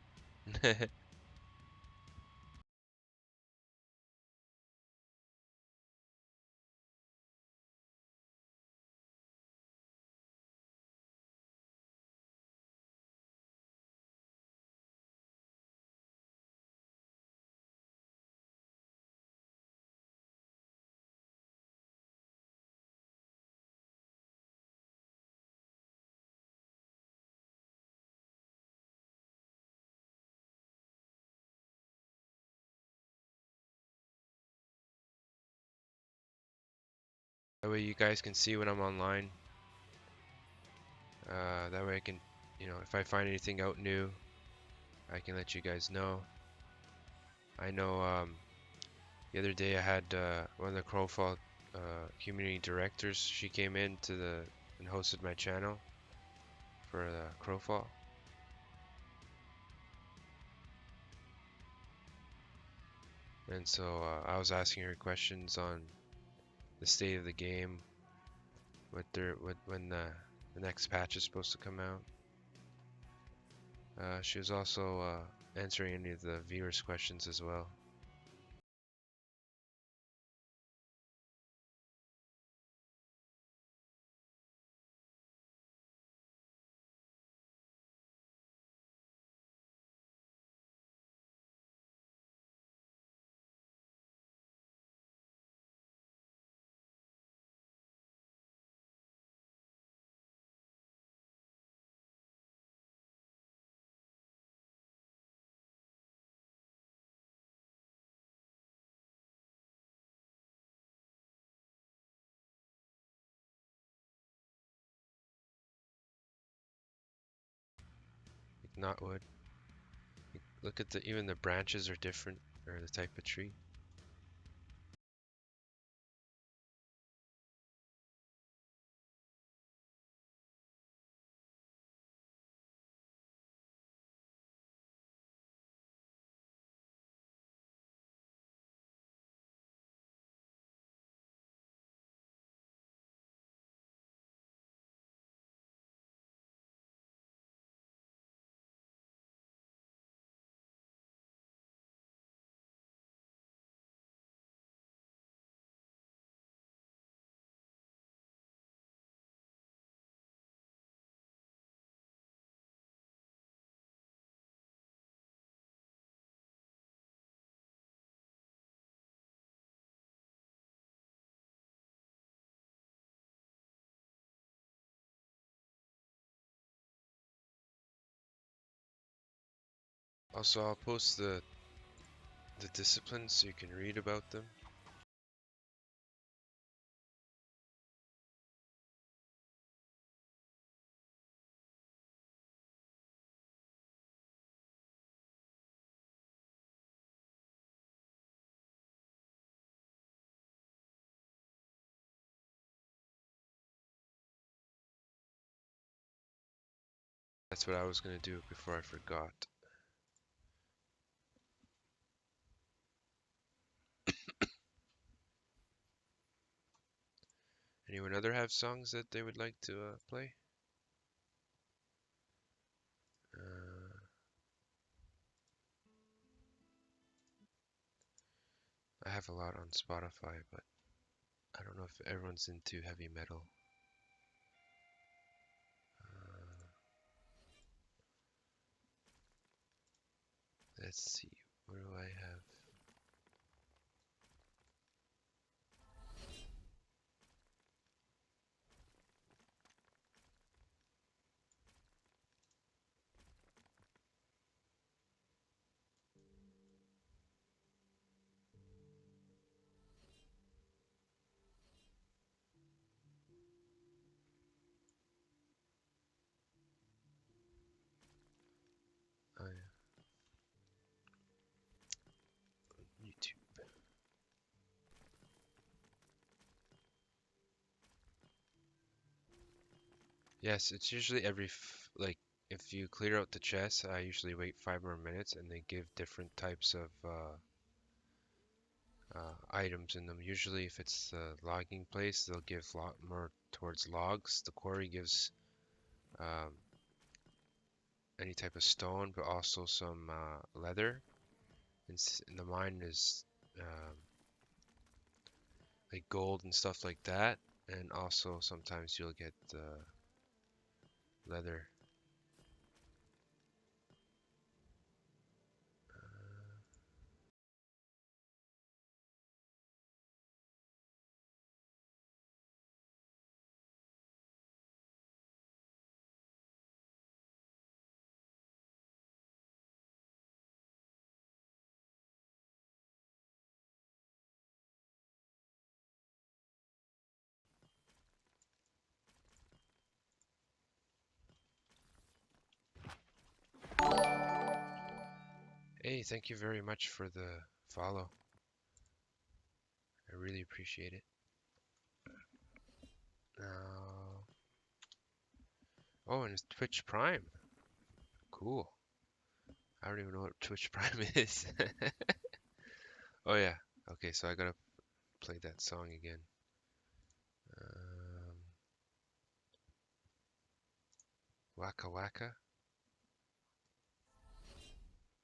That way you guys can see when I'm online. That way I can, if I find anything out new, I can let you guys know. I know the other day I had one of the Crowfall community directors. She came in and hosted my channel for Crowfall. And so I was asking her questions on the state of the game, when the next patch is supposed to come out. She was also answering any of the viewers' questions as well. Like knotwood. Look at even the branches are different, or the type of tree. Also, I'll post the disciplines so you can read about them. That's what I was gonna do before I forgot. Anyone other have songs that they would like to play? I have a lot on Spotify, but I don't know if everyone's into heavy metal. Let's see, what do I have? Oh yeah, YouTube. Yes, it's usually like if you clear out the chest, I usually wait 5 more minutes, and they give different types of items in them. Usually, if it's the logging place, they'll give a lot more towards logs. The quarry gives um, any type of stone, but also some leather. And the mine is um, like gold and stuff like that. And also sometimes you'll get leather. Hey, thank you very much for the follow. I really appreciate it. Now, oh, and it's Twitch Prime. Cool. I don't even know what Twitch Prime is. Oh yeah. Okay, so I gotta play that song again. Um, Waka Waka.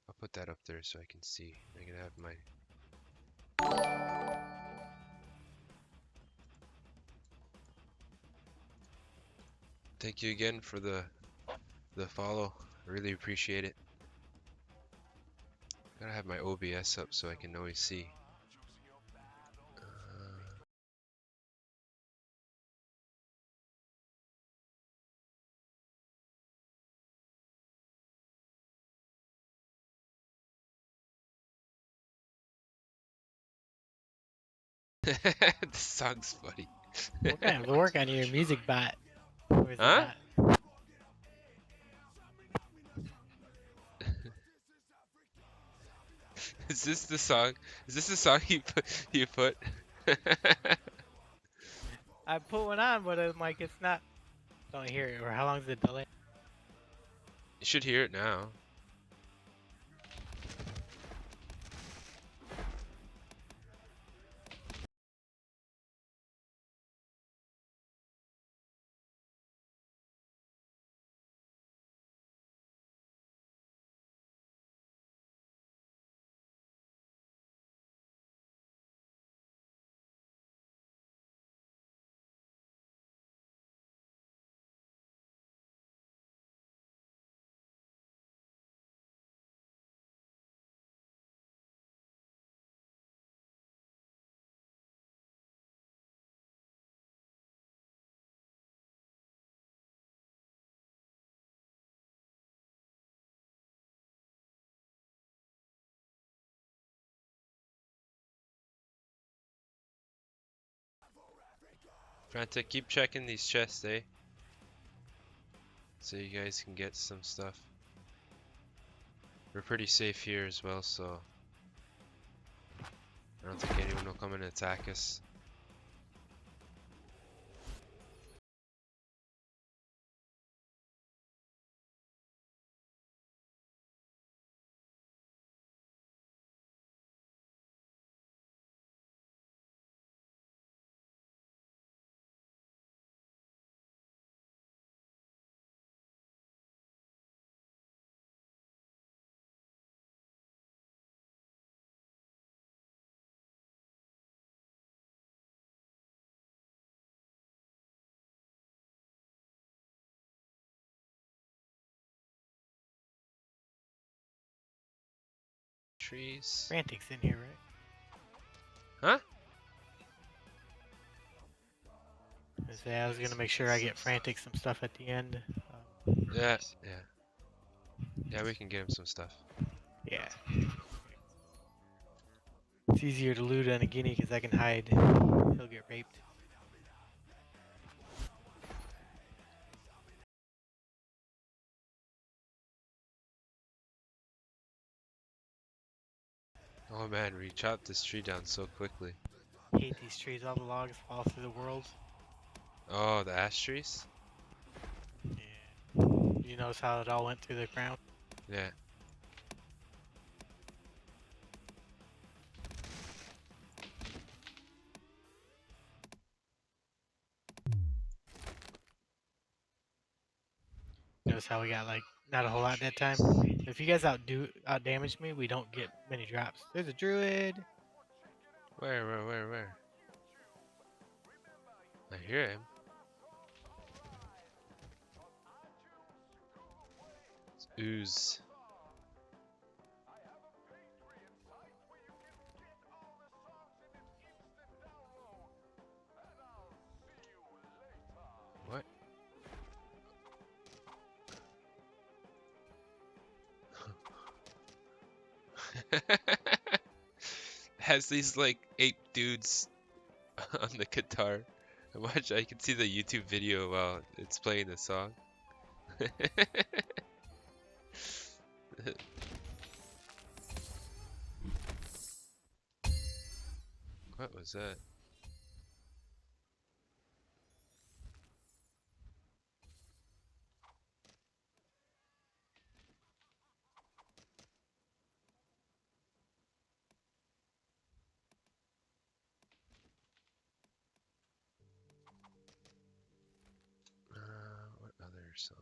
I'll put that up there so I can see. I'm gonna have my. Thank you again for the follow. I really appreciate it. Gotta have my OBS up so I can always see. This song's funny. We're gonna have to work on your music bot. Or is it Huh? not? Is this the song? Is this the song you put? You put? I put one on, but I'm like, it's not. Don't hear it. Or how long is the delay? You should hear it now. Frantic, keep checking these chests, eh? So you guys can get some stuff. We're pretty safe here as well, so I don't think anyone will come and attack us. Trees. Frantic's in here, right? Huh? I was gonna make sure I get Frantic some stuff at the end. Yeah, yeah. Yeah, we can get him some stuff. Yeah. It's easier to loot on a guinea because I can hide. He'll get raped. Oh man, we chopped this tree down so quickly. Hate these trees. All the logs fall through the world. Oh, the ash trees? Yeah. You notice how it all went through the ground? Yeah. Notice how we got like not a whole lot that time. If you guys out damage me, we don't get many drops. There's a druid. Where? I hear him. It's ooze. What? Has these like 8 dudes on the guitar. I can see the YouTube video while it's playing the song. What was that? What other song?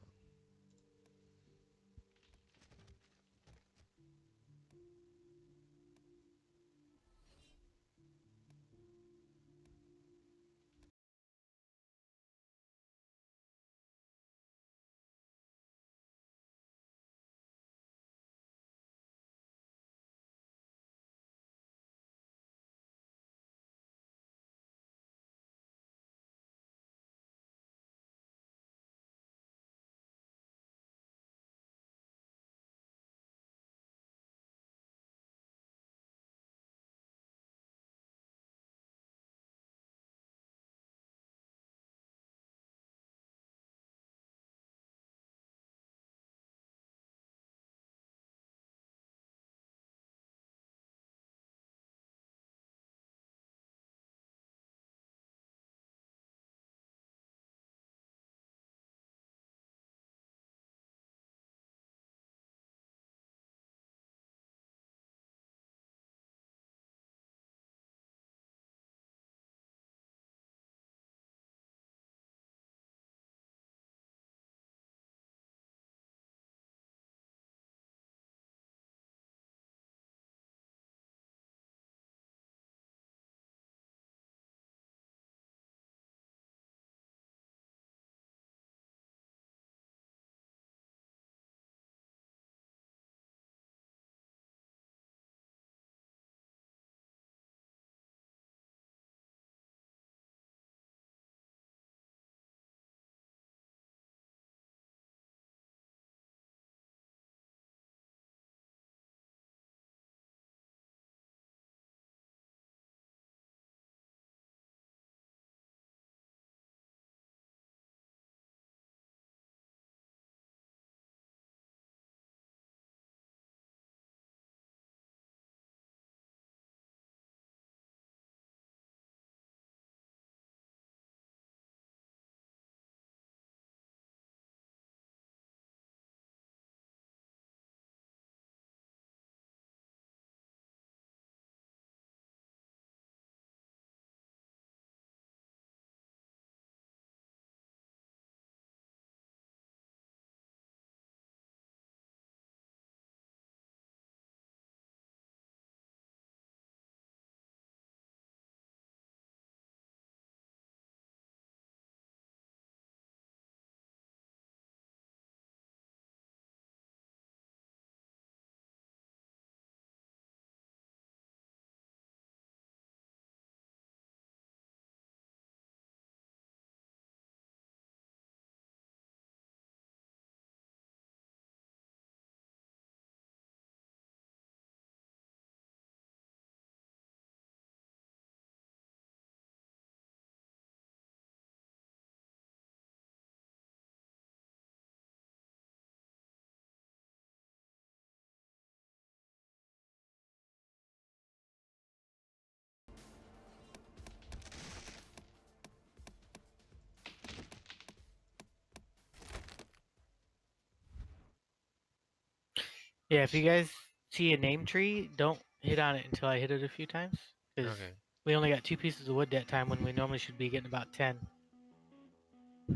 Yeah, if you guys see a name tree, don't hit on it until I hit it a few times. Because Okay. we only got 2 pieces of wood that time when we normally should be getting about 10.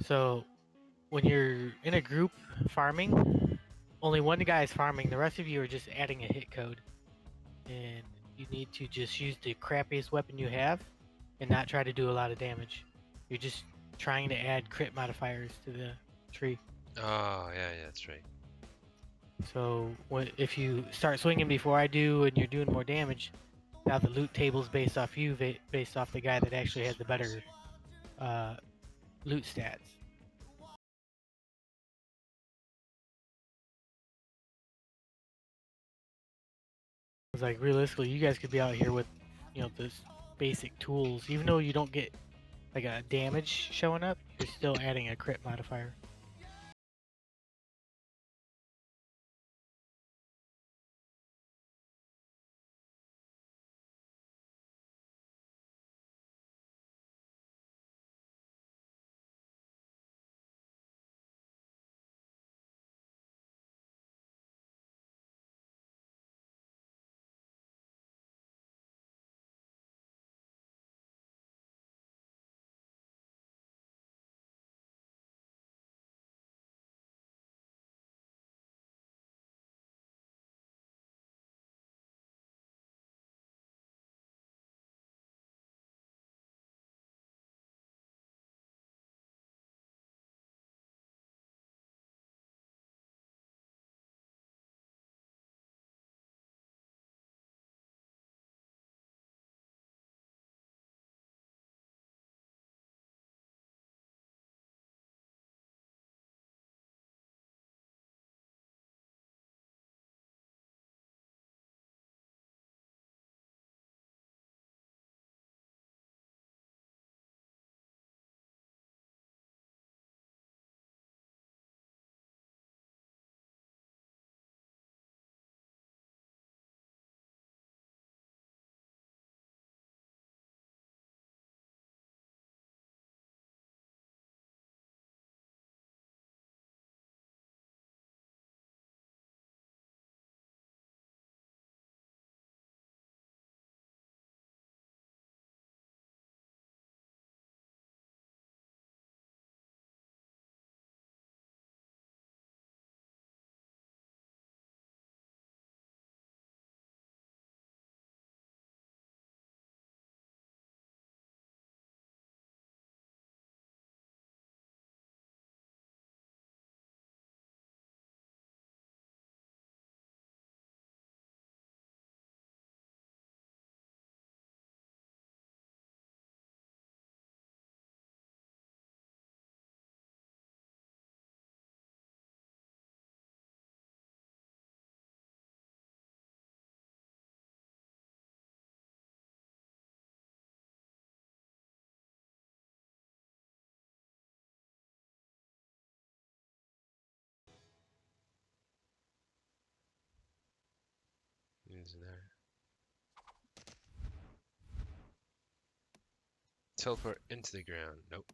So when you're in a group farming, only one guy is farming. The rest of you are just adding a hit code. And you need to just use the crappiest weapon you have and not try to do a lot of damage. You're just trying to add crit modifiers to the tree. Oh, yeah, that's right. So if you start swinging before I do and you're doing more damage, now the loot table's based off you, based off the guy that actually has the better uh, loot stats. It's like realistically, you guys could be out here with, this basic tools. Even though you don't get like a damage showing up, you're still adding a crit modifier. Isn't there? Teleport into the ground. Nope.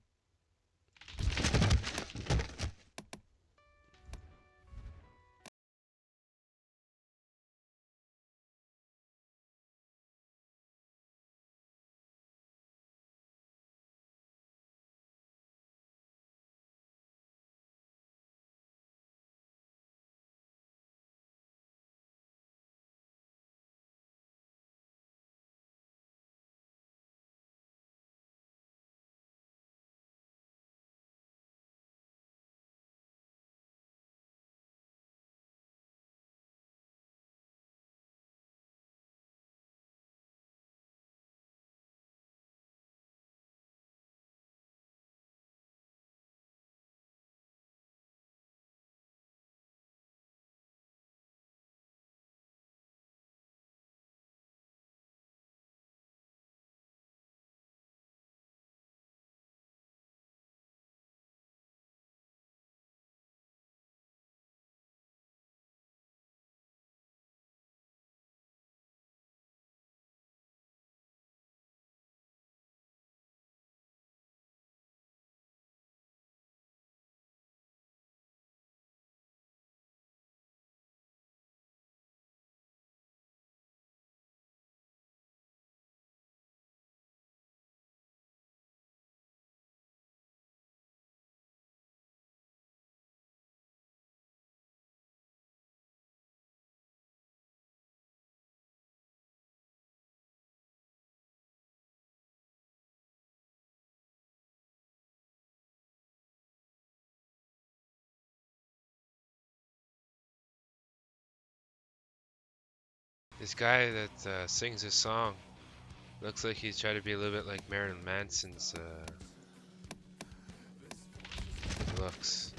This guy that sings this song looks like he's trying to be a little bit like Marilyn Manson's looks.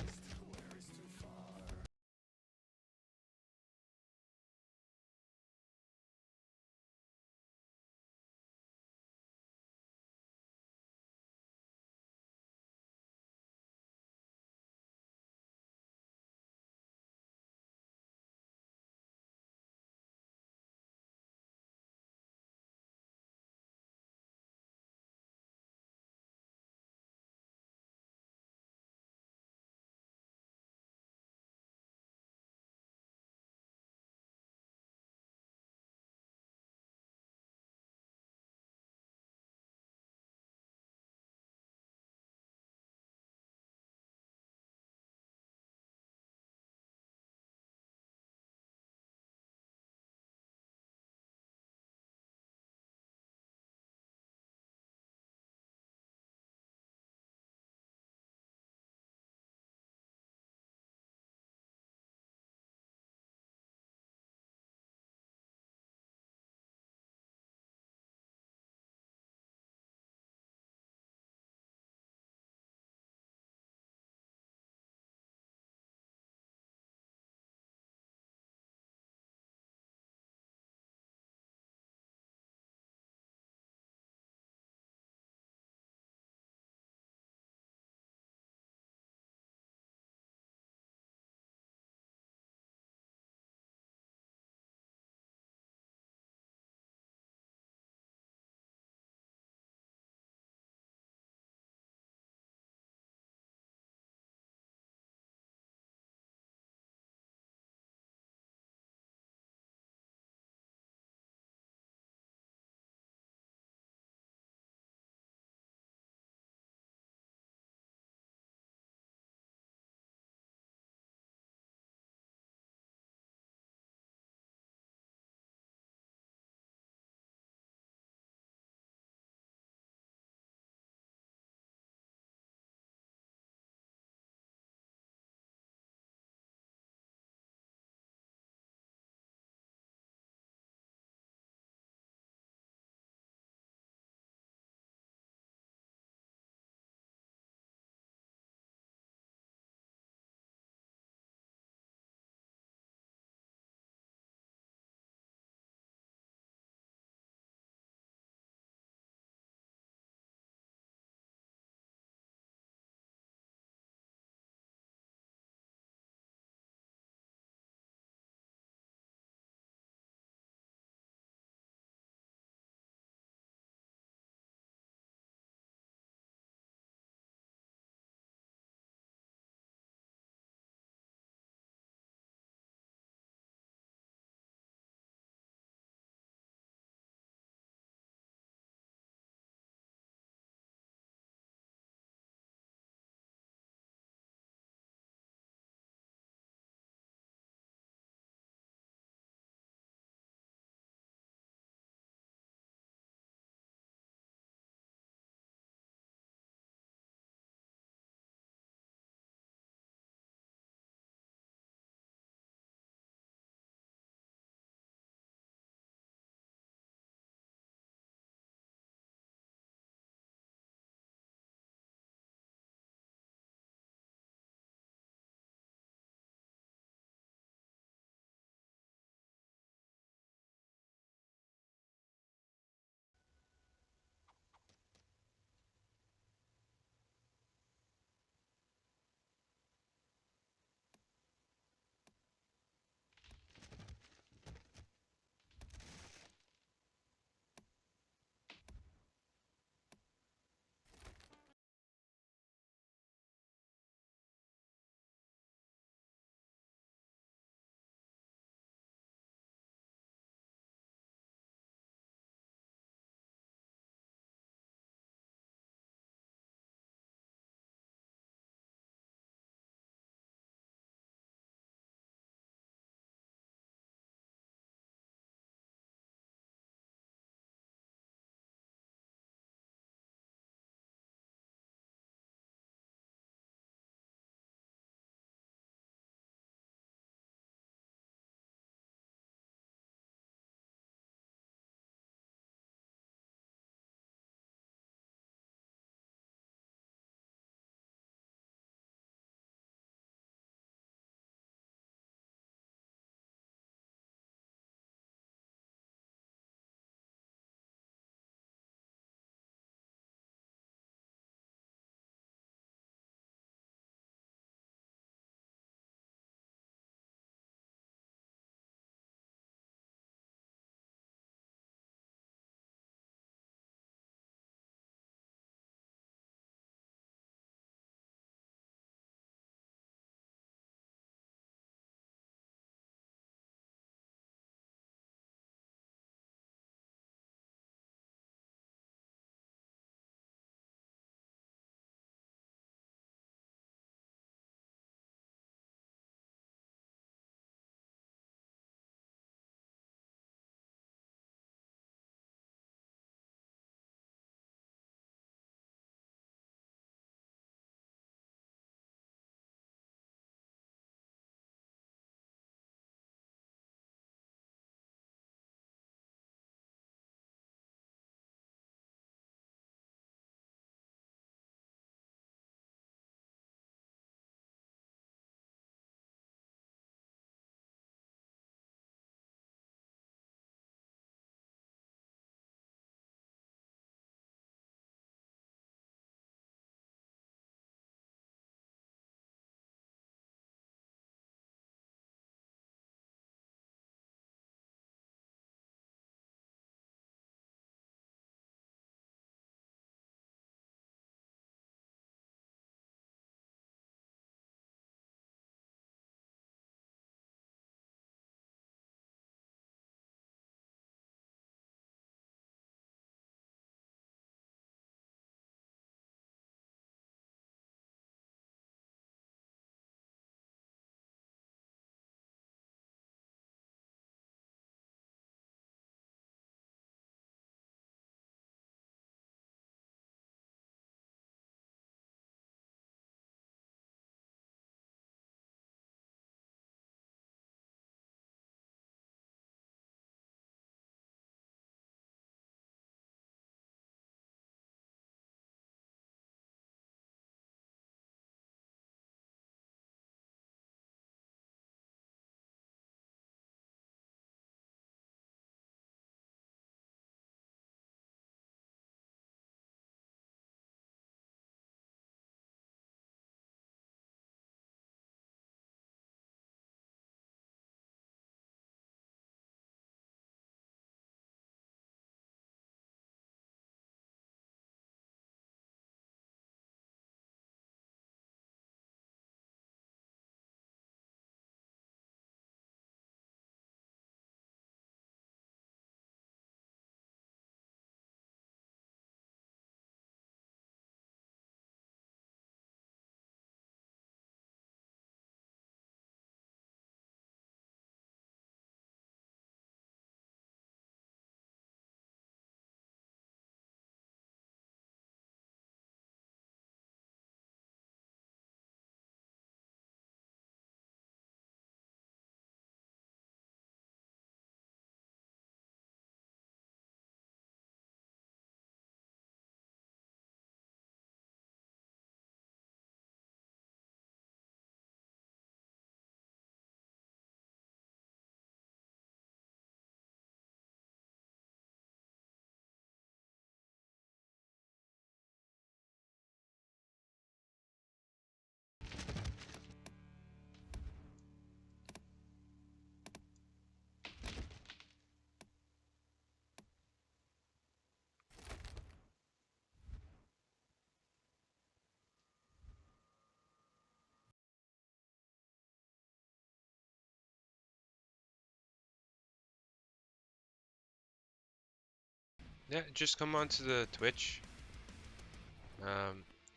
Yeah, just come on to the Twitch.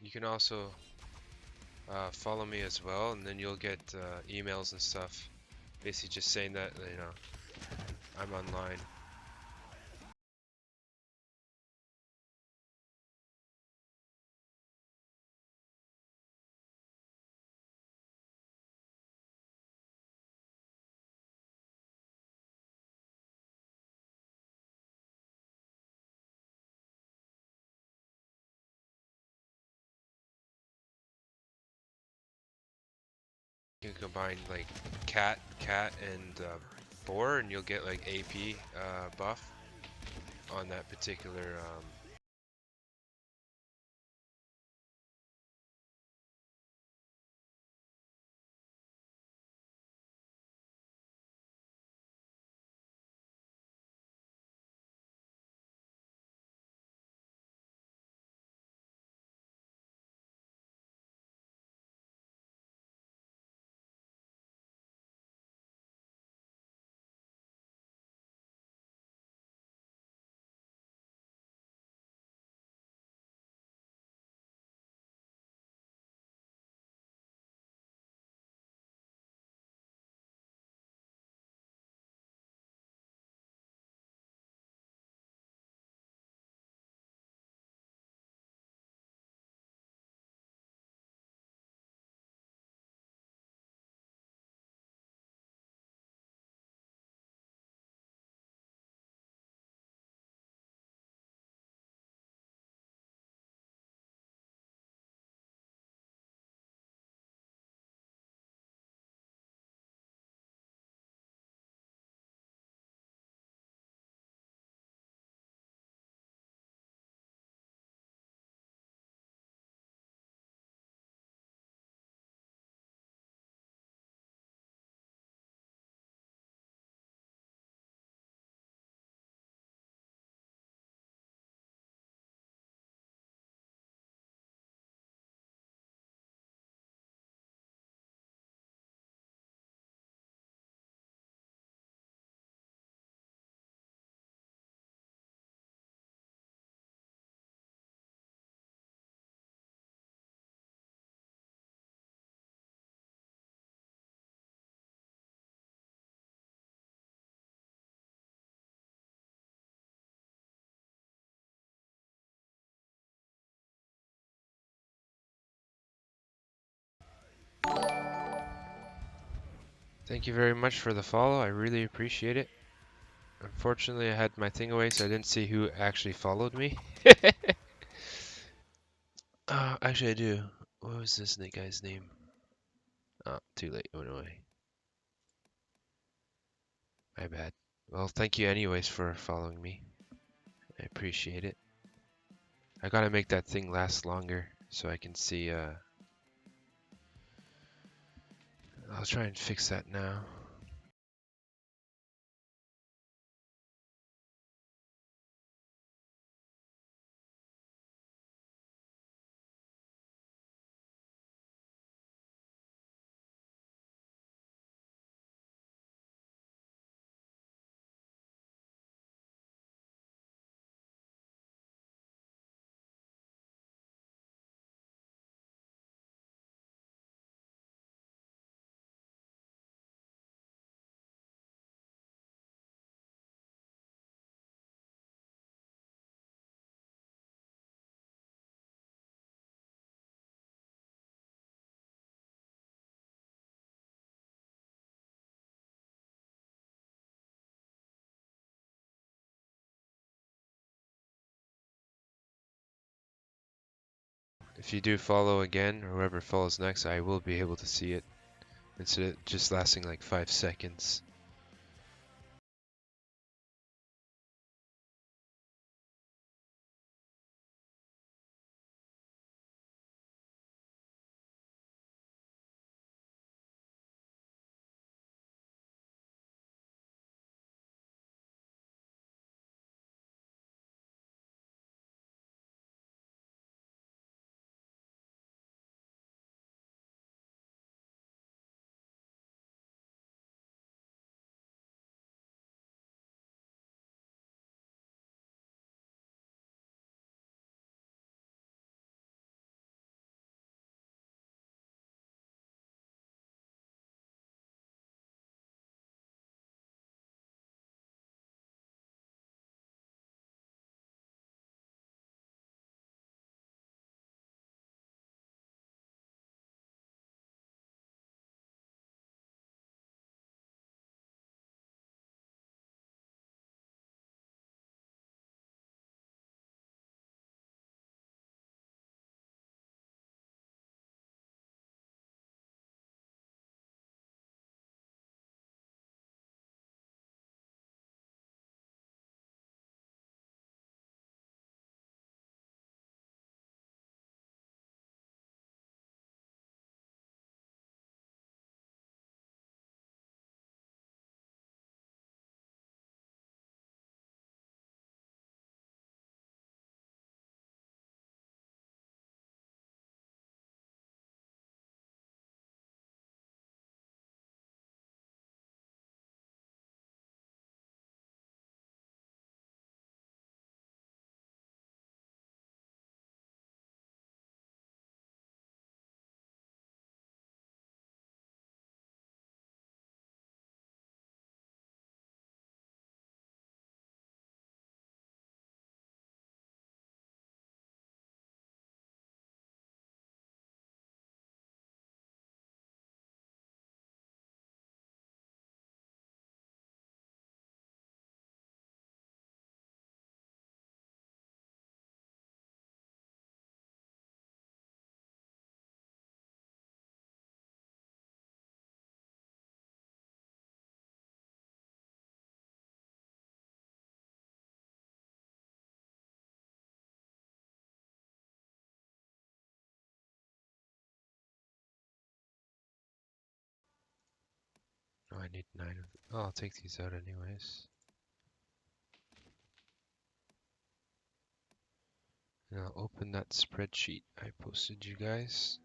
You can also follow me as well, and then you'll get emails and stuff, basically just saying that I'm online. You can combine like cat, and boar, and you'll get like AP buff on that particular. Thank you very much for the follow. I really appreciate it. Unfortunately, I had my thing away, so I didn't see who actually followed me. Actually, I do. What was this guy's name? Oh, too late. It went away. My bad. Well, thank you anyways for following me. I appreciate it. I gotta make that thing last longer so I can see. I'll try and fix that now. If you do follow again, or whoever follows next, I will be able to see it instead of just lasting like 5 seconds. need 9 of them. Oh, I'll take these out anyways. And I'll open that spreadsheet I posted you guys.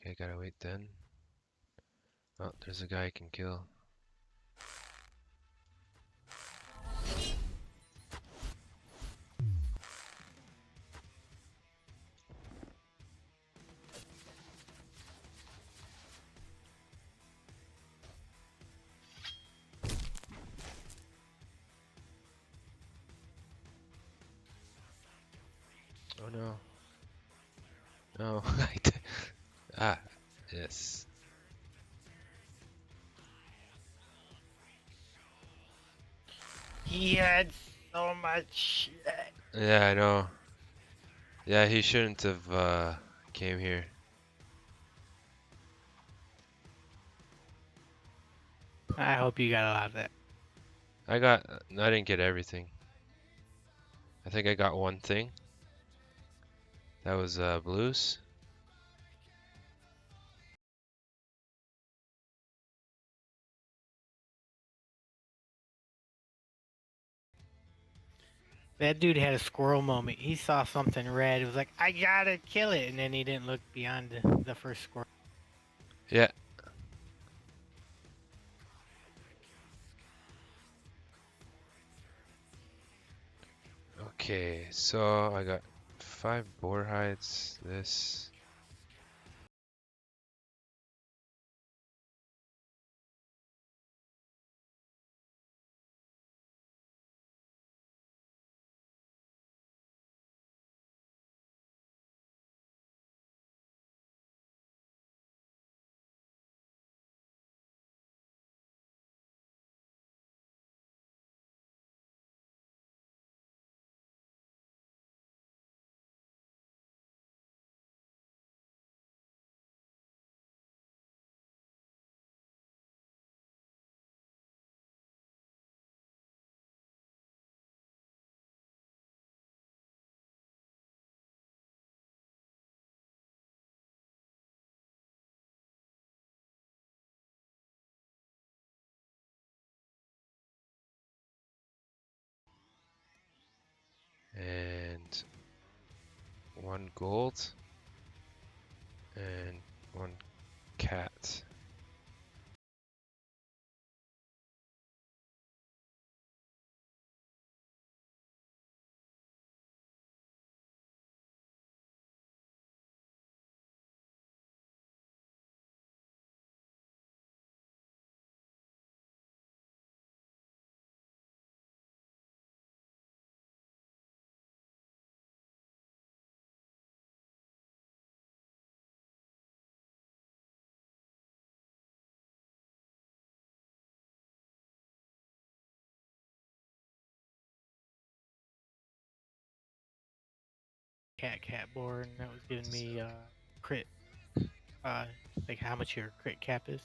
Okay, gotta wait then. Oh, there's a guy I can kill. Oh no. No. Ah, yes. He had so much shit. Yeah, I know. Yeah, he shouldn't have came here. I hope you got a lot of that. I didn't get everything. I think I got one thing. That was blues. That dude had a squirrel moment. He saw something red. It was like, I gotta kill it. And then he didn't look beyond the first squirrel. Yeah. Okay, so I got 5 boar hides. This. And 1 gold. And 1 cat. Cat board, and that was giving me crit. Like how much your crit cap is.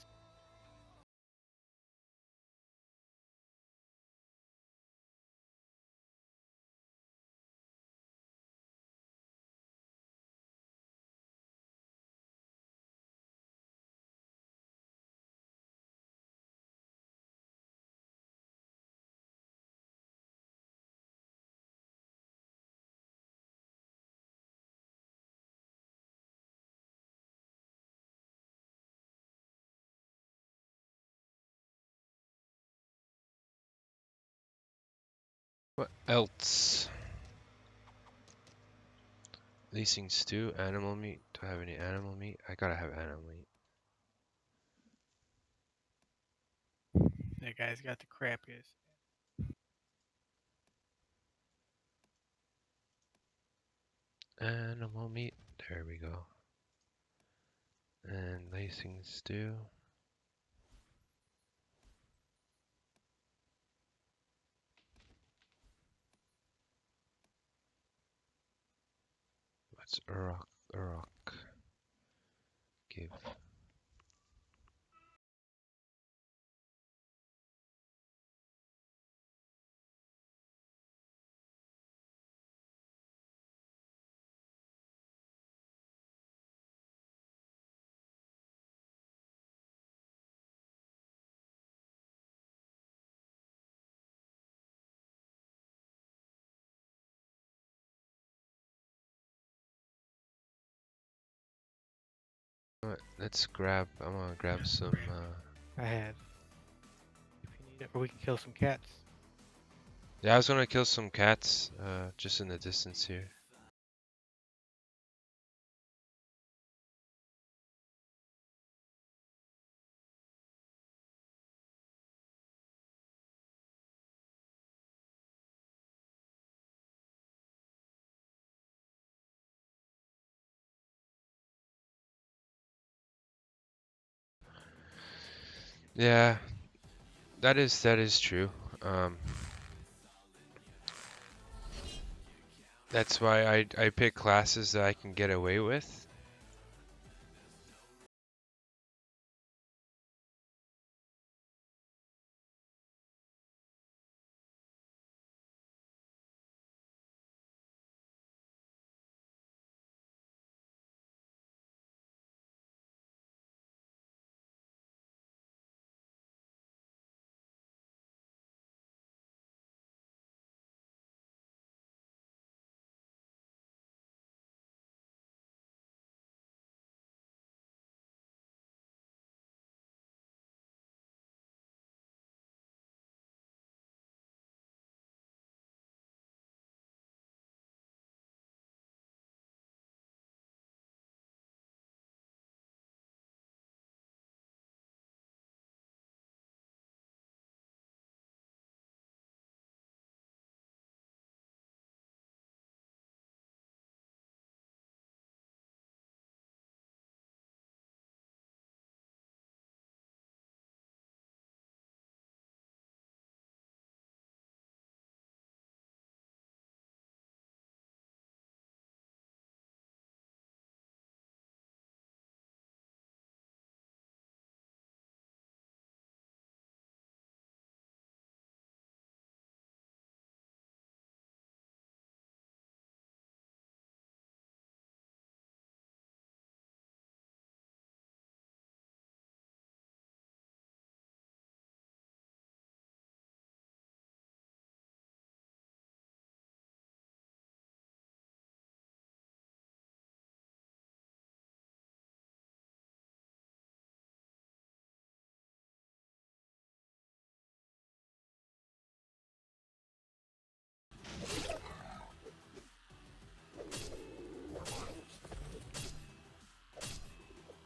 What else? Leasing stew, animal meat. Do I have any animal meat? I gotta have animal meat. That guy's got the crappiest. Animal meat. There we go. And lacing stew. What's Urok give? Alright, let's grab. I'm gonna grab some. I had. If you need it, or we can kill some cats. Yeah, I was gonna kill some cats. Just in the distance here. Yeah, that is true. That's why I pick classes that I can get away with.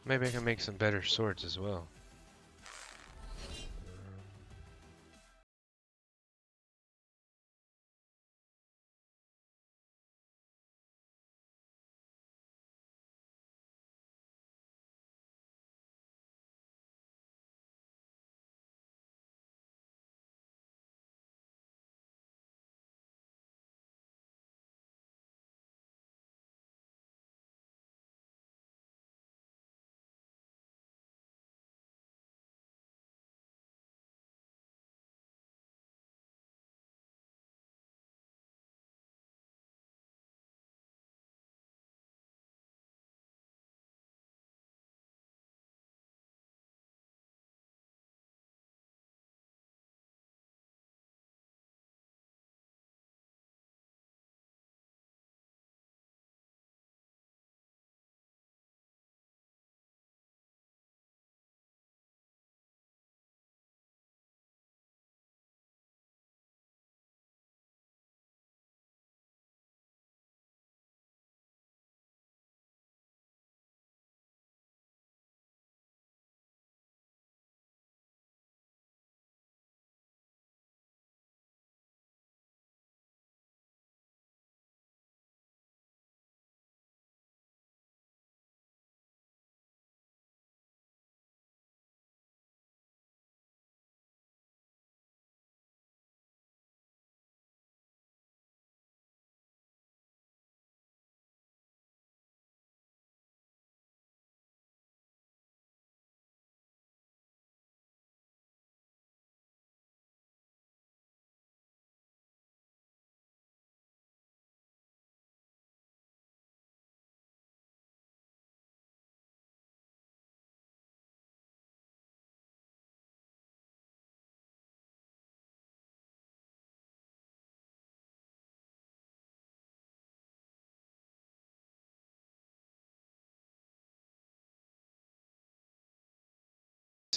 Maybe I can make some better swords as well.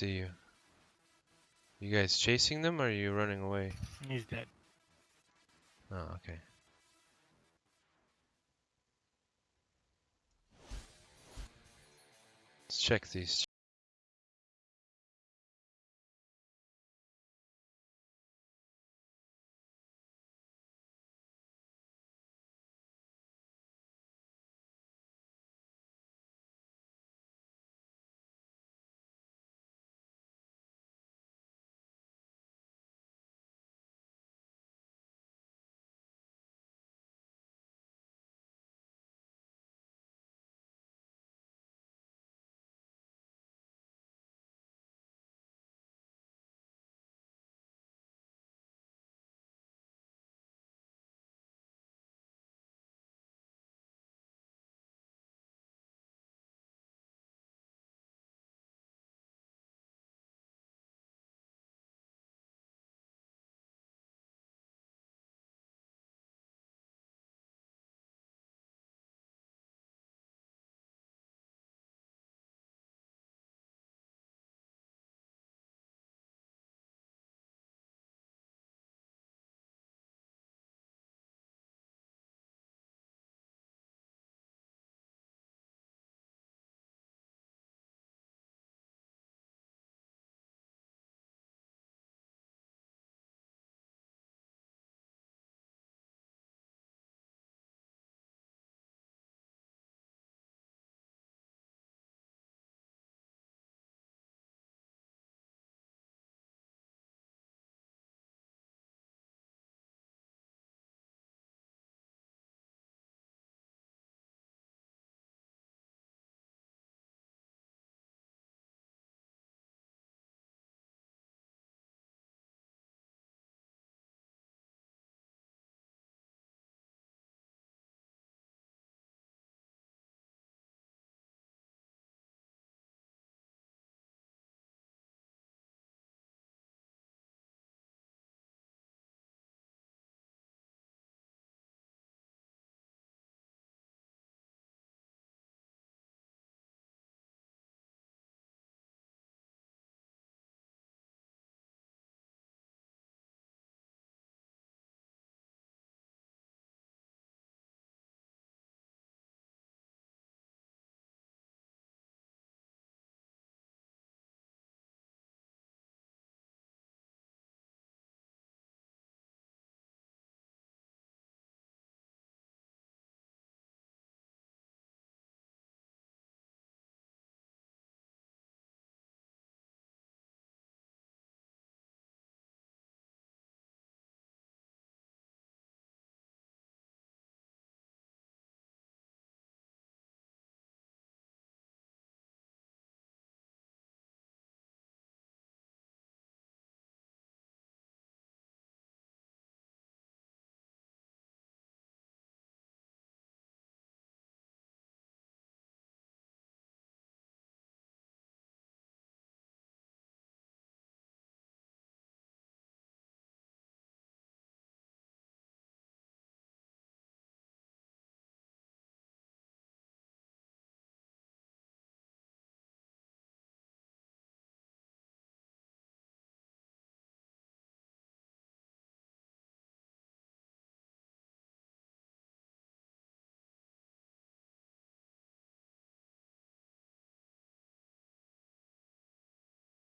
See you. You guys chasing them or are you running away? He's dead. Oh, okay. Let's check these.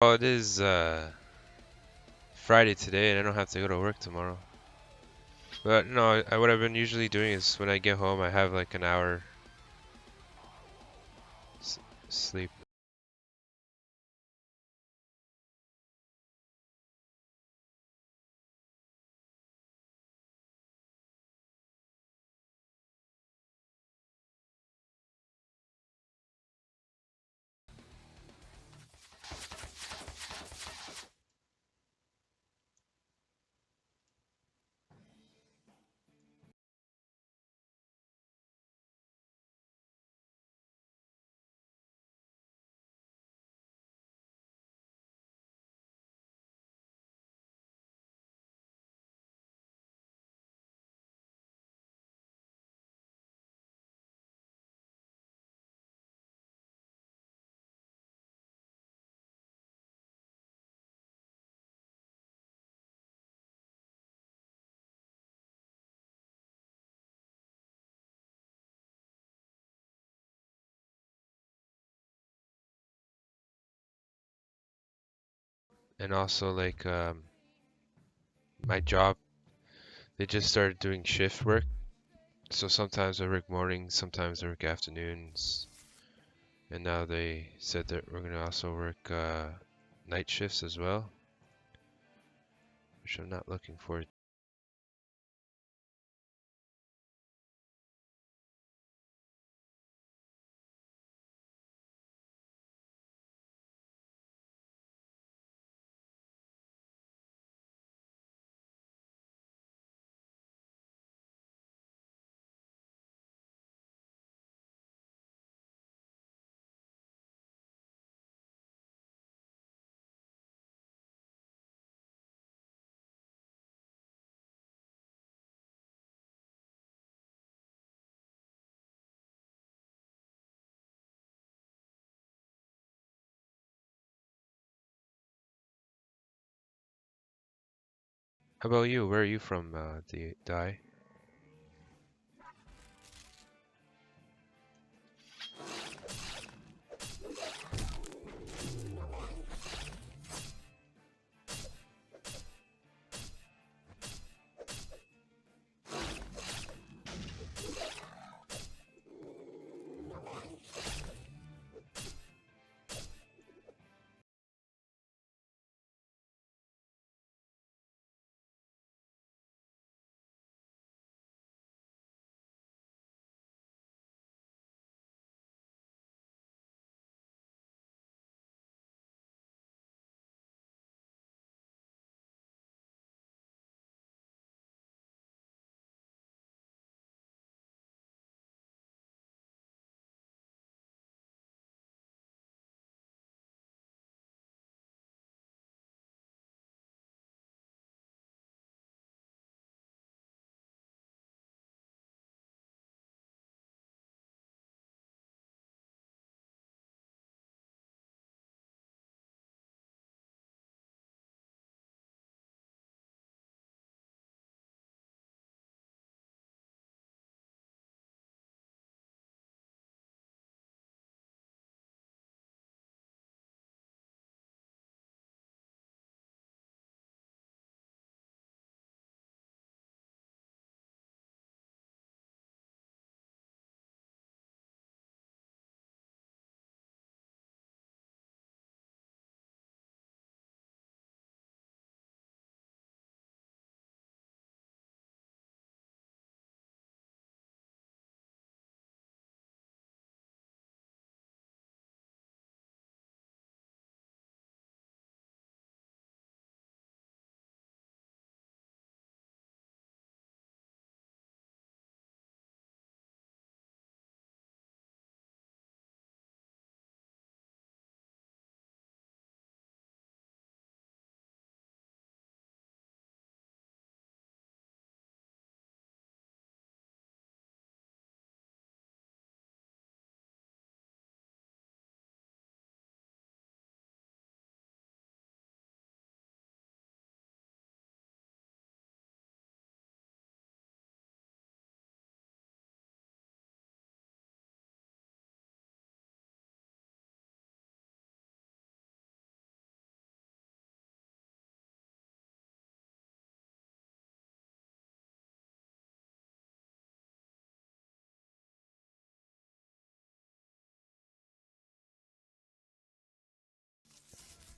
Oh, it is Friday today, and I don't have to go to work tomorrow. But no, what I've been usually doing is when I get home, I have like an hour sleep. And also like my job, they just started doing shift work. So sometimes I work mornings, sometimes I work afternoons. And now they said that we're gonna also work night shifts as well, which I'm not looking forward. How about you? Where are you from, the Die?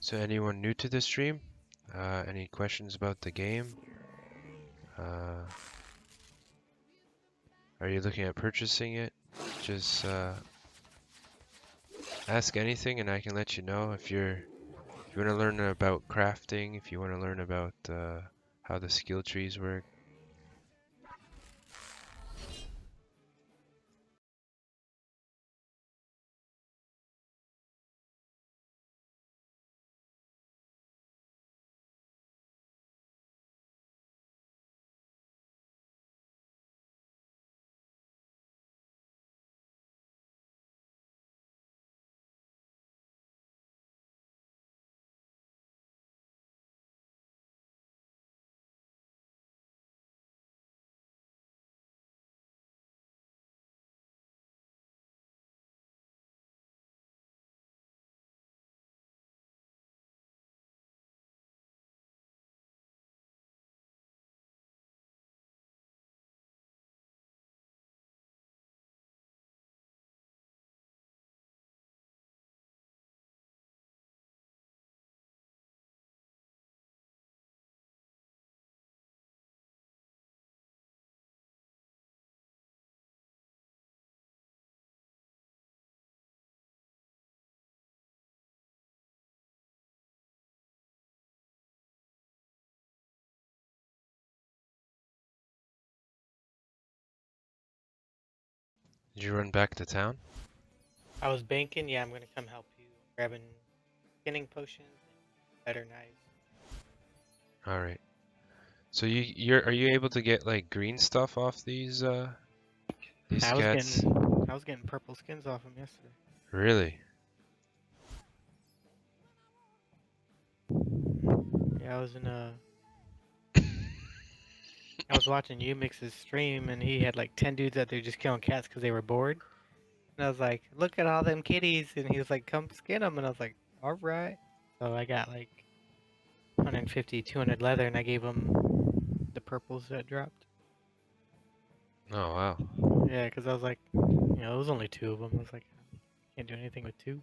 So anyone new to the stream? Any questions about the game? Are you looking at purchasing it? Just ask anything and I can let you know. If you want to learn about crafting, if you want to learn about how the skill trees work. Did you run back to town? I was banking. Yeah, I'm gonna come help you. Grabbing skinning potions and better knives. All right. So are you able to get like green stuff off these cats? I was getting purple skins off them yesterday. Really? Yeah, I was watching Umix's stream and he had like 10 dudes out there just killing cats because they were bored. And I was like, look at all them kitties. And he was like, come skin them. And I was like, all right. So I got like 150, 200 leather and I gave him the purples that dropped. Oh wow. Yeah, because I was like, it was only two of them. I was like, can't do anything with two.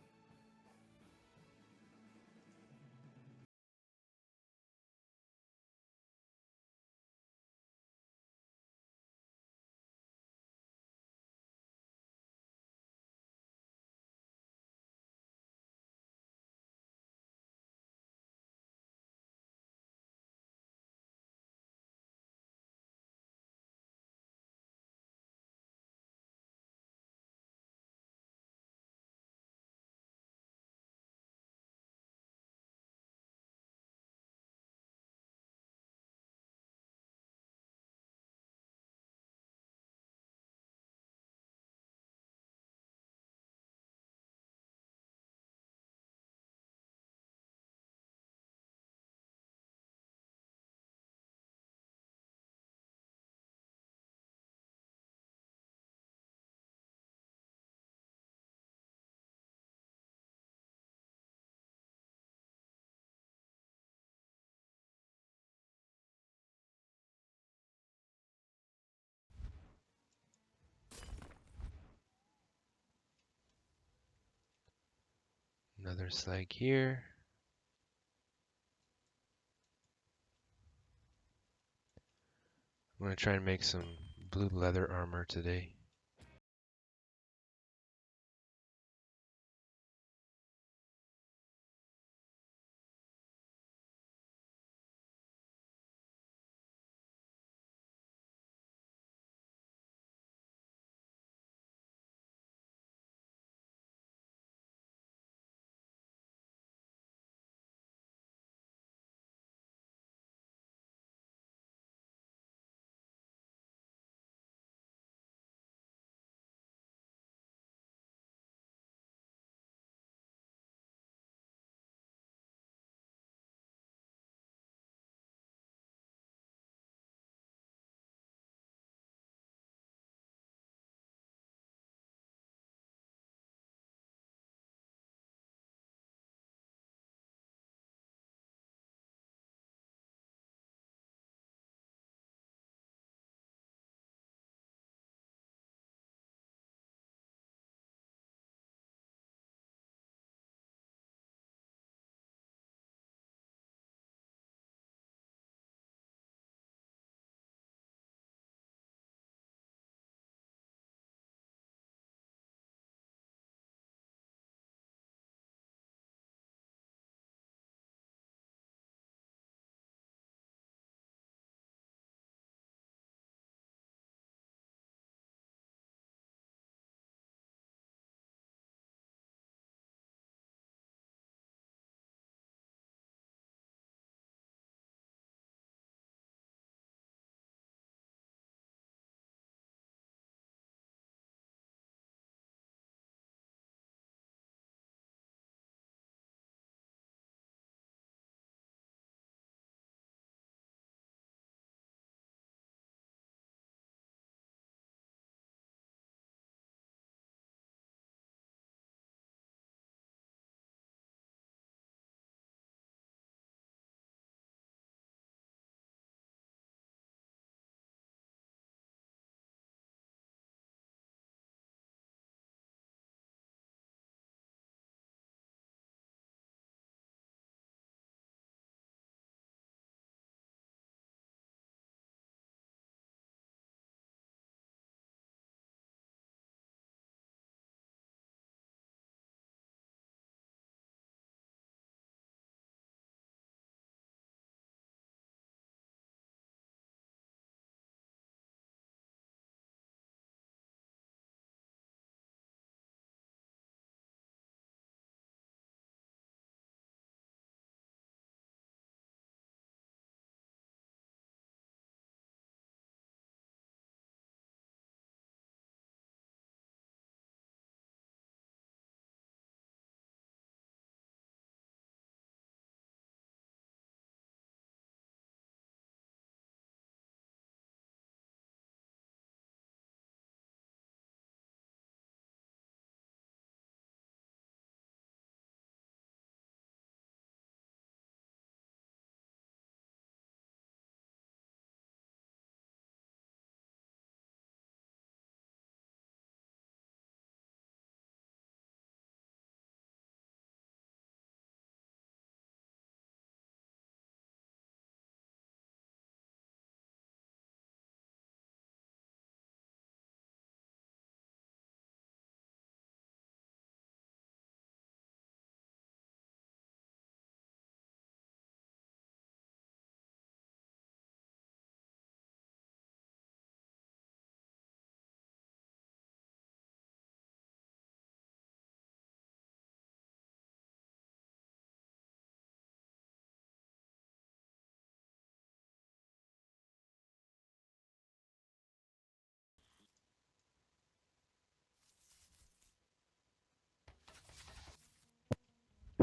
Another slag here. I'm gonna try and make some blue leather armor today.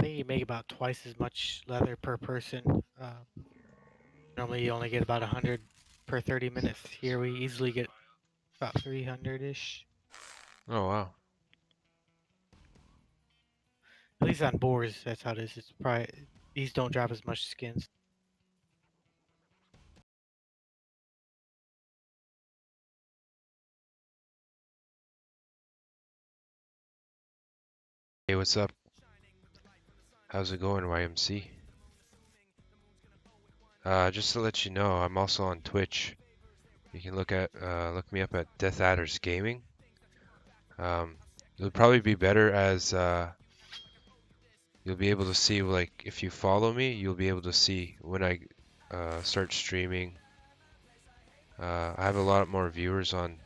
think you make about twice as much leather per person. Normally you only get about 100 per 30 minutes. Here we easily get about 300-ish. Oh wow. At least on boars, that's how it is. It's probably these don't drop as much skins. Hey, what's up? How's it going, YMC? Just to let you know, I'm also on Twitch. You can look me up at Death Adders Gaming. It'll probably be better as you'll be able to see, like, if you follow me, you'll be able to see when I start streaming. I have a lot more viewers on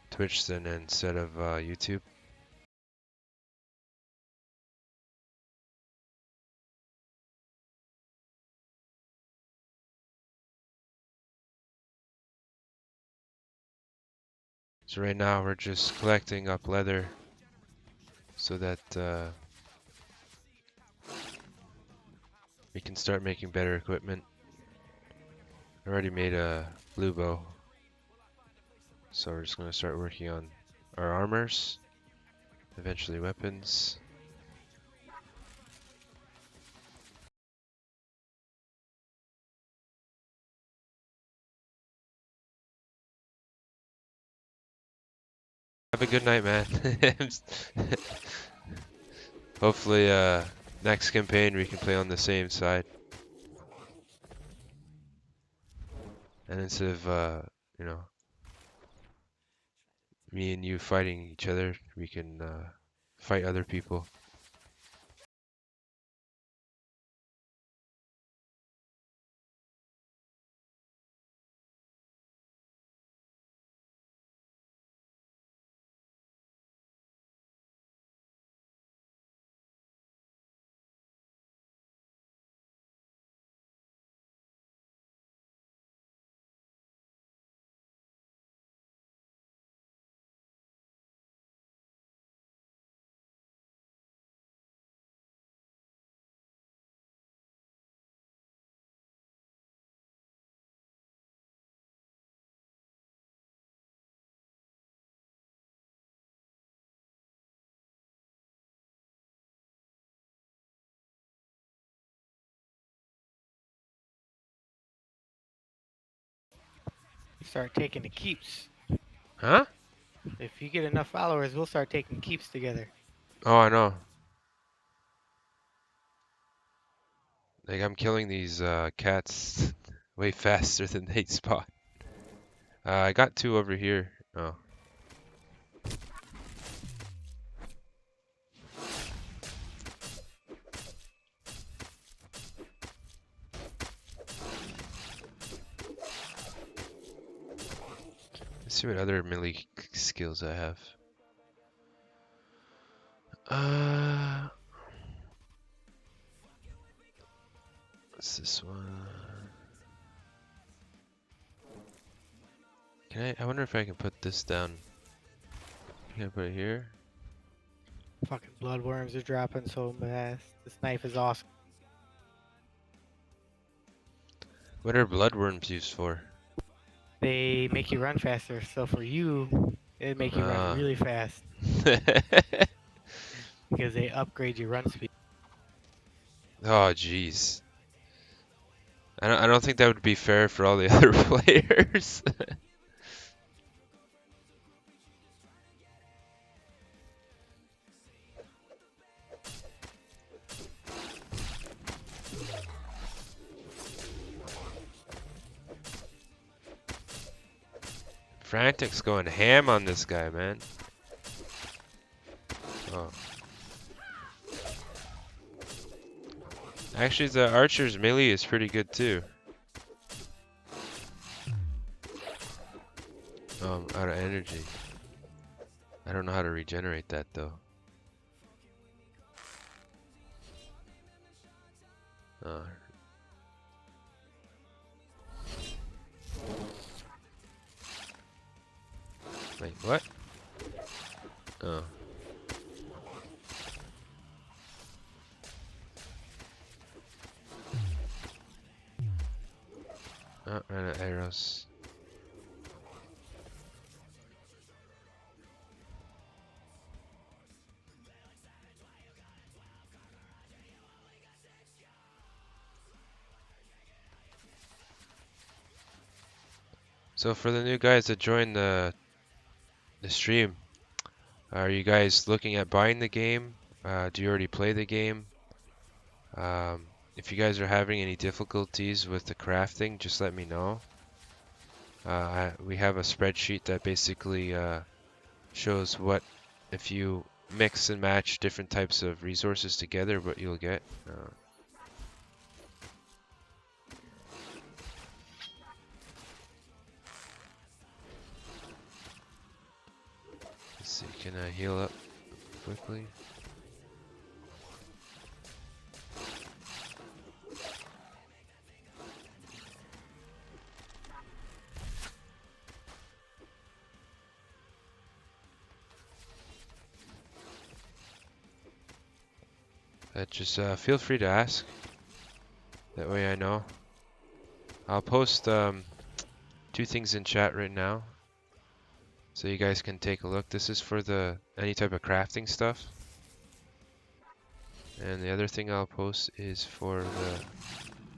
Twitch than instead of YouTube. So right now we're just collecting up leather so that we can start making better equipment. I already made a blue bow, so we're just going to start working on our armors, eventually weapons. Have a good night, man. Hopefully next campaign we can play on the same side. And instead of, you know, me and you fighting each other, we can fight other people. Start taking the keeps. Huh? If you get enough followers, we'll start taking keeps together. Oh, I know. Like, I'm killing these cats way faster than they spawn. I got two over here. Oh. Let's see what other melee skills I have. What's this one? I wonder if I can put this down. Can I put it here? Fucking bloodworms are dropping so fast. This knife is awesome. What are bloodworms used for? They make you run faster. So for you, it make you run really fast because they upgrade your run speed. Oh, jeez. I don't think that would be fair for all the other players. Frantic's going ham on this guy, man. Oh. Actually, the archer's melee is pretty good too. Oh, I'm out of energy. I don't know how to regenerate that though. Oh. Wait, what? Oh. Ran out of arrows. So for the new guys that joined the stream, are you guys looking at buying the game? Do you already play the game? If you guys are having any difficulties with the crafting, just let me know. We have a spreadsheet that basically shows what if you mix and match different types of resources together, what you'll get. Let's see, can I heal up quickly? Just feel free to ask. That way I know. I'll post 2 things in chat right now, so you guys can take a look. This is for the any type of crafting stuff. And the other thing I'll post is for the...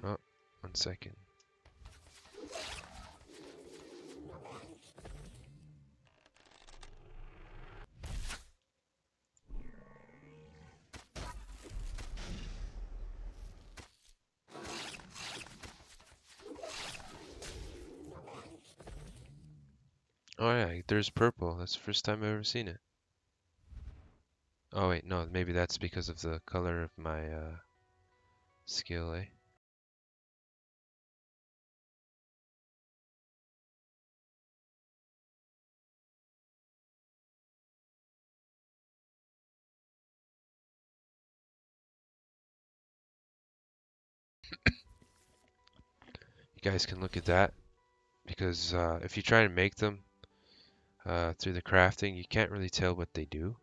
Oh, 1 second. Oh yeah, there's purple. That's the first time I've ever seen it. Oh wait, no, maybe that's because of the color of my skill, eh? You guys can look at that, because if you try and make them through the crafting, you can't really tell what they do.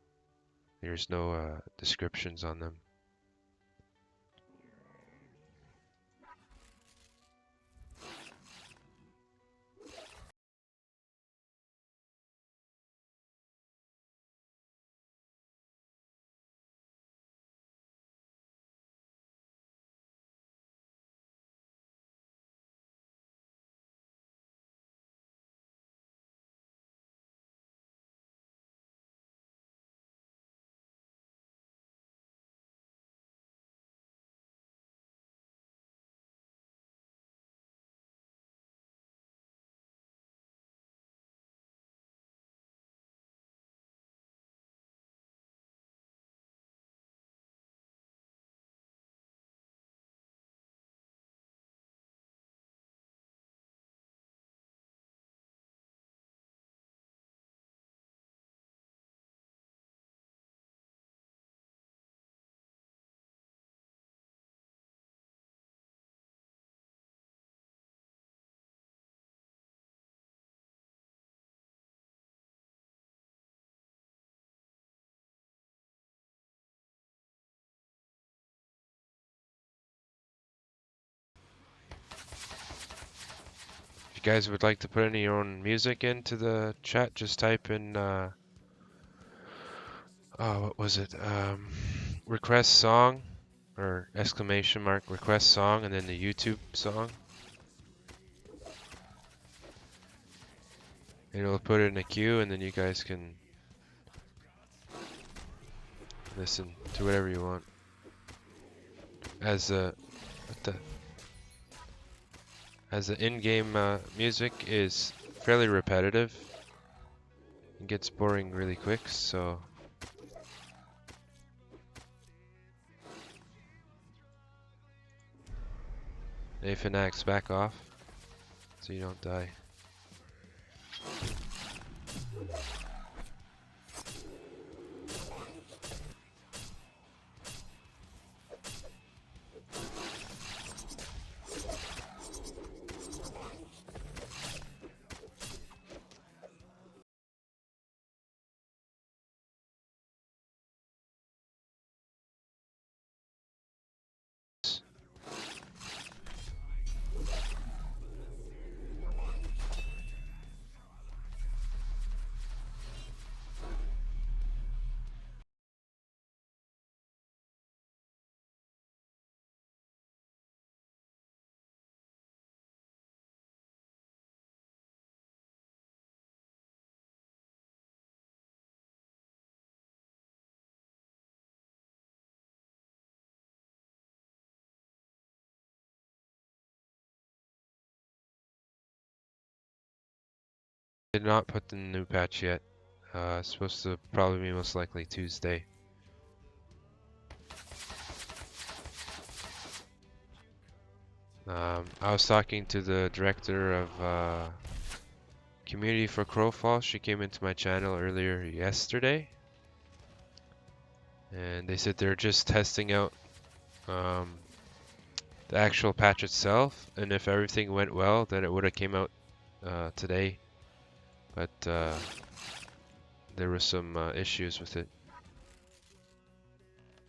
There's no descriptions on them. If you guys would like to put any of your own music into the chat, just type in oh, what was it? Request song, or exclamation mark request song, and then the YouTube song. And it'll put it in a queue, and then you guys can listen to whatever you want. As a as the in-game music is fairly repetitive, it gets boring really quick. So hey, Fanax, back off so you don't die. Did not put the new patch yet. It's supposed to probably be most likely Tuesday. I was talking to the director of community for Crowfall. She came into my channel earlier yesterday, and they said they're just testing out the actual patch itself, and if everything went well, then it would have came out today. But there were some issues with it.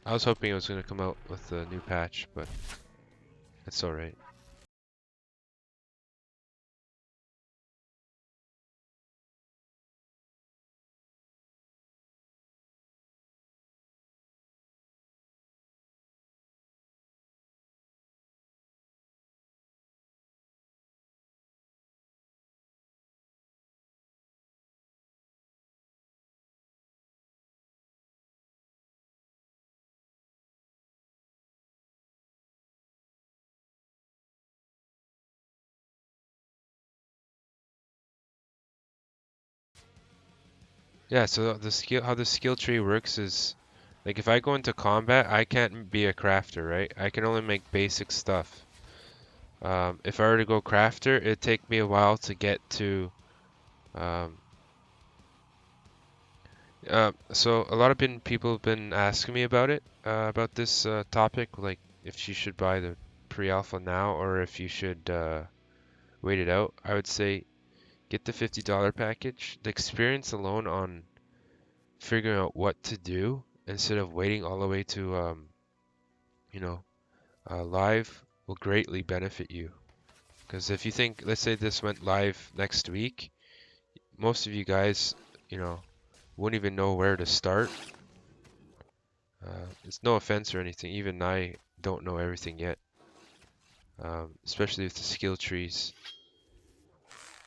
I was hoping it was going to come out with a new patch, but it's alright. Yeah, so how the skill tree works is, like, if I go into combat, I can't be a crafter, right? I can only make basic stuff. If I were to go crafter, it'd take me a while to get to. Um, so a lot of people have been asking me about this topic, like if you should buy the pre-alpha now or if you should wait it out. I would say get the $50 package. The experience alone on figuring out what to do instead of waiting all the way to you know, live will greatly benefit you. Because if you think, let's say this went live next week, most of you guys, you know, wouldn't even know where to start. It's no offense or anything. Even I don't know everything yet, especially with the skill trees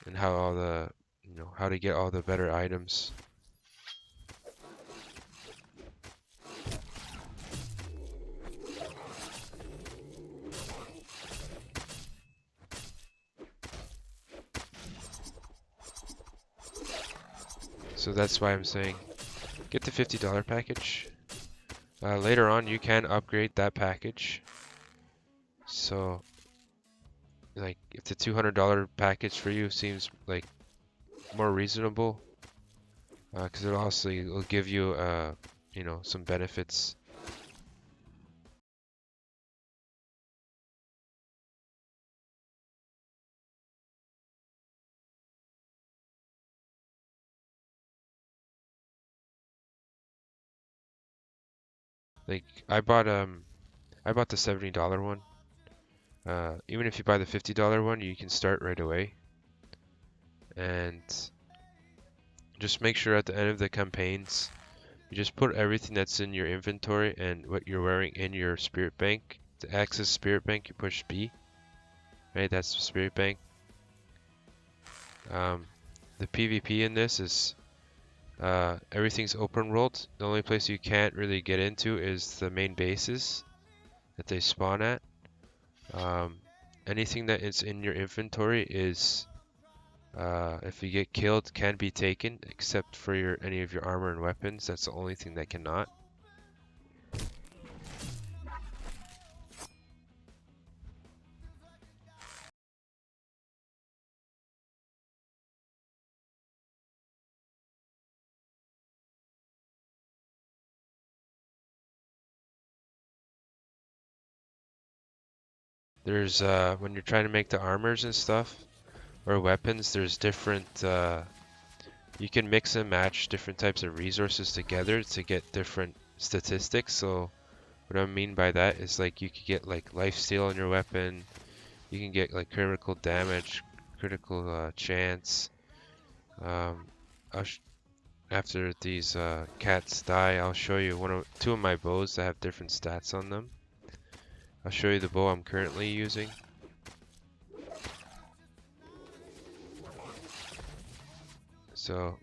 and how all the, you know, how to get all the better items. So that's why I'm saying get the $50 package. Later on, you can upgrade that package. So, like, if the $200 package for you seems like more reasonable, because it'll give you, you know, some benefits. Like, I bought the $70 one. Even if you buy the $50 one, you can start right away. And just make sure at the end of the campaigns, you just put everything that's in your inventory and what you're wearing in your spirit bank. To access spirit bank, you push B. Right, that's the spirit bank. The PvP in this is everything's open world. The only place you can't really get into is the main bases that they spawn at. Anything that is in your inventory is, if you get killed, can be taken, except for any of your armor and weapons. That's the only thing that cannot. There's when you're trying to make the armors and stuff or weapons, there's different. You can mix and match different types of resources together to get different statistics. So what I mean by that is, like, you could get like lifesteal on your weapon. You can get like critical damage, critical chance. After these cats die, I'll show you two of my bows that have different stats on them. I'll show you the bow I'm currently using. So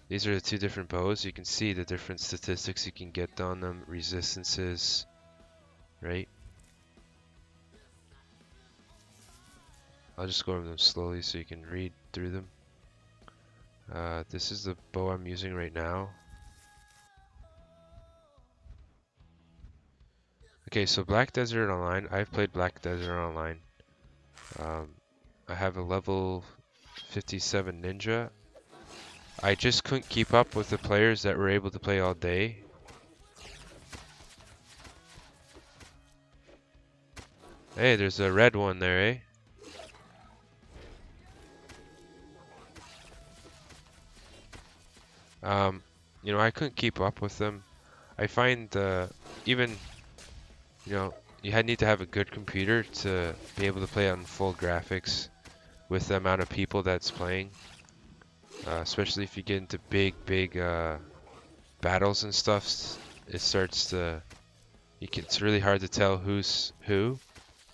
these are the two different bows. You can see the different statistics you can get on them, resistances, right? I'll just go over them slowly so you can read through them. This is the bow I'm using right now. Okay, so Black Desert Online. I've played Black Desert Online. I have a level 57 ninja. I just couldn't keep up with the players that were able to play all day. Hey, there's a red one there, eh? You know, I couldn't keep up with them. I find even, you know, need to have a good computer to be able to play on full graphics with the amount of people that's playing. Especially if you get into big battles and stuff, it starts to, it's really hard to tell who's who,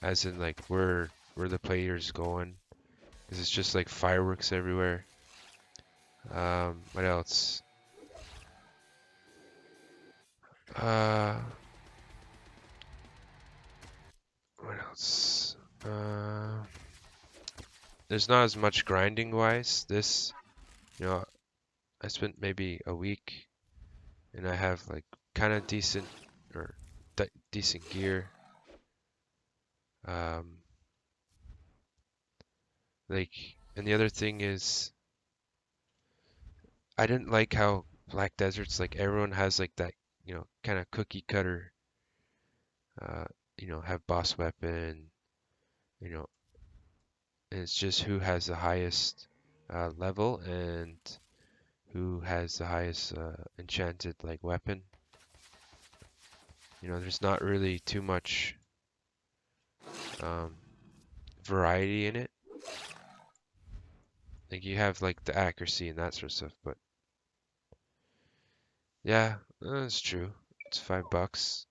as in like where the player's going, because it's just like fireworks everywhere. What else? What else? There's not as much grinding wise. This, you know, I spent maybe a week, and I have like kind of decent or decent gear. Like, and the other thing is, I didn't like how Black Desert's like everyone has like that, you know, kind of cookie cutter, uh, you know, have boss weapon, you know, and it's just who has the highest level and who has the highest enchanted like weapon. You know, there's not really too much variety in it. Like you have like the accuracy and that sort of stuff, but yeah, that's true. It's $5.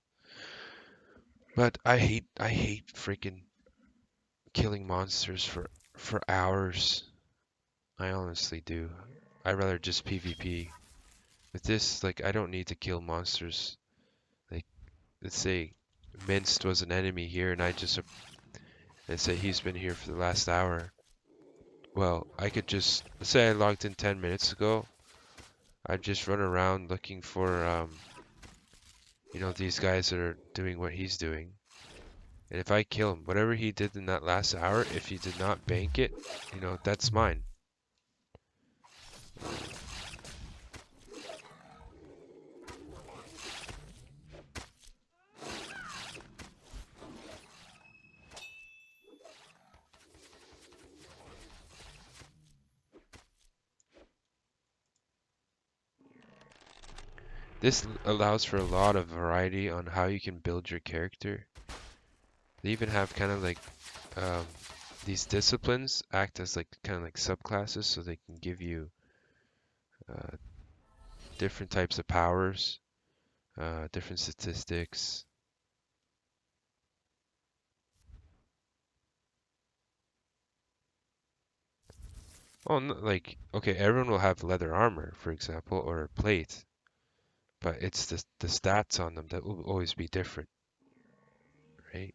But I hate freaking killing monsters for hours. I honestly do. I'd rather just PvP. With this, like I don't need to kill monsters. Like let's say Minced was an enemy here and I just and say he's been here for the last hour. Well, I could just let's say I logged in 10 minutes ago. I'd just run around looking for you know, these guys that are doing what he's doing. And if I kill him, whatever he did in that last hour, if he did not bank it, you know, that's mine. This allows for a lot of variety on how you can build your character. They even have kind of like these disciplines act as like kind of like subclasses, so they can give you different types of powers, different statistics. Well, like okay, everyone will have leather armor, for example, or plate, but it's the stats on them that will always be different, right?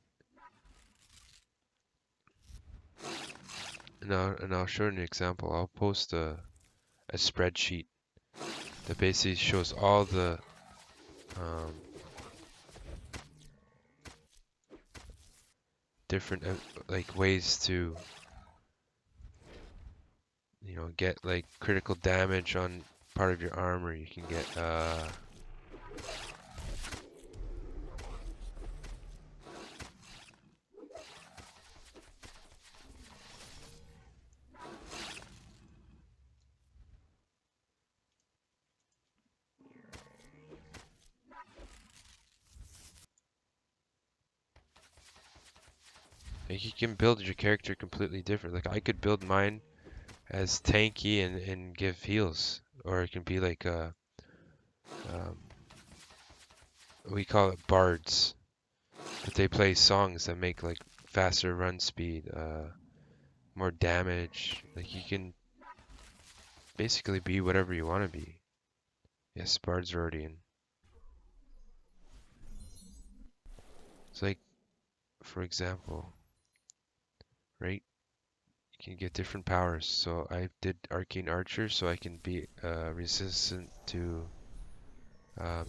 And I'll show you an example. I'll post a spreadsheet that basically shows all the different like ways to, you know, get like critical damage on part of your armor. You can get like you can build your character completely different. Like I could build mine as tanky and give heals, or it can be like um, we call it bards, but they play songs that make like faster run speed, more damage. Like you can basically be whatever you want to be. Yes, bards are already in. It's like, for example, right? can get different powers. So I did Arcane Archer so I can be resistant to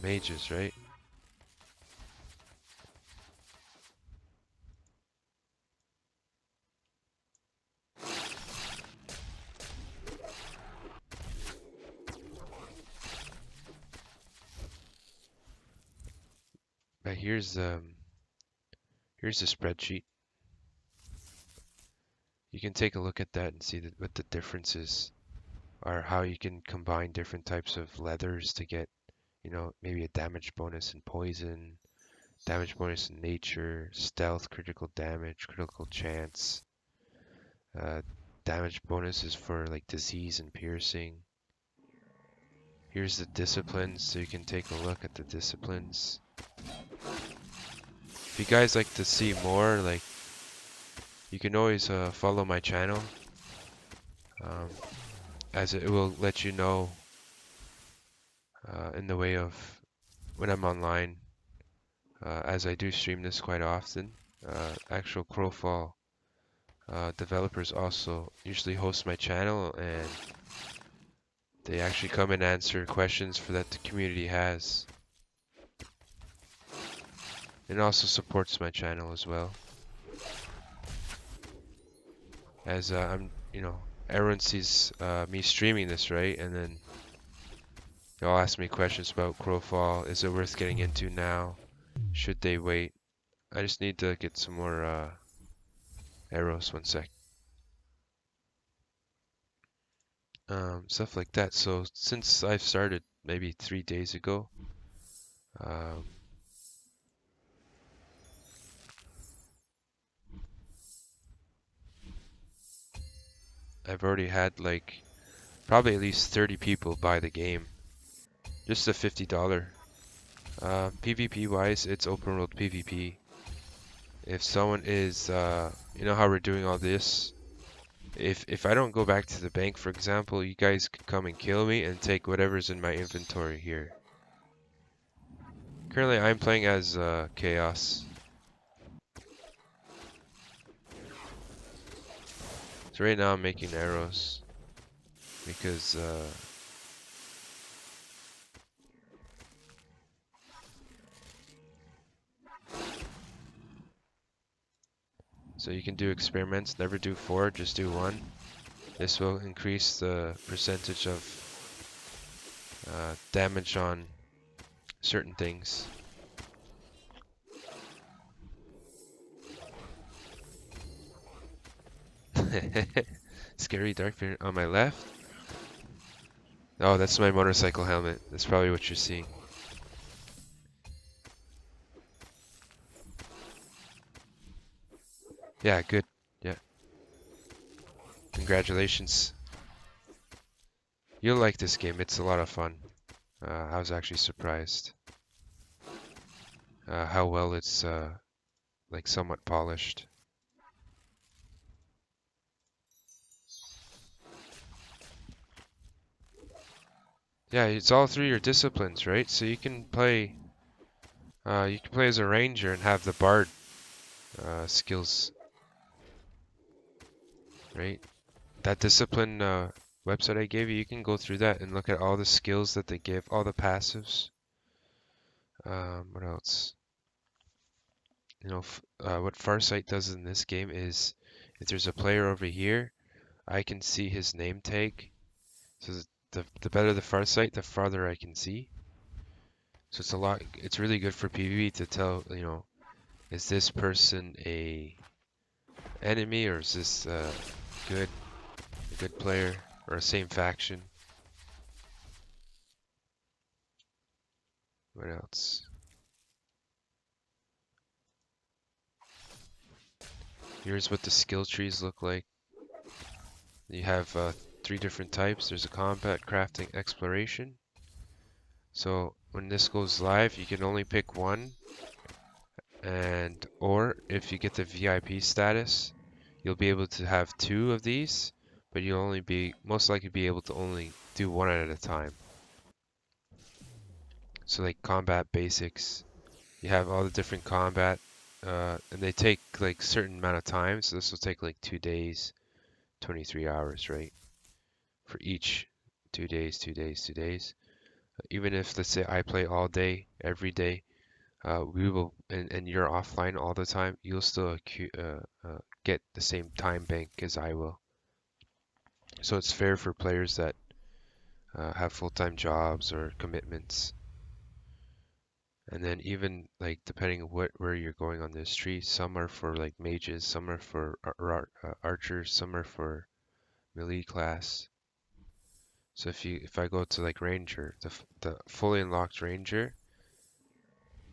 mages, right? But here's the spreadsheet. You can take a look at that and see what the differences are, how you can combine different types of leathers to get, you know, maybe a damage bonus in poison, damage bonus in nature, stealth, critical damage, critical chance, damage bonuses for like disease and piercing. Here's the disciplines, so you can take a look at the disciplines. If you guys like to see more, like, you can always follow my channel, as it will let you know in the way of when I'm online, as I do stream this quite often. Actual Crowfall developers also usually host my channel, and they actually come and answer questions that the community has. It also supports my channel as well. As I'm, you know, everyone sees me streaming this, right? And then they'll ask me questions about Crowfall. Is it worth getting into now? Should they wait? I just need to get some more arrows. One sec. Stuff like that. So since I've started maybe 3 days ago, I've already had like probably at least 30 people buy the game. Just a $50. PvP wise, it's open world PvP. If someone is, you know how we're doing all this? If I don't go back to the bank, for example, you guys could come and kill me and take whatever's in my inventory here. Currently, I'm playing as Chaos. So right now I'm making arrows because so you can do experiments, never do 4, just do 1. This will increase the percentage of damage on certain things. Scary dark figure on my left. Oh, that's my motorcycle helmet. That's probably what you're seeing. Yeah, good. Yeah. Congratulations. You'll like this game. It's a lot of fun. I was actually surprised how well it's like somewhat polished. Yeah, it's all through your disciplines, right? So you can play as a ranger and have the bard skills, right? That discipline website I gave you, you can go through that and look at all the skills that they give, all the passives. What else? You know, what Farsight does in this game is, if there's a player over here, I can see his name tag. So the better the Farsight, the farther I can see. So it's really good for PvP to tell, you know, is this person a enemy, or is this a good player, or a same faction? What else? Here's what the skill trees look like. You have 3 different types. There's a combat, crafting, exploration. So when this goes live, you can only pick one, or if you get the VIP status, you'll be able to have 2 of these, but you'll only most likely be able to only do 1 at a time. So like combat basics, you have all the different combat, and they take like certain amount of time. So this will take like 2 days, 23 hours, right? For each 2 days, 2 days, 2 days. Even if, let's say, I play all day, every day, we will, and you're offline all the time, you'll still get the same time bank as I will. So it's fair for players that have full-time jobs or commitments. And then even like depending on where you're going on this tree, some are for like mages, some are for archers, some are for melee class. So if I go to like ranger, the fully unlocked ranger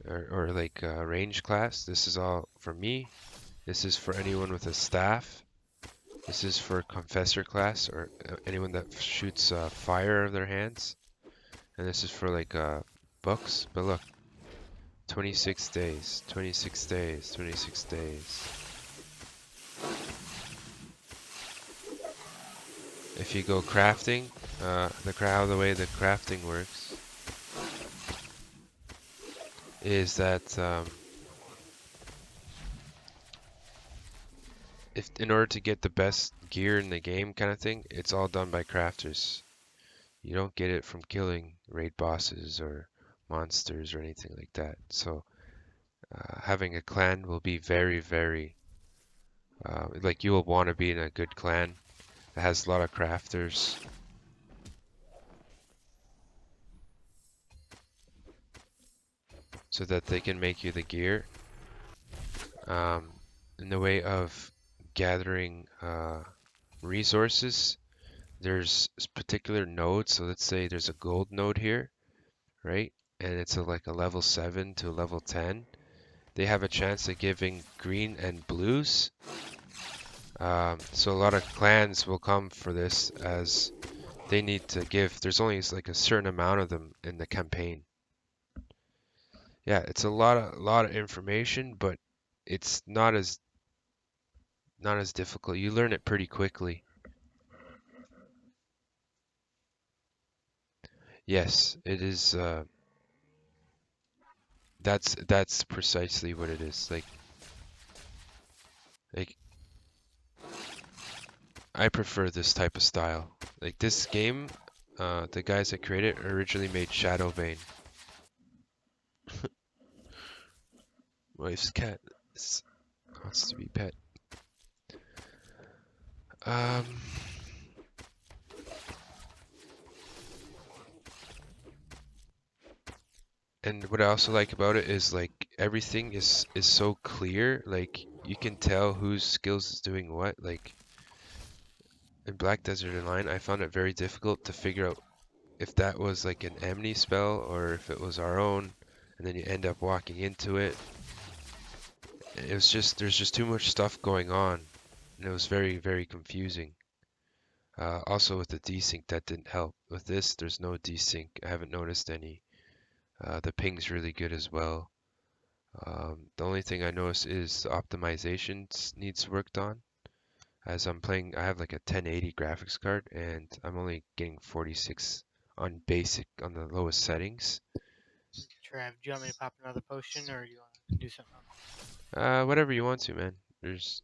or like range class, this is all for me. This is for anyone with a staff. This is for confessor class or anyone that shoots fire of their hands. And this is for like books. But look, 26 days, 26 days, 26 days. If you go crafting, the way the crafting works is that if in order to get the best gear in the game kind of thing, it's all done by crafters. You don't get it from killing raid bosses or monsters or anything like that. So having a clan will be very, very like you will want to be in a good clan that has a lot of crafters. So that they can make you the gear. In the way of gathering resources, there's particular nodes. So let's say there's a gold node here, right? And it's like a level 7 to a level 10. They have a chance of giving green and blues. So a lot of clans will come for this as they need to give. There's only like a certain amount of them in the campaign. Yeah, it's a lot of information, but it's not as difficult. You learn it pretty quickly. Yes, it is. That's precisely what it is. Like I prefer this type of style. Like this game, the guys that created it originally made Shadowbane. Wife's cat wants to be pet. And what I also like about it is like everything is so clear. Like you can tell whose skills is doing what. Like in Black Desert Online, I found it very difficult to figure out if that was like an Amni spell or if it was our own, and then you end up walking into it. It was just there's just too much stuff going on, and it was very, very confusing. Also with the desync, that didn't help. With this, there's no desync. I haven't noticed any. The ping's really good as well. The only thing I noticed is the optimization needs worked on. As I'm playing, I have like a 1080 graphics card, and I'm only getting 46 on basic on the lowest settings. Trav, do you want me to pop another potion, or do you want to do something else? Whatever you want to, man. There's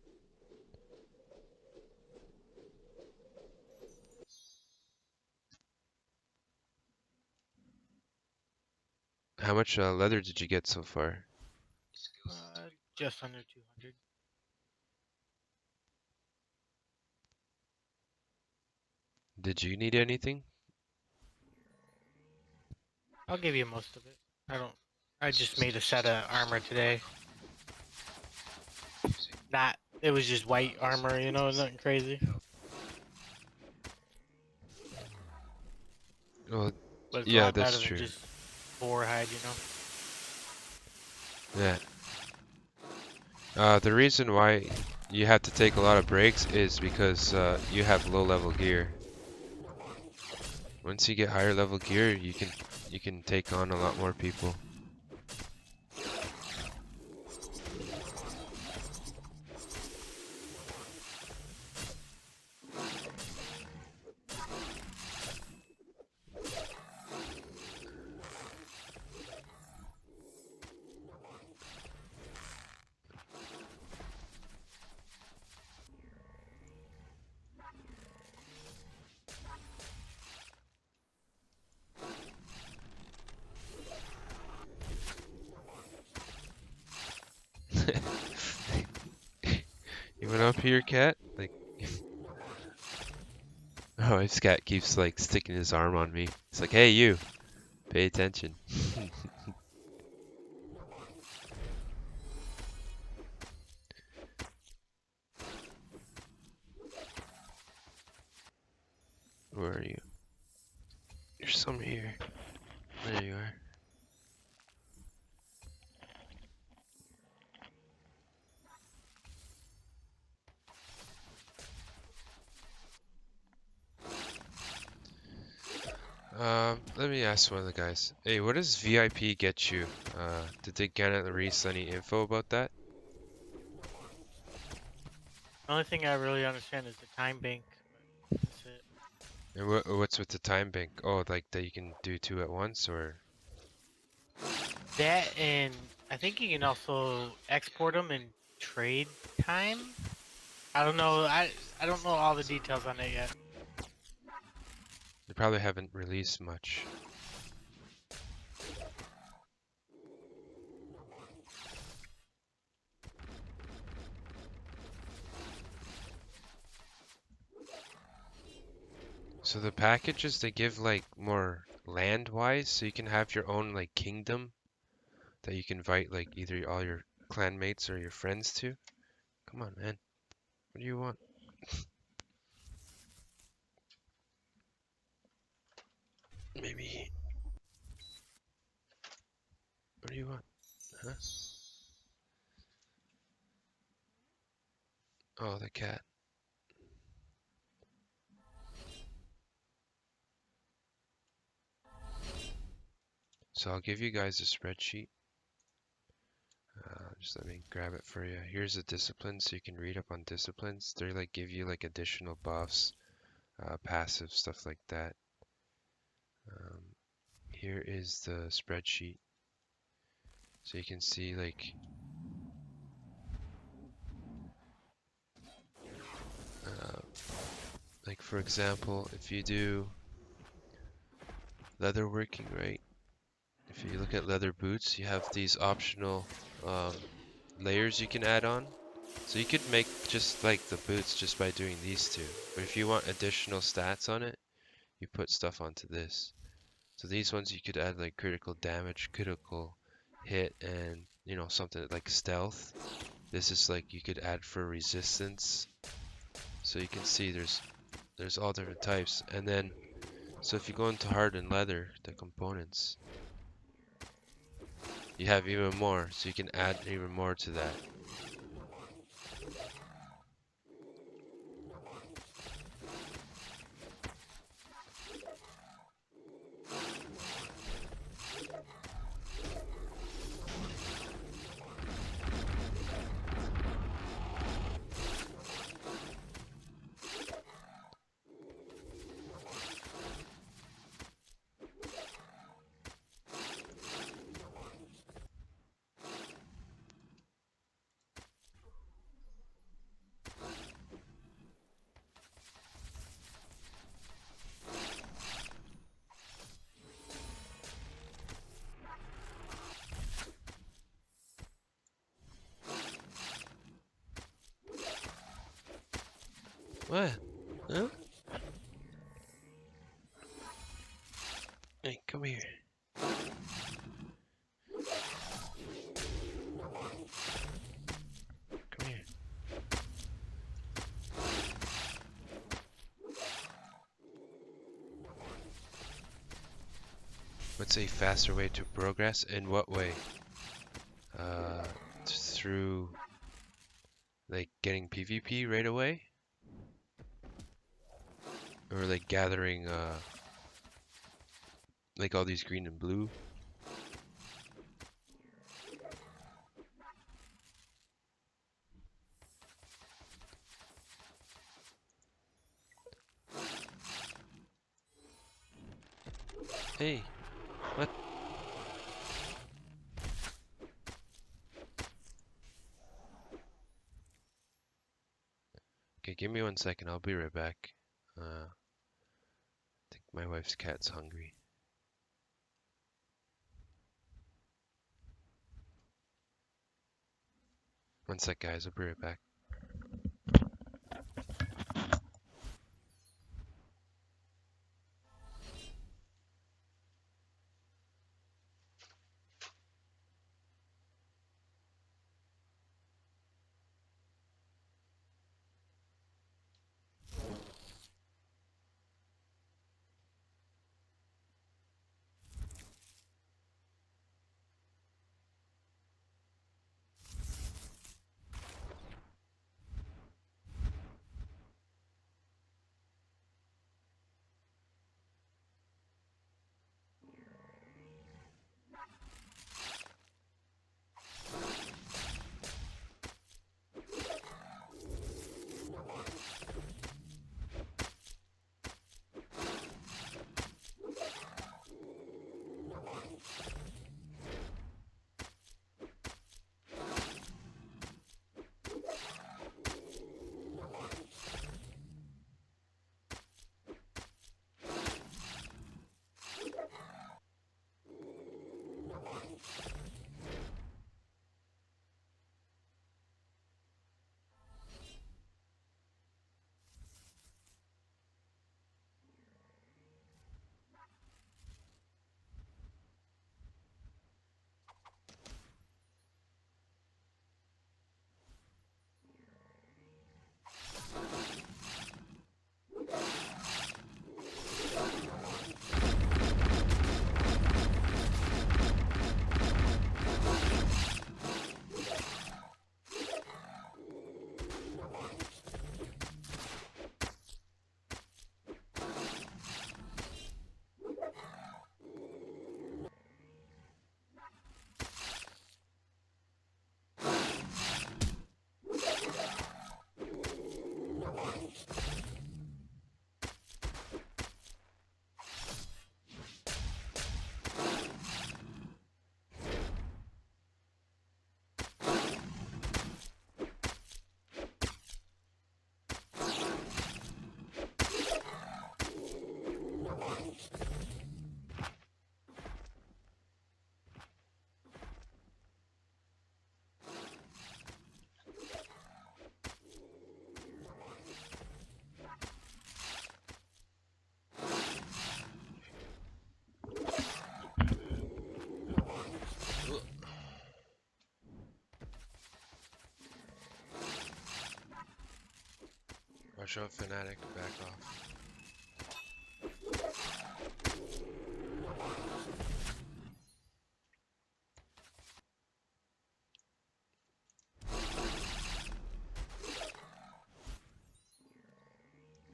how much leather did you get so far? Just under 200. Did you need anything? I'll give you most of it. I just made a set of armor today. It was just white armor, you know, nothing crazy. Well, But it's a yeah, lot better that's than true. just boar hide, you know. Yeah. The reason why you have to take a lot of breaks is because you have low level gear. Once you get higher level gear, you can take on a lot more people. You went up here, cat? Like, oh, his cat keeps like sticking his arm on me. It's like, hey, you, pay attention. Where are you? You're somewhere here. There you are. Let me ask one of the guys. Hey, what does VIP get you? Did they get at the release any info about that? The only thing I really understand is the time bank. But that's it. And what's with the time bank? Oh, like that you can do two at once, or? That, and I think you can also export them and trade time. I don't know. I don't know all the details on it yet. They probably haven't released much. So the packages, they give like more land-wise, so you can have your own like kingdom that you can invite like either all your clanmates or your friends to. Come on, man. What do you want? Maybe. What do you want? Huh? Oh, the cat. So I'll give you guys a spreadsheet. Just let me grab it for you. Here's a discipline, so you can read up on disciplines. They like give you like additional buffs, passive stuff like that. Here is the spreadsheet, so you can see like for example, if you do leatherworking, right? If you look at leather boots, you have these optional layers you can add on. So you could make just like the boots just by doing these two. But if you want additional stats on it, you put stuff onto this. So these ones you could add like critical damage, critical hit, and something like stealth. This is like you could add for resistance. So you can see there's all different types. And then so if you go into hardened leather, the components, you have even more. So you can add even more to that. What? Huh? Hey, come here. Come here. What's a faster way to progress? In what way? Through like getting PvP right away? Or like gathering like all these green and blue? Hey, what? Okay, give me 1 second. I'll be right back. I think my wife's cat's hungry. One sec, guys. I'll be right back. Watch out, Fanatic. Back off.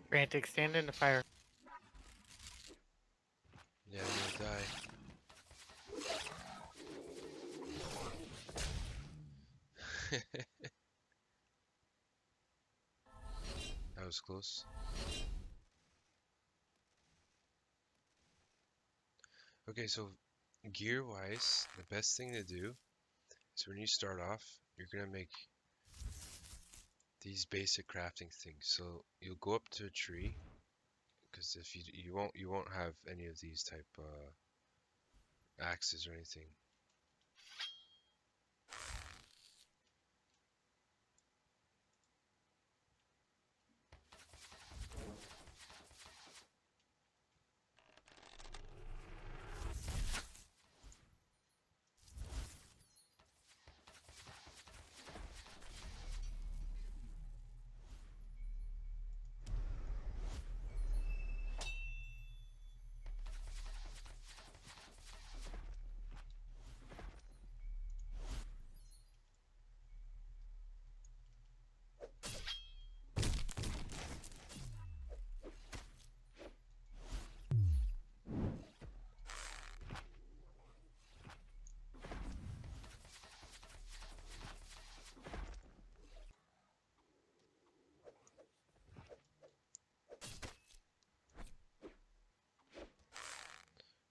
Frantic, stand in the fire. Yeah, you'll die. That was close. Okay, so gear-wise, the best thing to do is when you start off, you're gonna make these basic crafting things. So you'll go up to a tree, because if you won't have any of these type axes or anything.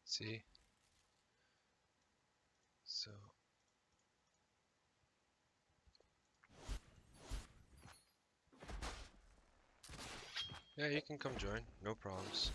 See? So yeah, you can come join, no problems.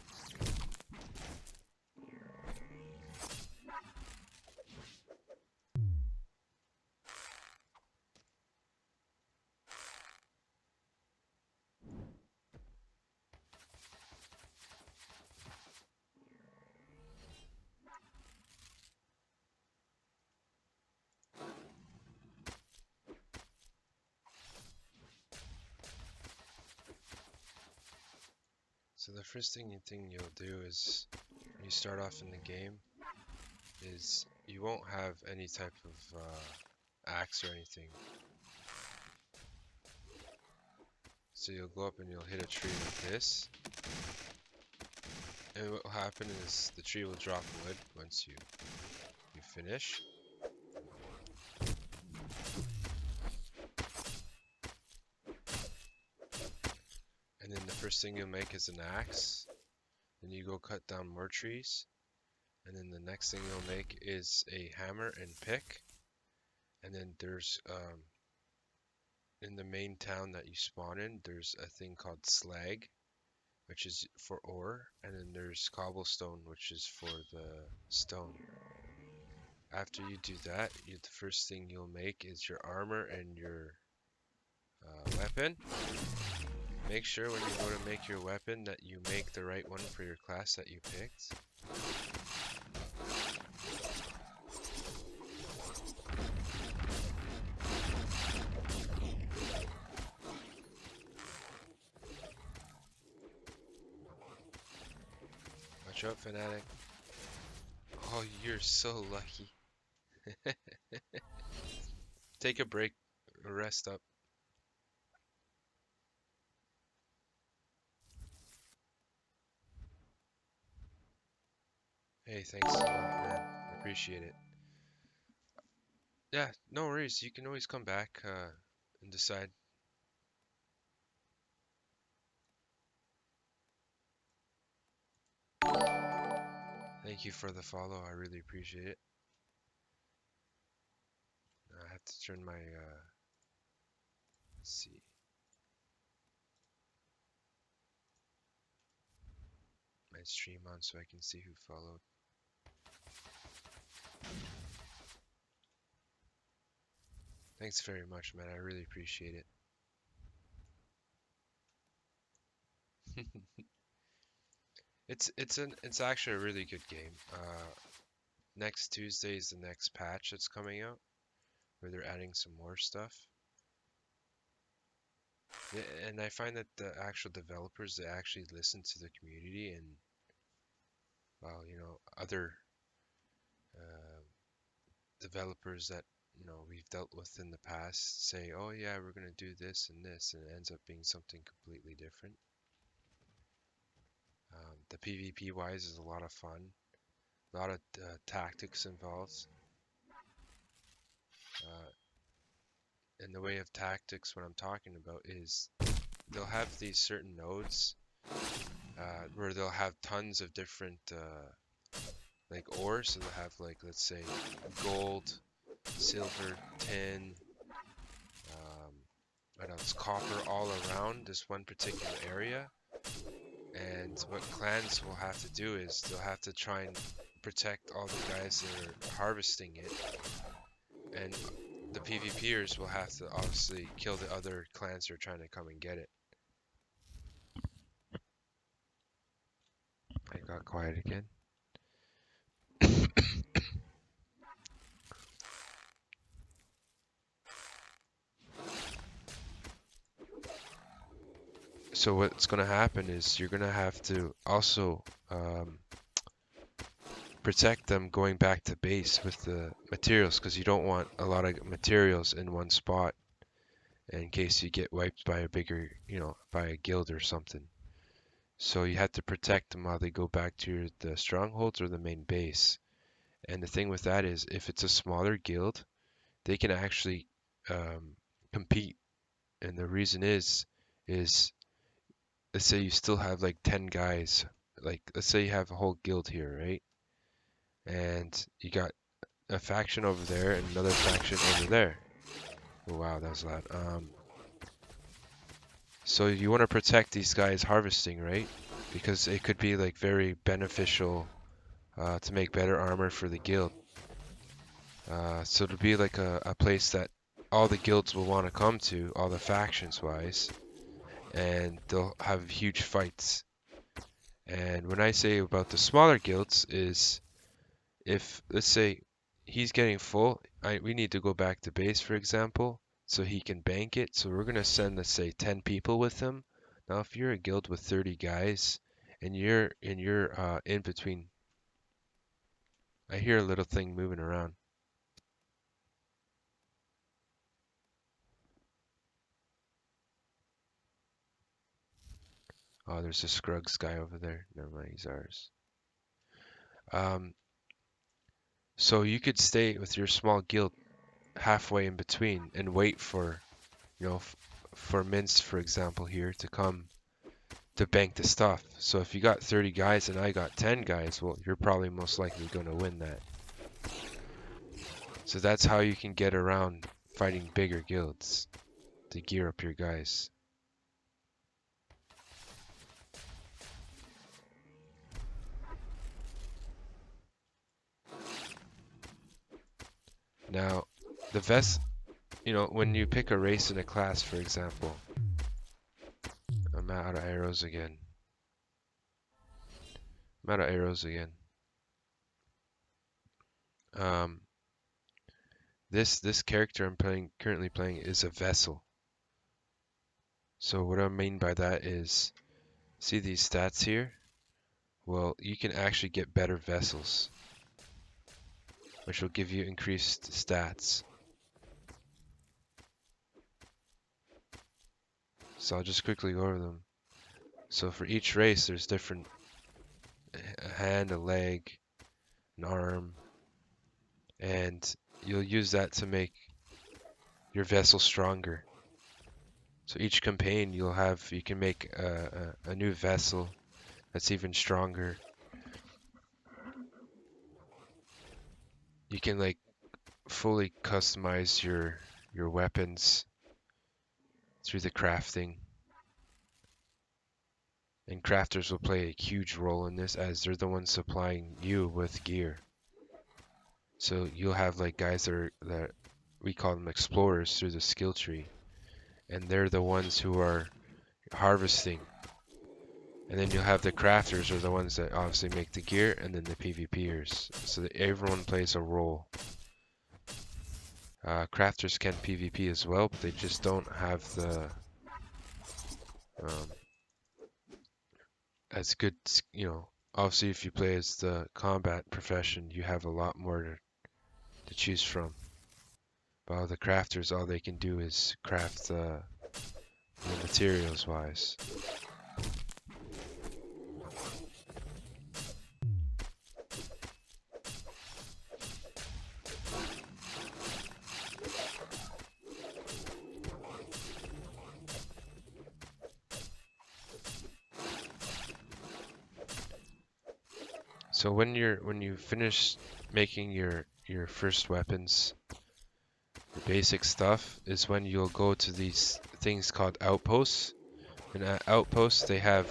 So the first thing you'll do is when you start off in the game is you won't have any type of axe or anything. So you'll go up and you'll hit a tree like this. And what will happen is the tree will drop wood once you finish. And then the first thing you'll make is an axe. Then you go cut down more trees. And then the next thing you'll make is a hammer and pick. And then there's in the main town that you spawn in, there's a thing called slag, which is for ore, and then there's cobblestone, which is for the stone. After you do that, the first thing you'll make is your armor and your weapon. Make sure when you go to make your weapon that you make the right one for your class that you picked. Watch out, fanatic. Oh, you're so lucky. Take a break, rest up. Hey, thanks a lot, man. Appreciate it. Yeah, no worries. You can always come back and decide. Thank you for the follow. I really appreciate it. I have to turn my let's see. My stream on so I can see who followed. Thanks very much, man. I really appreciate it. It's actually a really good game. Next Tuesday is the next patch that's coming out, where they're adding some more stuff. Yeah, and I find that the actual developers, they actually listen to the community, and well, you know, other developers that we've dealt with in the past say, oh yeah, we're gonna do this and this, and it ends up being something completely different. The PvP wise is a lot of fun, a lot of tactics involved. In the way of tactics, what I'm talking about is they'll have these certain nodes where they'll have tons of different like ores. So they'll have, like, let's say gold, silver, tin, what else, copper, all around this one particular area. And what clans will have to do is they'll have to try and protect all the guys that are harvesting it, and the PvPers will have to obviously kill the other clans that are trying to come and get it. I got quiet again. So what's going to happen is you're going to have to also protect them going back to base with the materials, because you don't want a lot of materials in one spot in case you get wiped by a bigger, by a guild or something. So you have to protect them while they go back to the strongholds or the main base. And the thing with that is, if it's a smaller guild, they can actually compete. And the reason is let's say you still have like 10 guys, like let's say you have a whole guild here, right? And you got a faction over there and another faction over there. Oh wow, that was loud. So you want to protect these guys harvesting, right? Because it could be like very beneficial to make better armor for the guild. So it'll be like a place that all the guilds will want to come to, all the factions wise, and they'll have huge fights. And when I say about the smaller guilds is, if let's say he's getting full, we need to go back to base, for example, so he can bank it. So we're gonna send, let's say, 10 people with him. Now if you're a guild with 30 guys and you're in between. I hear a little thing moving around. Oh, there's a Scruggs guy over there. Never mind, he's ours. So you could stay with your small guild halfway in between and wait for, for Mince, for example, here to come to bank the stuff. So if you got 30 guys and I got 10 guys, well, you're probably most likely going to win that. So that's how you can get around fighting bigger guilds to gear up your guys. Now, when you pick a race in a class, for example, I'm out of arrows again. This character I'm currently playing is a vessel. So what I mean by that is, see these stats here? Well, you can actually get better vessels, which will give you increased stats. So I'll just quickly go over them. So for each race, there's different, a hand, a leg, an arm, and you'll use that to make your vessel stronger. So each campaign you can make a new vessel that's even stronger. You can like fully customize your weapons through the crafting. And crafters will play a huge role in this, as they're the ones supplying you with gear. So you'll have like guys that we call them explorers through the skill tree, and they're the ones who are harvesting. And then you'll have the crafters, are the ones that obviously make the gear, and then the PvPers. So that everyone plays a role. Crafters can PvP as well, but they just don't have the as good, obviously if you play as the combat profession, you have a lot more to choose from. But the crafters, all they can do is craft the materials wise. So when you finish making your first weapons, the basic stuff is when you'll go to these things called outposts. And at outposts they have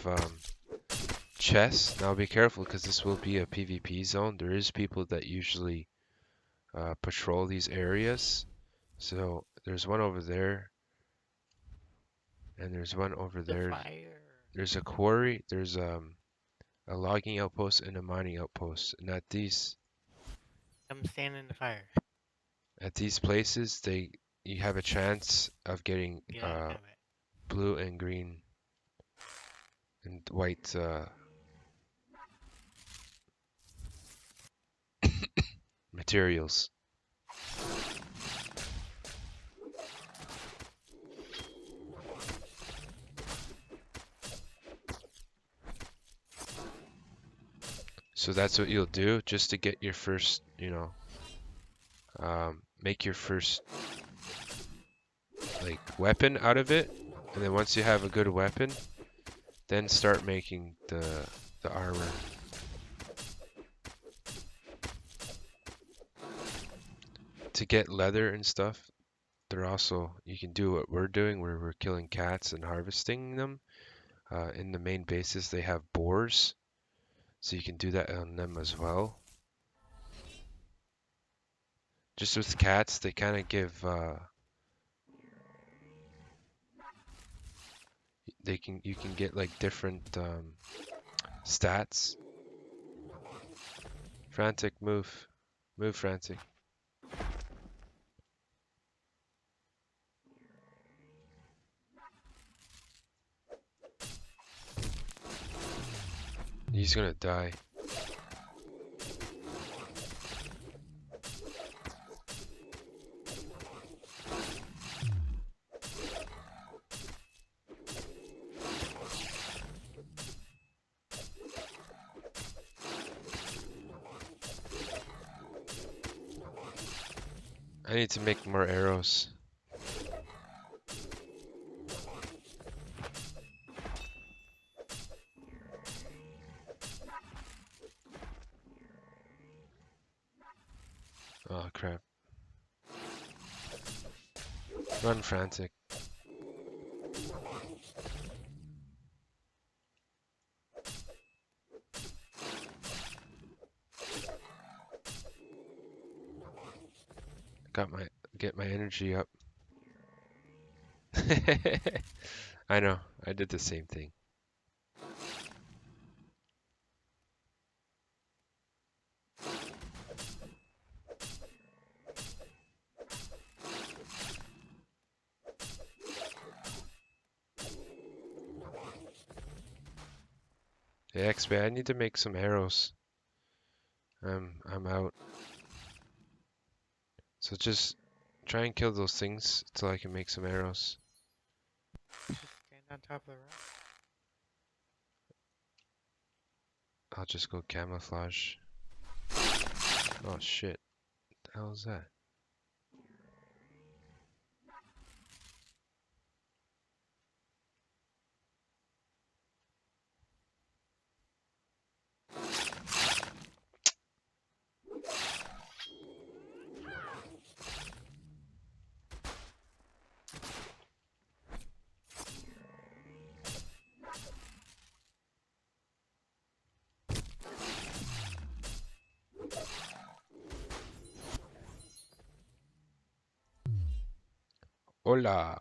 chests. Now be careful, because this will be a PvP zone. There is people that usually patrol these areas. So there's one over there, and there's one over there. There's a quarry. There's a logging outpost and a mining outpost. And at these Come stand in the fire. At these places, you have a chance of getting blue and green and white materials. So that's what you'll do just to get your first, make your first like weapon out of it, and then once you have a good weapon, then start making the armor. To get leather and stuff, you can do what we're doing, where we're killing cats and harvesting them. In the main bases, they have boars, so you can do that on them as well. Just with cats, they kind of give you can get like different stats. Frantic, move Frantic. He's gonna die. I need to make more arrows. Oh crap. Run frantic. Get my energy up. I know, I did the same thing. Hey XP, I need to make some arrows. I'm out. So just try and kill those things till I can make some arrows. Just stand on top of the rock. I'll just go camouflage. Oh shit. What the hell is that? Hola.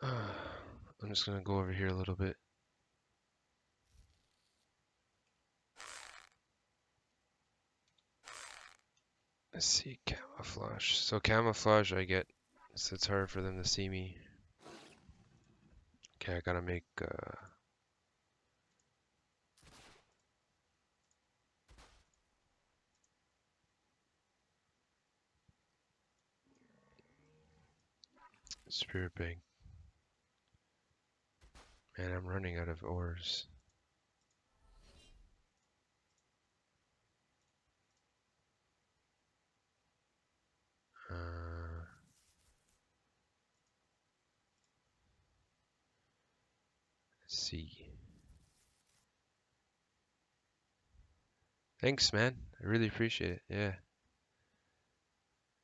I'm just gonna go over here a little bit. Let's see, camouflage. So camouflage I get, so it's hard for them to see me. Okay, I gotta make spirit bank. Man, I'm running out of ores. Let's see. Thanks, man. I really appreciate it. Yeah.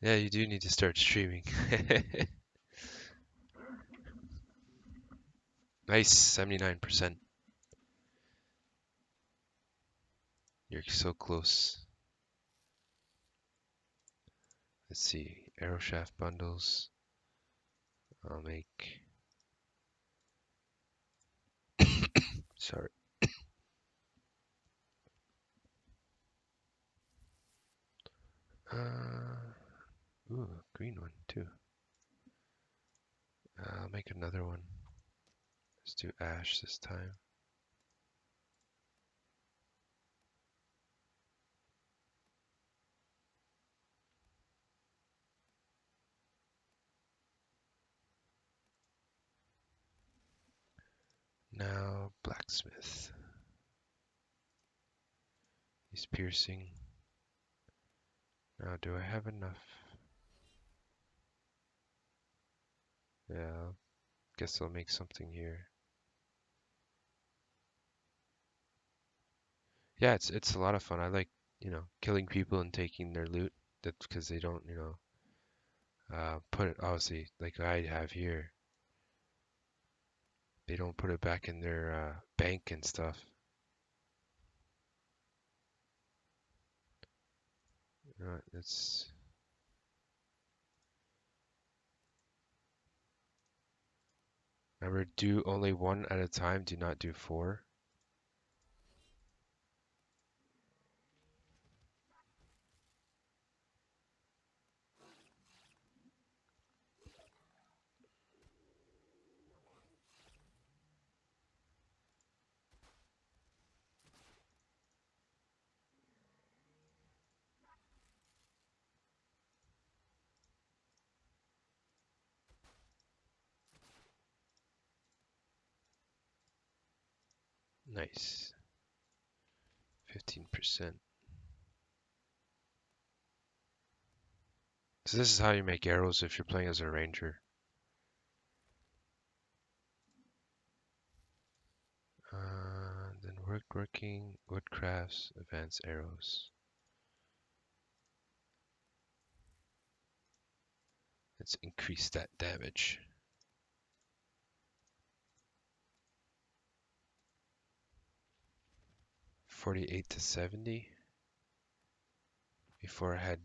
Yeah, you do need to start streaming. Nice, 79%. You're so close. Let's see. Arrow shaft bundles. I'll make. Sorry. Ooh, green one too. I'll make another one. Let's do ash this time. Now blacksmith. He's piercing. Now do I have enough? Yeah, guess I'll make something here. Yeah, it's a lot of fun. I like, killing people and taking their loot. That's because they don't, put it, obviously, like I have here. They don't put it back in their bank and stuff. It's remember, do only one at a time. Do not do four. Nice. 15%. So this is how you make arrows if you're playing as a ranger. Then working, woodcrafts, advanced arrows. Let's increase that damage. $48 to $70. Before I had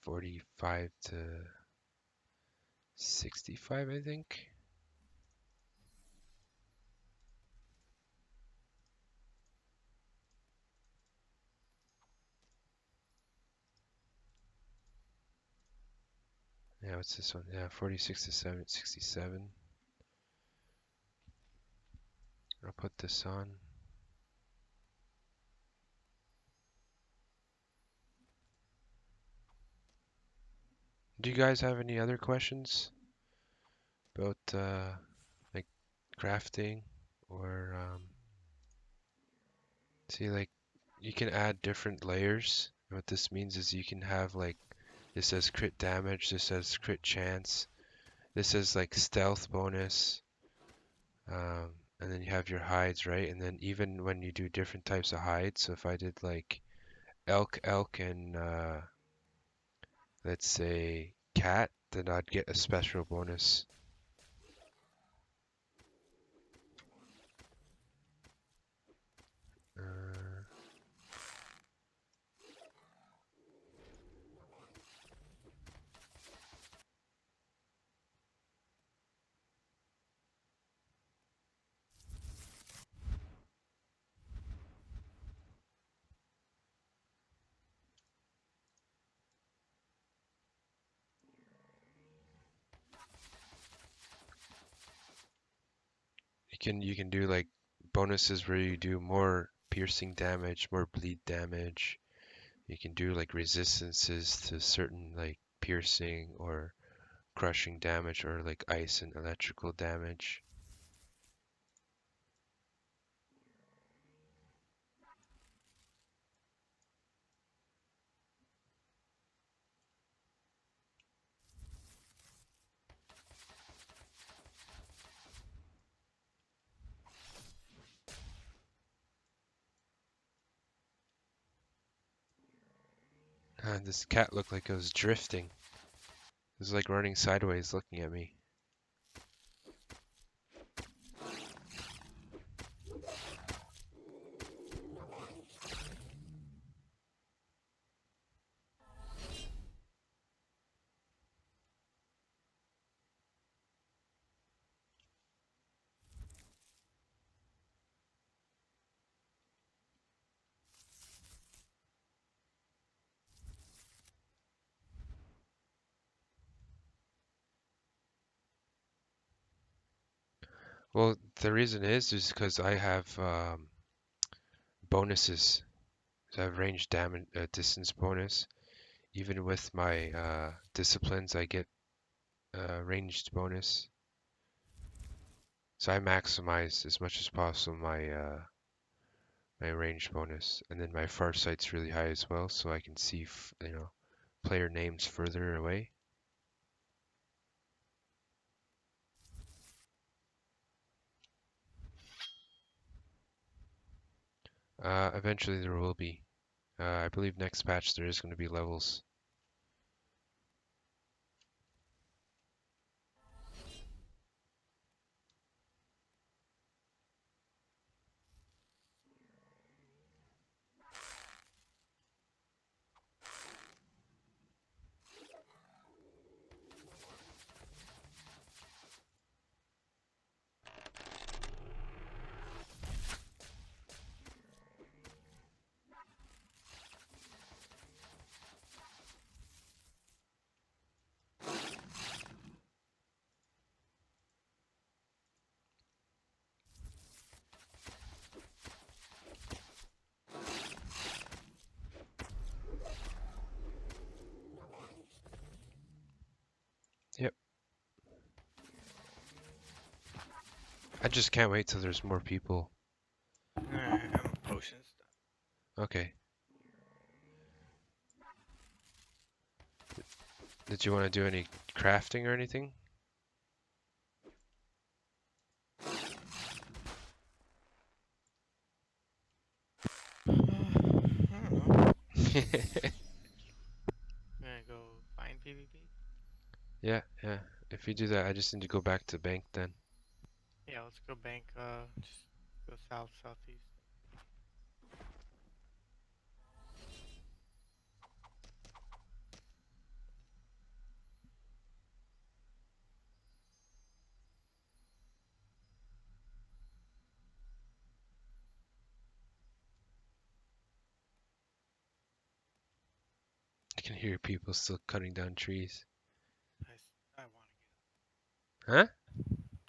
45 to 65, I think. Yeah, what's this one? Yeah, 46 to 67. I'll put this on. Do you guys have any other questions about like crafting or see, like, you can add different layers. And what this means is you can have like, this says crit damage, this says crit chance, this is like stealth bonus, and then you have your hides, right? And then even when you do different types of hides, so if I did like elk, and let's say cat, then I'd get a special bonus. You can do like bonuses where you do more piercing damage, more bleed damage. You can do like resistances to certain like piercing or crushing damage, or like ice and electrical damage. This cat looked like it was drifting. It was like running sideways looking at me. Well, the reason is because I have bonuses. So I have range damage, distance bonus. Even with my disciplines, I get ranged bonus. So I maximize as much as possible my range bonus, and then my far sight's really high as well, so I can see player names further away. Eventually there will be. I believe next patch there is going to be levels. Yep. I just can't wait till there's more people. Alright, I'm potion stuff. Okay. Did you want to do any crafting or anything? I don't know. I'm gonna go find PvP. Yeah, yeah. If you do that, I just need to go back to bank then. Yeah, let's go bank. Just go south, southeast. I can hear people still cutting down trees. I want Huh? to.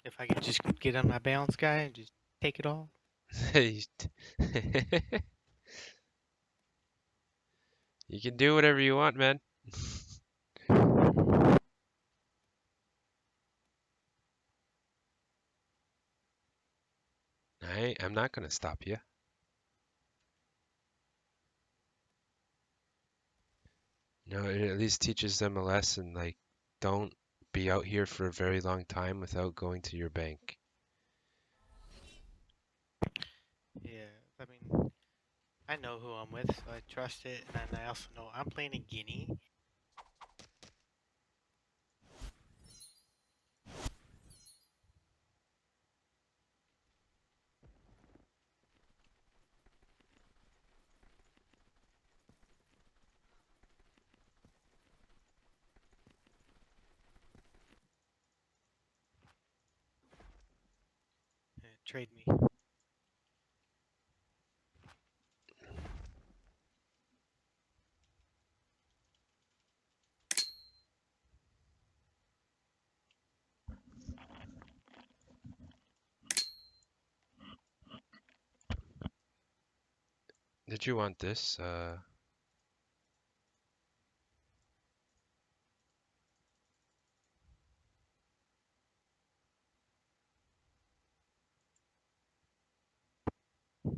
If I could just get on my balance guy and just take it all. You can do whatever you want, man. I'm not gonna stop you. No, it at least teaches them a lesson. Like, don't be out here for a very long time without going to your bank. Yeah, I mean, I know who I'm with, so I trust it, and I also know I'm playing in Guinea. Trade me. Did you want this?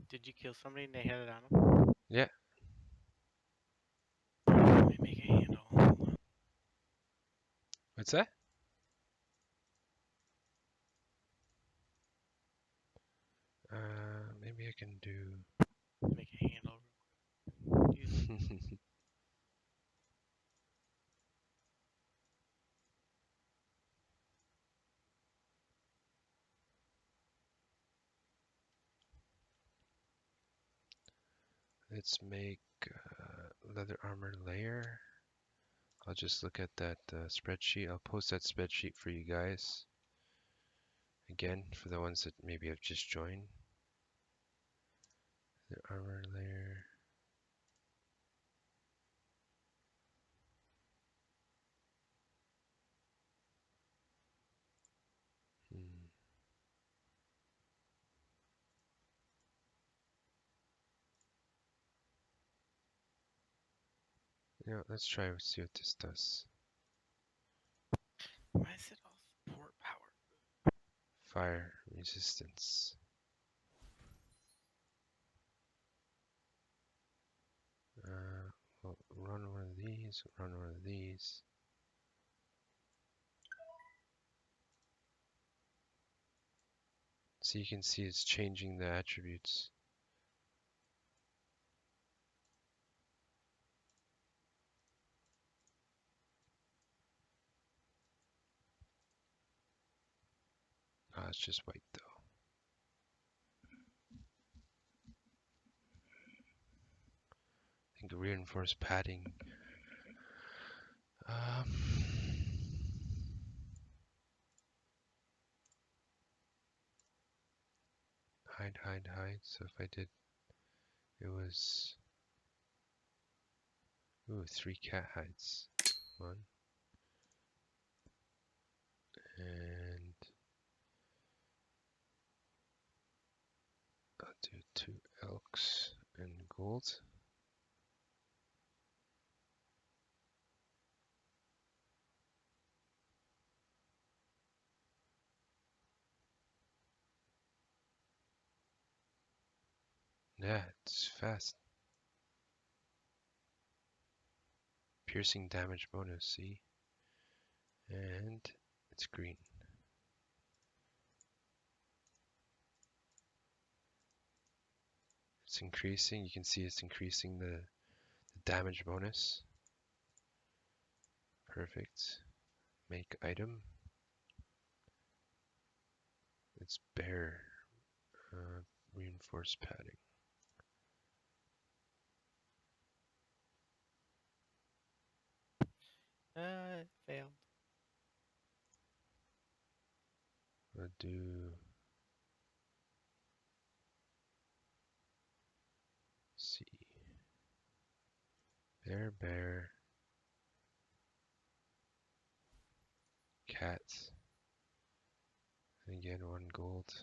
Did you kill somebody and they had it on them? Yeah. Let me make a handle. Hold on. What's that? Maybe I can do. Make a handle. Use Let's make leather armor layer. I'll just look at that spreadsheet. I'll post that spreadsheet for you guys. Again, for the ones that maybe have just joined. The armor layer. Hmm. Yeah, let's try and see what this does. Why is it all support power? Fire resistance. We'll run one of these, run one of these. So you can see it's changing the attributes. Ah, it's just white though. I think reinforced padding. Um, hide, hide, hide. So if I did, it was, ooh, 3 cat hides. One. And I'll do 2 elks and gold. Yeah, it's fast. Piercing damage bonus, see? And it's green. It's increasing. You can see it's increasing the damage bonus. Perfect. Make item. It's bare. Reinforced padding. It failed. I'll do. See. Bear. Cat. Again, 1 gold.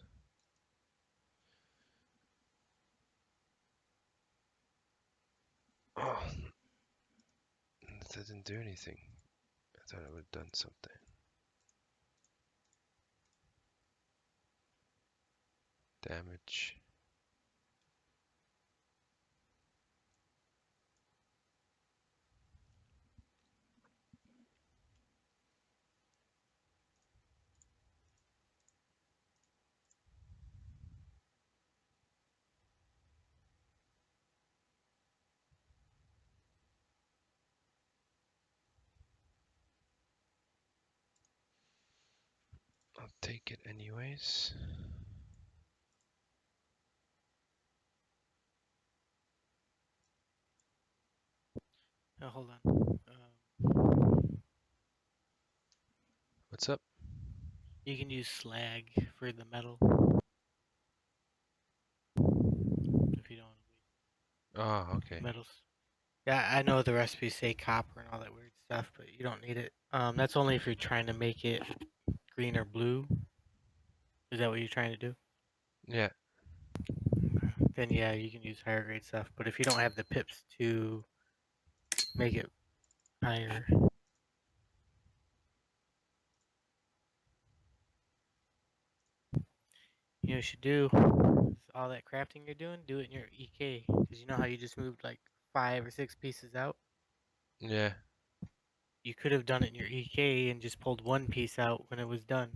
Oh, that didn't do anything. I thought it would have done something. Damage. I'll take it anyways. Oh, hold on. What's up? You can use slag for the metal if you don't want to Oh, waste okay. metals. Yeah, I know the recipes say copper and all that weird stuff, but you don't need it. That's only if you're trying to make it green or blue. Is that what you're trying to do? Yeah. Then yeah, you can use higher grade stuff. But if you don't have the pips to make it higher, you know what you should do is all that crafting you're doing, do it in your EK. Because you know how you just moved like 5 or 6 pieces out? Yeah. You could have done it in your EK and just pulled one piece out when it was done.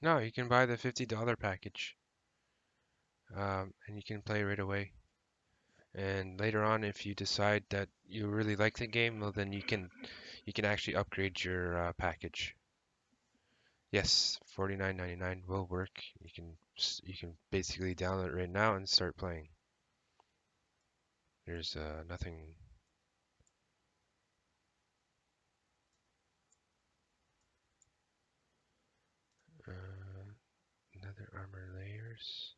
No, you can buy the $50 package. And you can play right away. And later on, if you decide that you really like the game, well, then you can actually upgrade your package. Yes, $49.99 will work. You can basically download it right now and start playing. There's nothing. Uh, Another armor layers.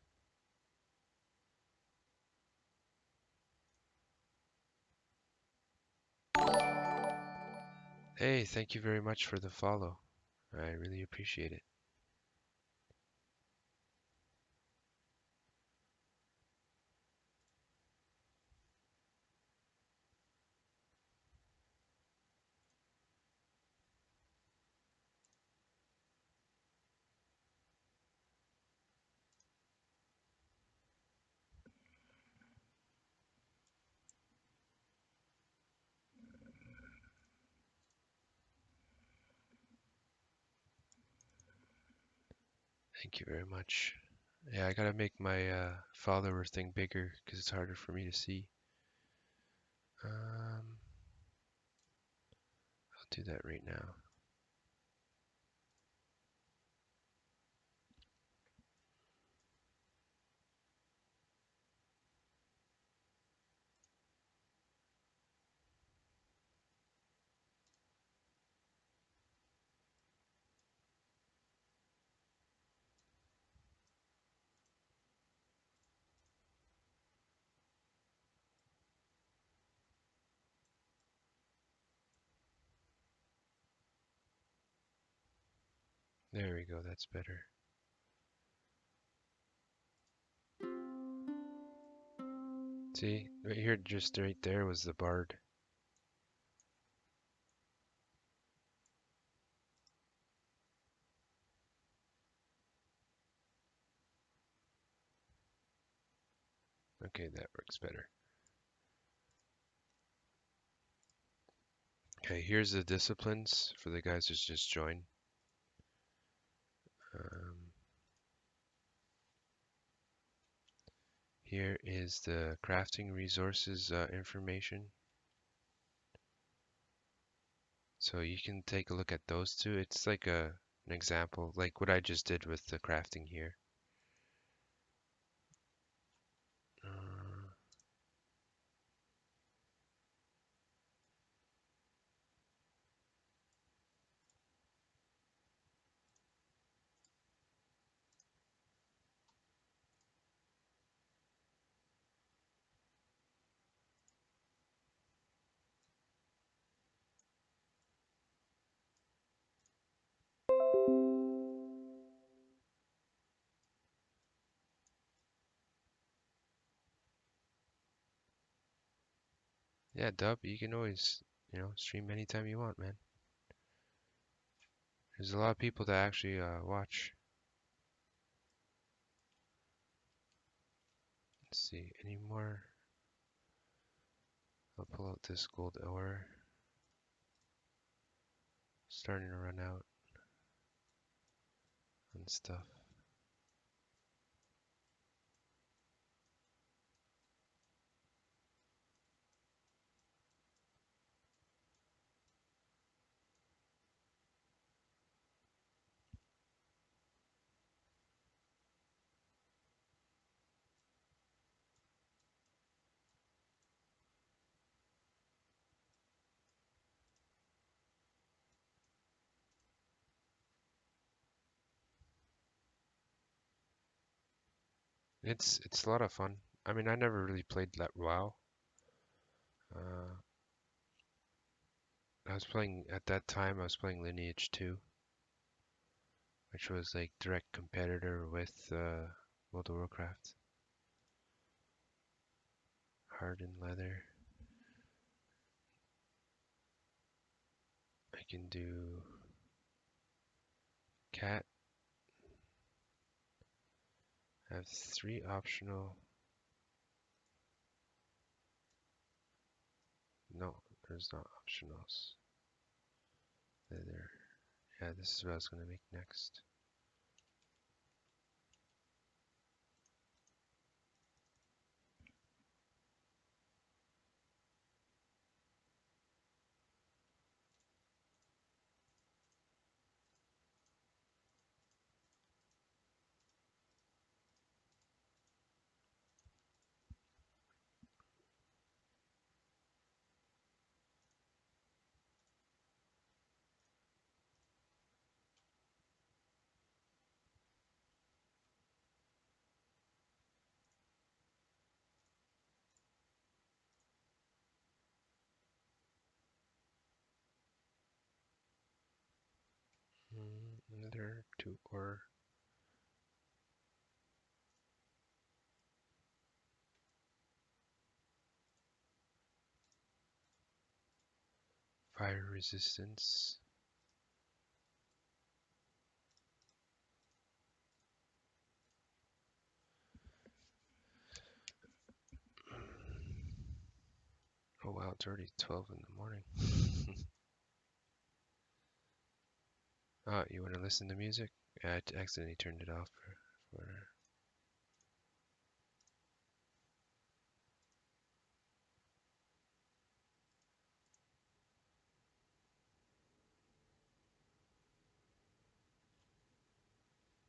Hey, thank you very much for the follow. I really appreciate it. Thank you very much. Yeah, I gotta make my follower thing bigger because it's harder for me to see. I'll do that right now. There we go, that's better. See, right here, just right there was the bard. Okay, that works better. Okay, here's the disciplines for the guys who just joined. Here is the crafting resources information. So you can take a look at those two. It's like an example, like what I just did with the crafting here. Uh, yeah, Dub, you can always, stream anytime you want, man. There's a lot of people that actually watch. Let's see, any more? I'll pull out this gold ore. Starting to run out and stuff. It's a lot of fun. I mean, I never really played that WoW. I was playing at that time. I was playing Lineage 2, which was like direct competitor with World of Warcraft. Hardened leather. I can do cat. I have 3 optional. No, there's not optionals. Leather. Yeah, this is what I was gonna make next. Another 2 ore. Fire resistance. Oh wow, it's already 12 in the morning. You want to listen to music? Yeah, I accidentally turned it off for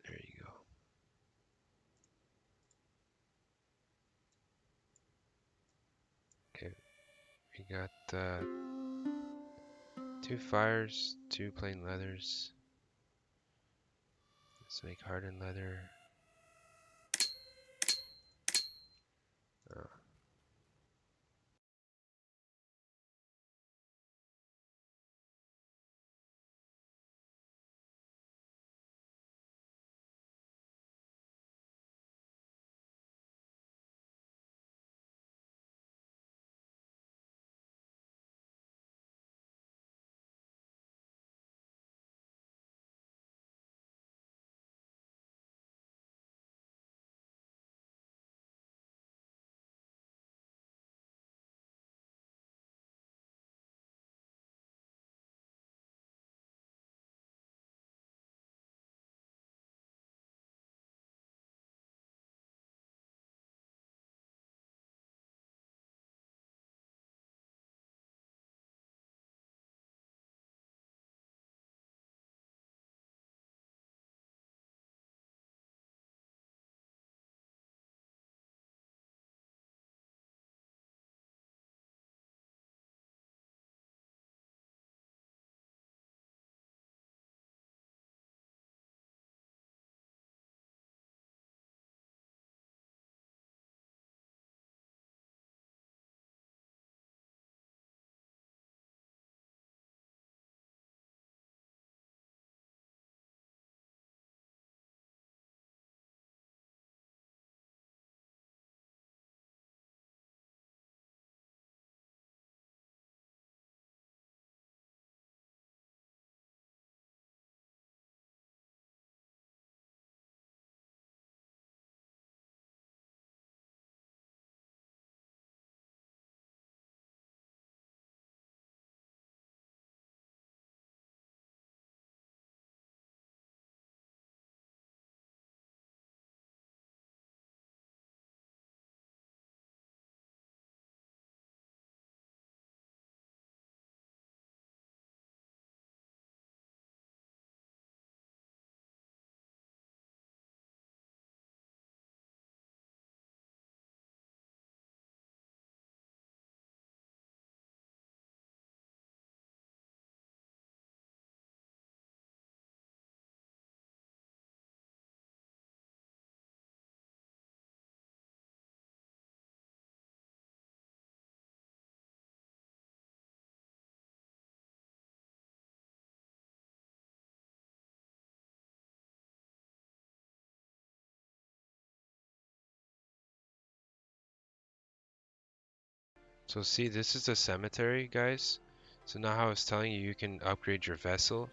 there you go. Okay, we got 2 fires, 2 plain leathers. Let's make hardened leather. Uh, So see, this is the cemetery, guys. So now how I was telling you, you can upgrade your vessel.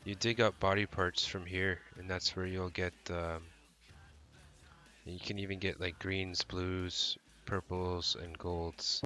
You dig up body parts from here, and that's where you'll get, you can even get like greens, blues, purples, and golds.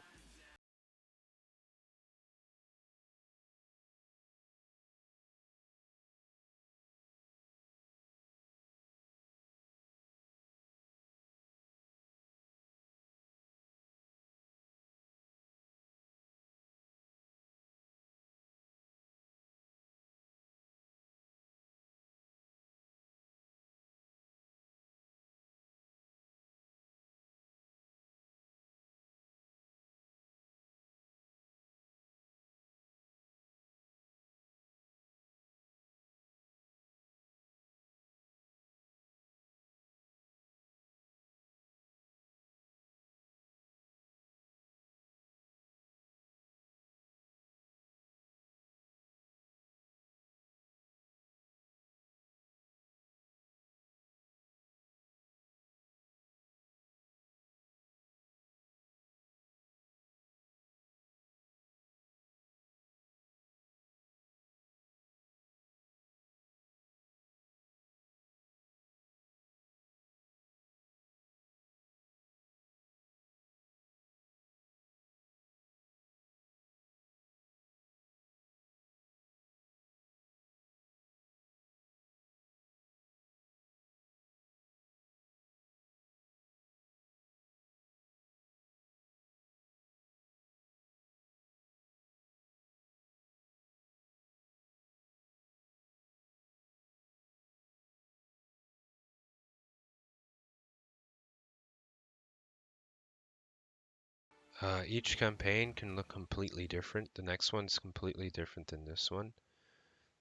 Each campaign can look completely different. The next one's completely different than this one.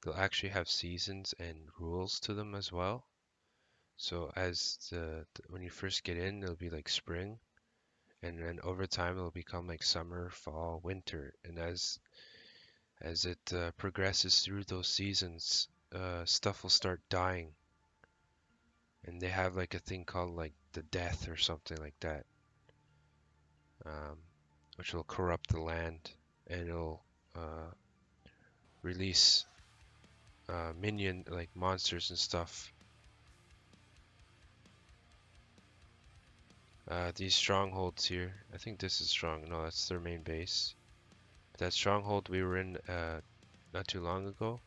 They'll actually have seasons and rules to them as well. So as when you first get in, it'll be like spring, and then over time it'll become like summer, fall, winter, and as it progresses through those seasons, stuff will start dying, and they have like a thing called like the death or something like that, um, which will corrupt the land, and it'll release minion like monsters and stuff. These strongholds here, I think this is strong. No, that's their main base. That stronghold we were in not too long ago,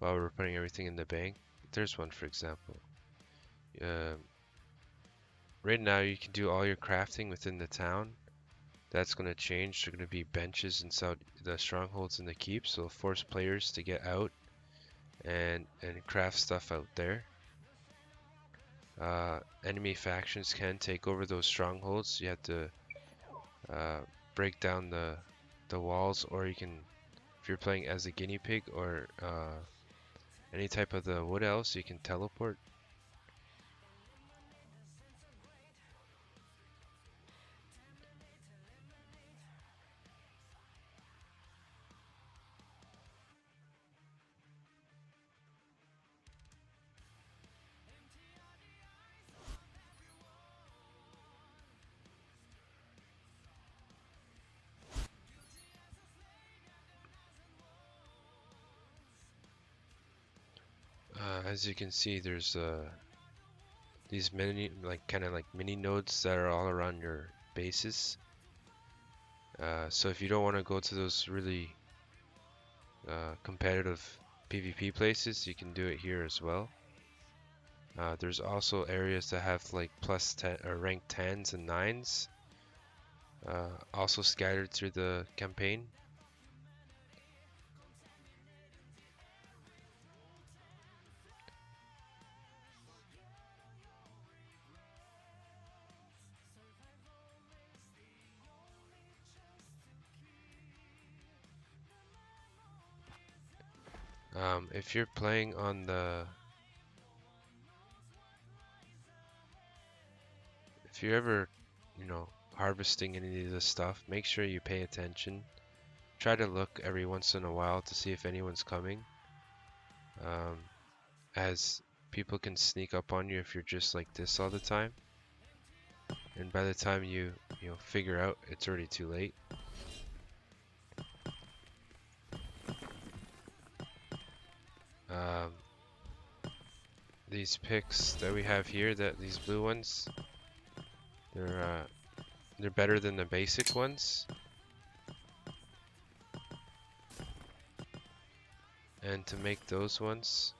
while we were putting everything in the bank. There's one, for example. Um, right now, you can do all your crafting within the town. That's going to change. There are going to be benches inside the strongholds and the keeps, so it'll force players to get out and craft stuff out there. Enemy factions can take over those strongholds. You have to break down the walls, or you can, if you're playing as a guinea pig or any type of the wood elves, you can teleport. As you can see, there's these mini, like kind of like mini nodes that are all around your bases. So if you don't want to go to those really competitive PvP places, you can do it here as well. There's also areas that have like plus 10 or rank 10s and 9s, also scattered through the campaign. If you're playing on if you're ever, harvesting any of this stuff, make sure you pay attention. Try to look every once in a while to see if anyone's coming, um, as people can sneak up on you if you're just like this all the time. And by the time you figure out, it's already too late. these picks that we have here, these blue ones, they're better than the basic ones. And to make those ones,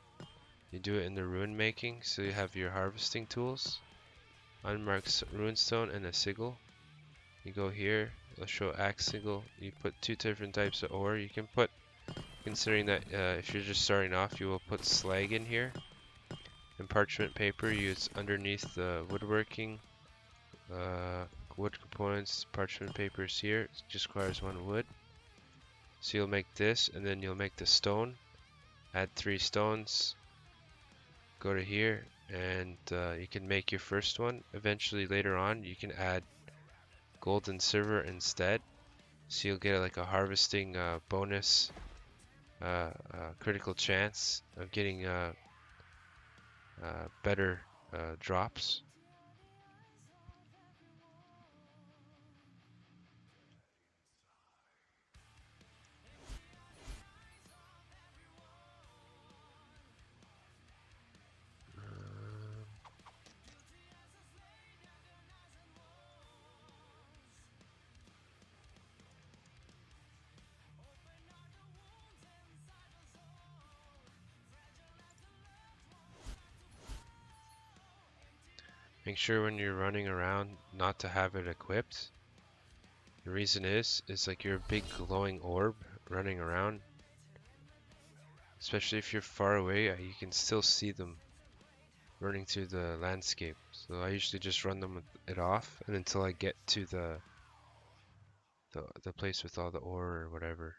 you do it in the rune making. So you have your harvesting tools, unmarked runestone, and a sigil. You go here, it'll show axe sigil. You put 2 different types of ore. You can put, considering that if you're just starting off, you will put slag in here. And parchment paper, use underneath the woodworking. Wood components, parchment paper is here. It just requires 1 wood. So you'll make this, and then you'll make the stone. Add 3 stones. Go to here, and you can make your first one. Eventually, later on, you can add gold and silver instead. So you'll get like a harvesting bonus, critical chance of getting better drops. Make sure when you're running around not to have it equipped. The reason is like you're a big glowing orb running around. Especially if you're far away, you can still see them running through the landscape. So I usually just run them with it off, and until I get to the place with all the ore or whatever.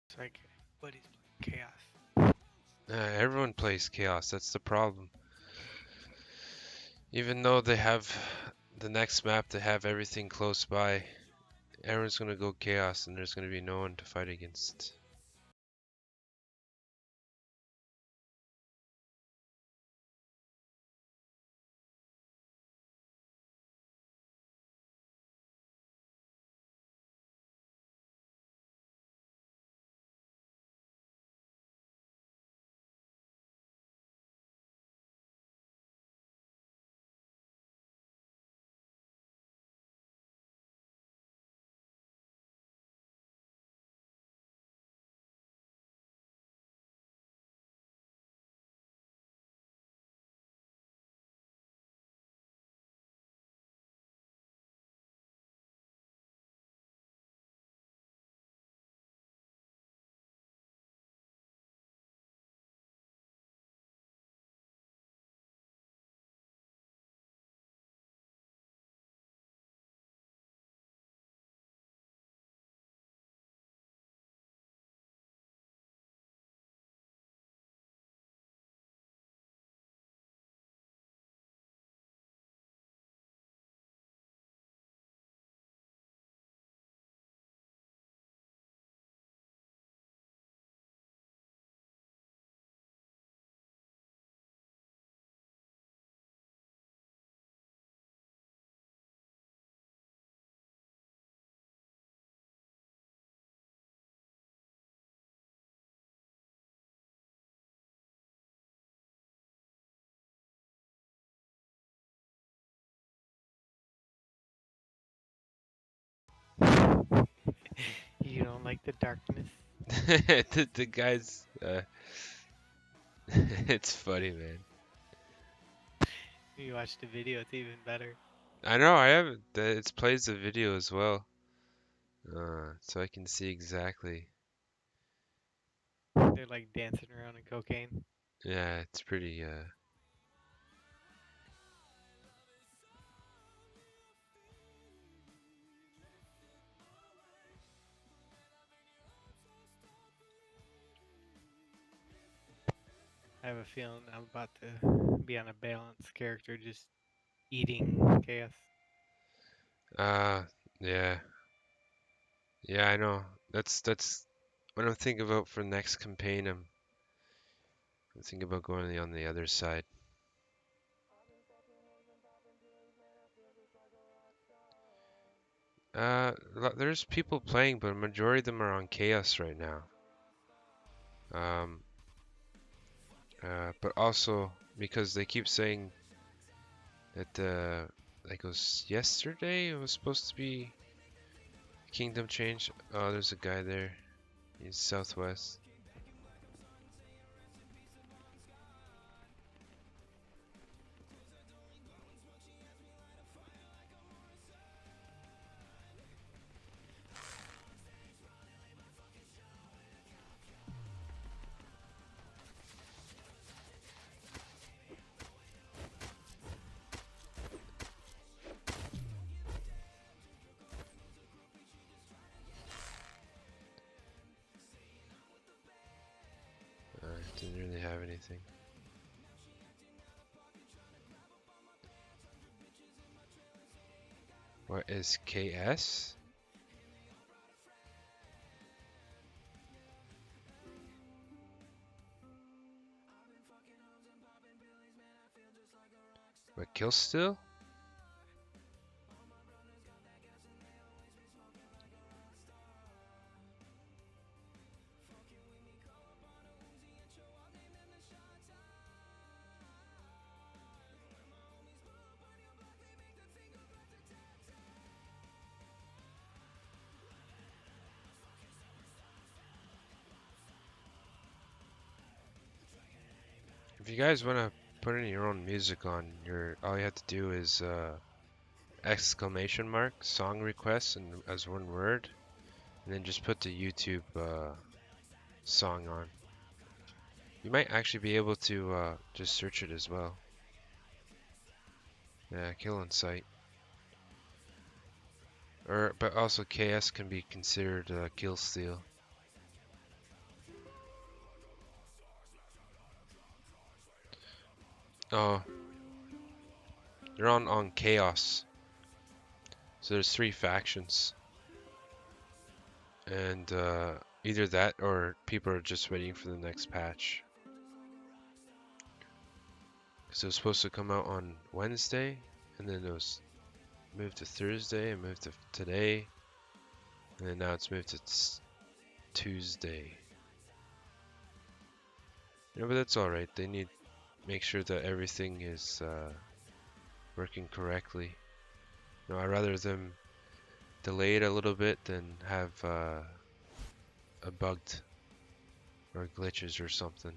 It's like, buddy's playing chaos. Everyone plays chaos, that's the problem. Even though they have the next map, they have everything close by, everyone's gonna go chaos and there's gonna be no one to fight against. You don't like the darkness? The guys, it's funny, man. You watch the video, it's even better. I know I have it plays the video as well, so I can see exactly. They're like dancing around in cocaine. Yeah, it's pretty. I have a feeling I'm about to be on a balanced character, just eating chaos. Uh, yeah, yeah, I know. That's what I'm thinking about for next campaign. I'm thinking about going on the other side. There's people playing, but a majority of them are on chaos right now. Um, but also because they keep saying that like it was yesterday, it was supposed to be Kingdom change. Oh, there's a guy there. He's southwest. Didn't really have anything. What is KS? What, kill still? If you guys want to put in your own music on your, all you have to do is exclamation mark song requests and as one word, and then just put the YouTube song on. You might actually be able to just search it as well. Yeah, kill on sight. But also KS can be considered kill steal. Oh, they're on chaos. So there's 3 factions, and either that or people are just waiting for the next patch. Because it was supposed to come out on Wednesday, and then it was moved to Thursday, and moved to today, and then now it's moved to Tuesday. Yeah, but that's all right. They need make sure that everything is working correctly. No, I'd rather them delay it a little bit than have a bugged or glitches or something.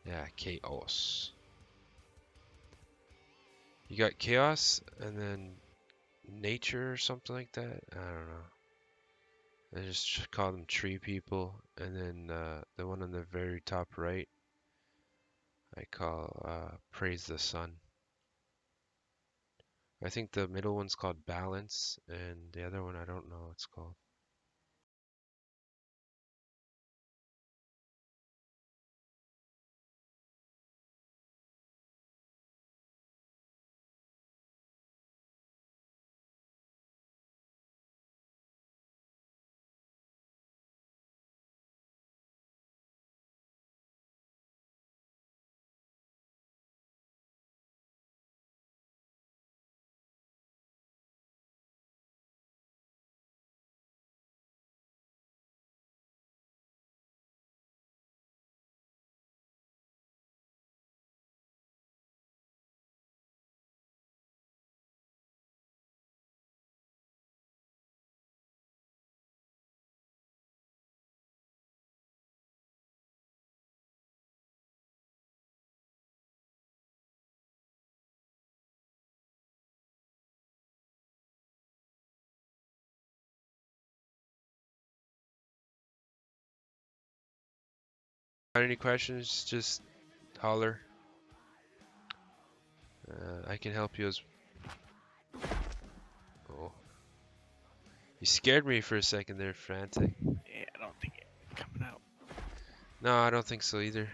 Yeah, chaos. You got chaos and then nature or something like that. I don't know. I just call them tree people, and then the one on the very top right, I call praise the sun. I think the middle one's called balance, and the other one I don't know what it's called. Got any questions? Just holler. I can help you as. Oh, you scared me for a second there, Frantic. Yeah, I don't think it's coming out. No, I don't think so either.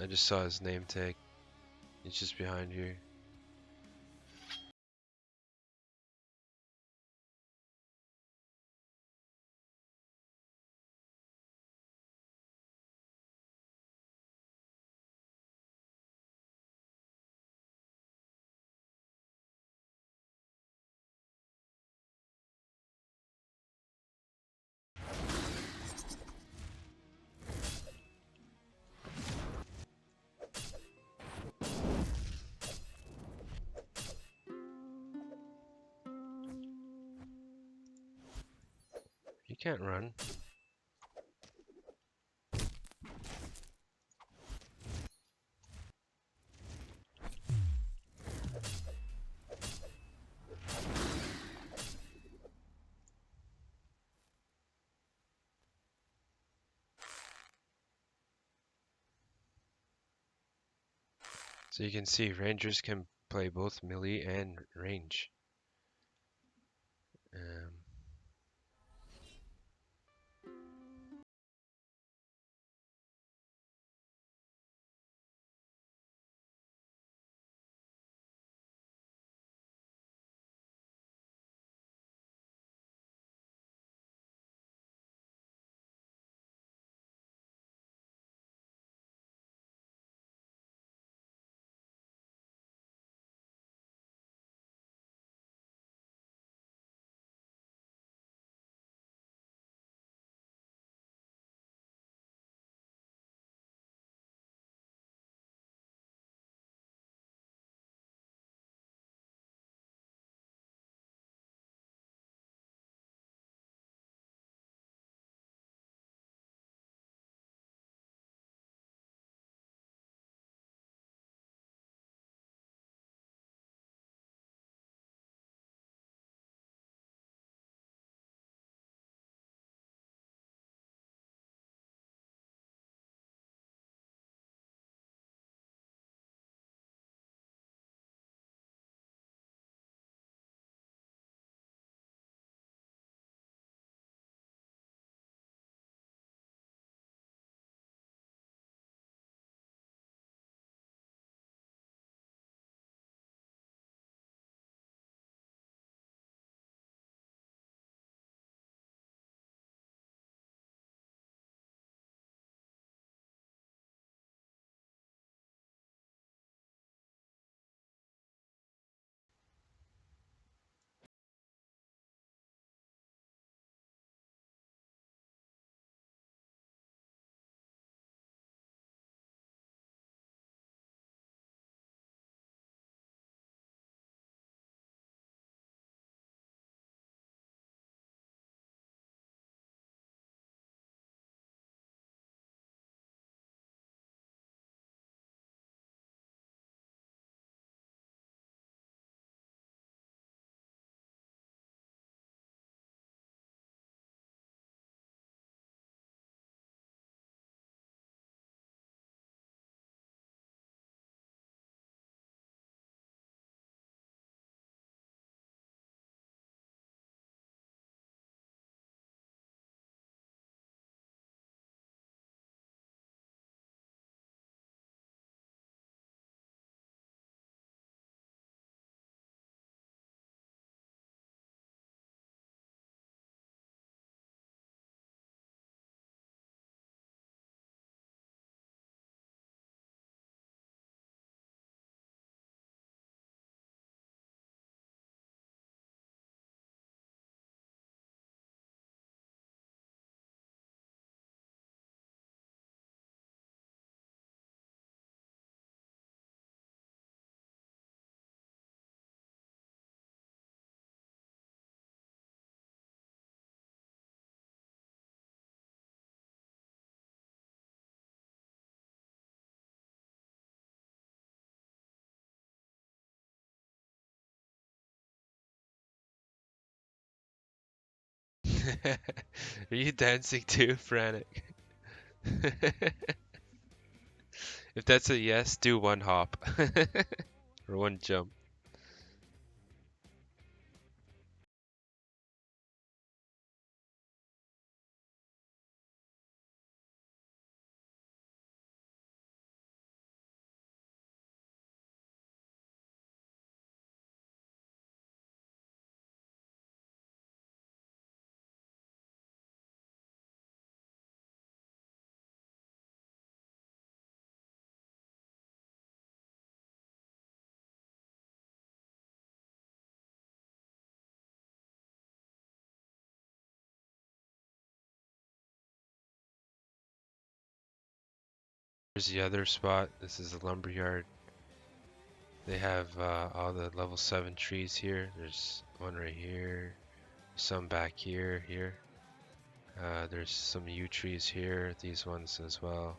I just saw his name tag. It's just behind here. You can't run. So you can see Rangers can play both melee and range. Um, Are you dancing too, Frantic? If that's a yes, do one hop. Or one jump. Here's the other spot. This is the lumberyard. They have all the level 7 trees here. There's one right here. Some back here. There's some yew trees here. These ones as well.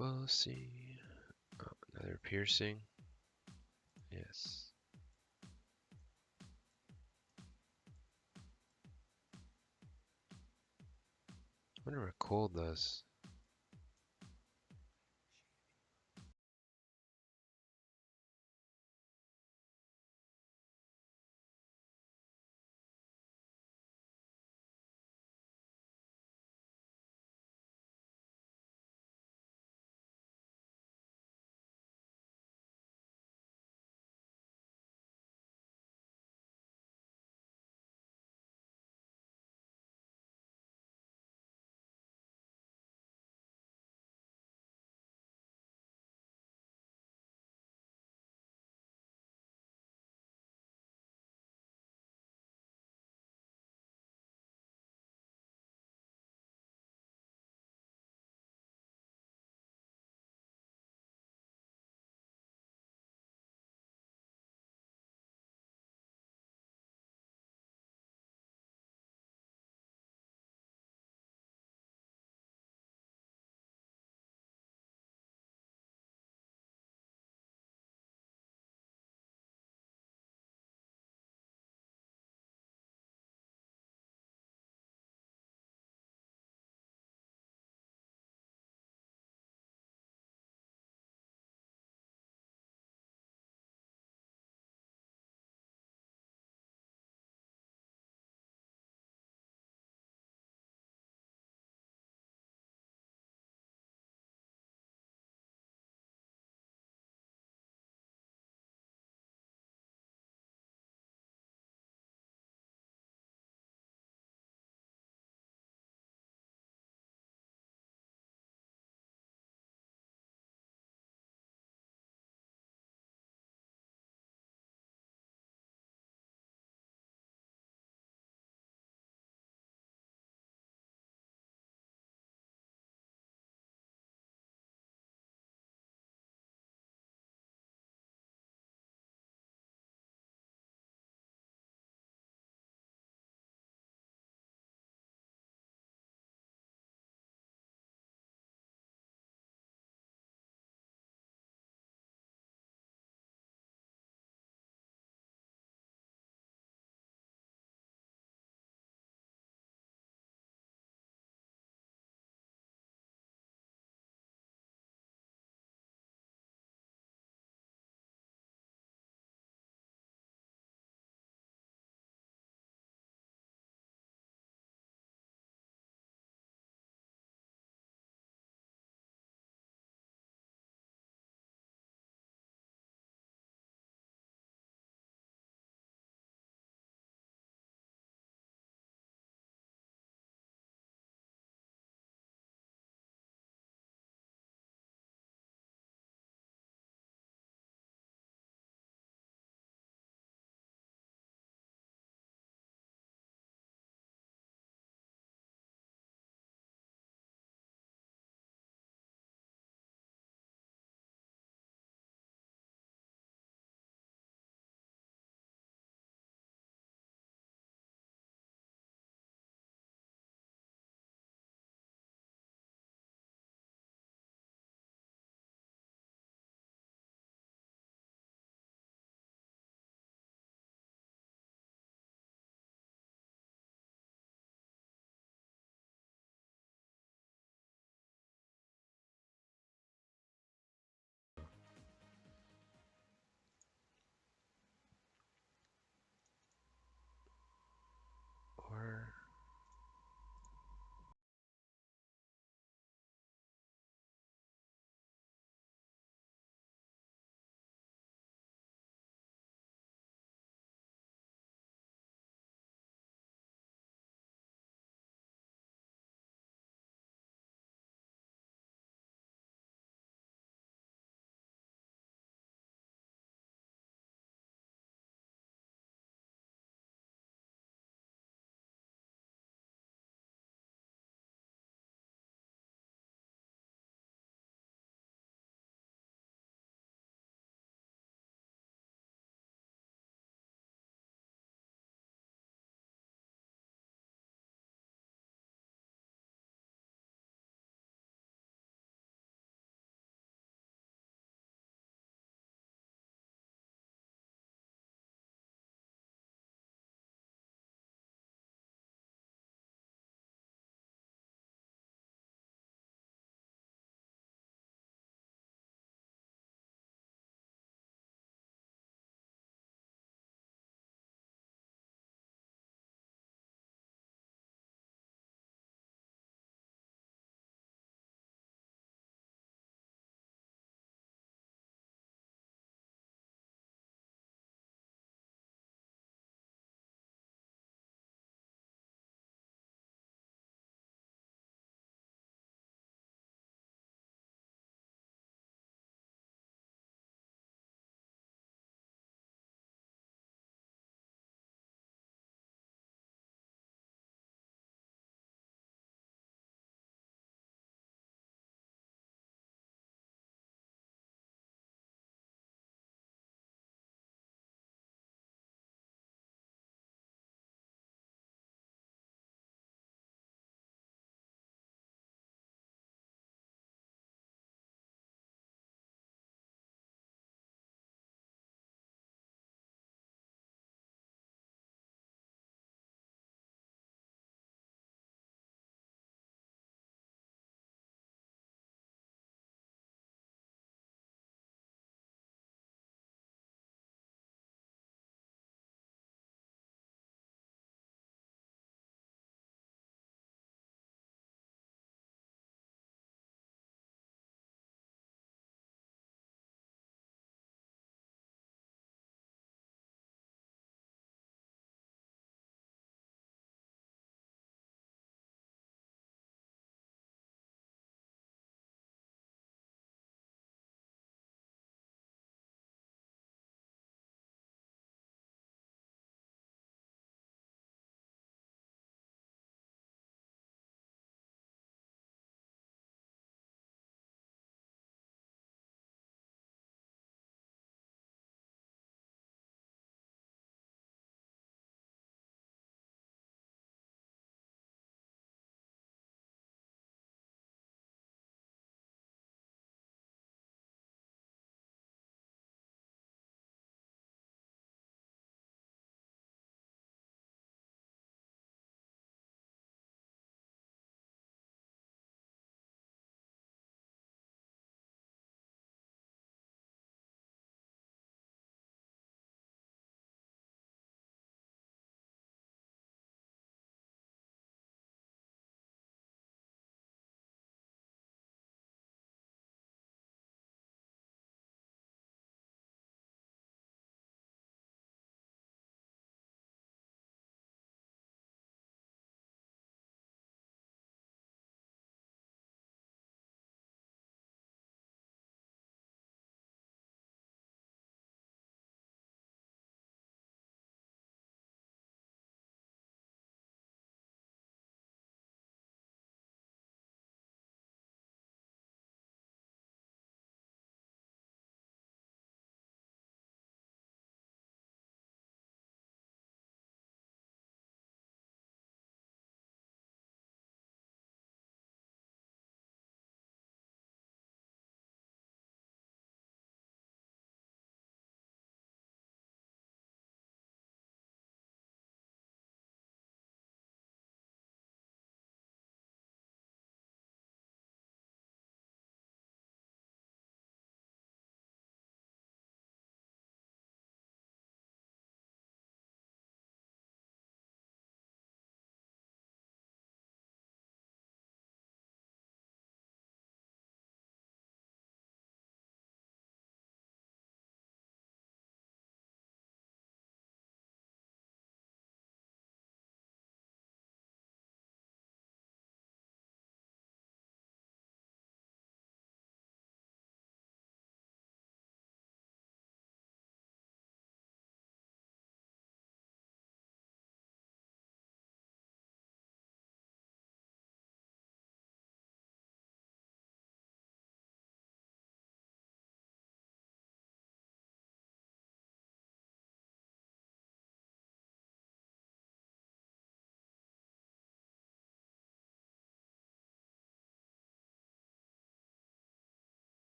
We'll see. Oh, another piercing. Yes. I wonder what cold does.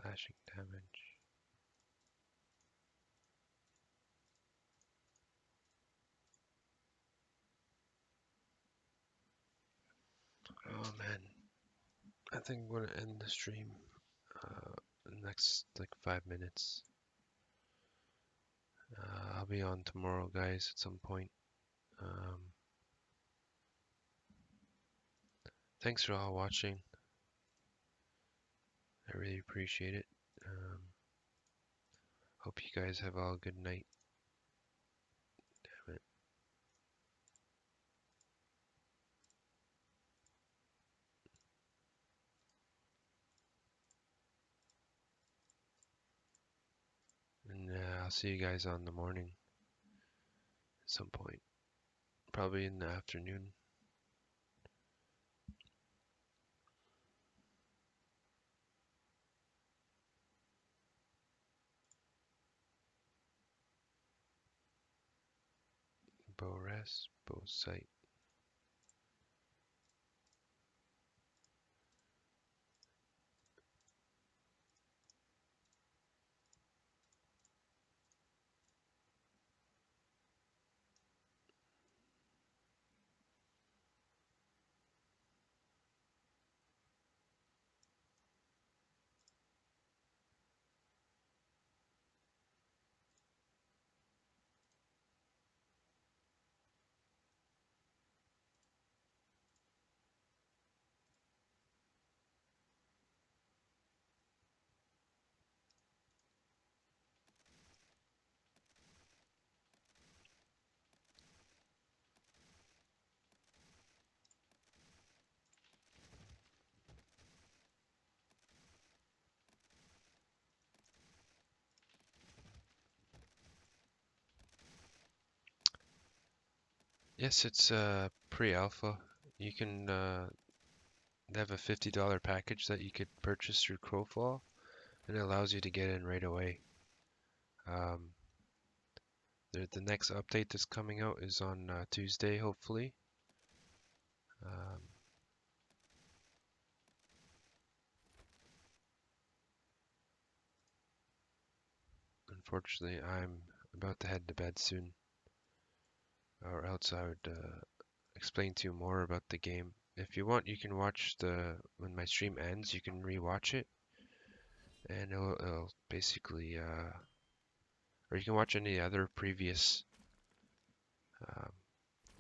Slashing damage. Oh man, I think I'm gonna end the stream in the next like 5 minutes. I'll be on tomorrow, guys, at some point. Thanks for all watching. I really appreciate it. Hope you guys have all a good night. Damn it. And I'll see you guys on the morning at some point. Probably in the afternoon. Bow rest, bow sight. Yes, it's pre-alpha. You can they have a $50 package that you could purchase through Crowfall, and it allows you to get in right away. Um, the next update that's coming out is on Tuesday, hopefully. Um, Unfortunately, I'm about to head to bed soon, or else I would explain to you more about the game. If you want, you can watch when my stream ends, you can rewatch it, and it'll basically, or you can watch any other previous um,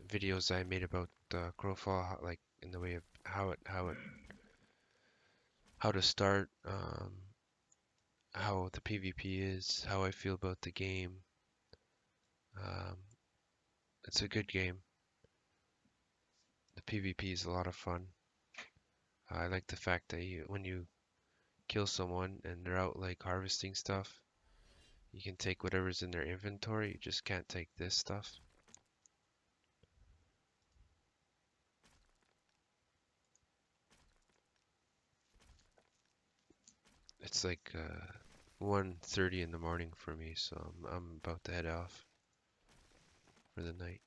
videos I made about Crowfall, like in the way of how to start, how the PvP is, how I feel about the game. Um, it's a good game. The PvP is a lot of fun. I like the fact that when you kill someone and they're out like harvesting stuff, you can take whatever's in their inventory. You just can't take this stuff. It's like 1:30 in the morning for me, so I'm about to head off for the night.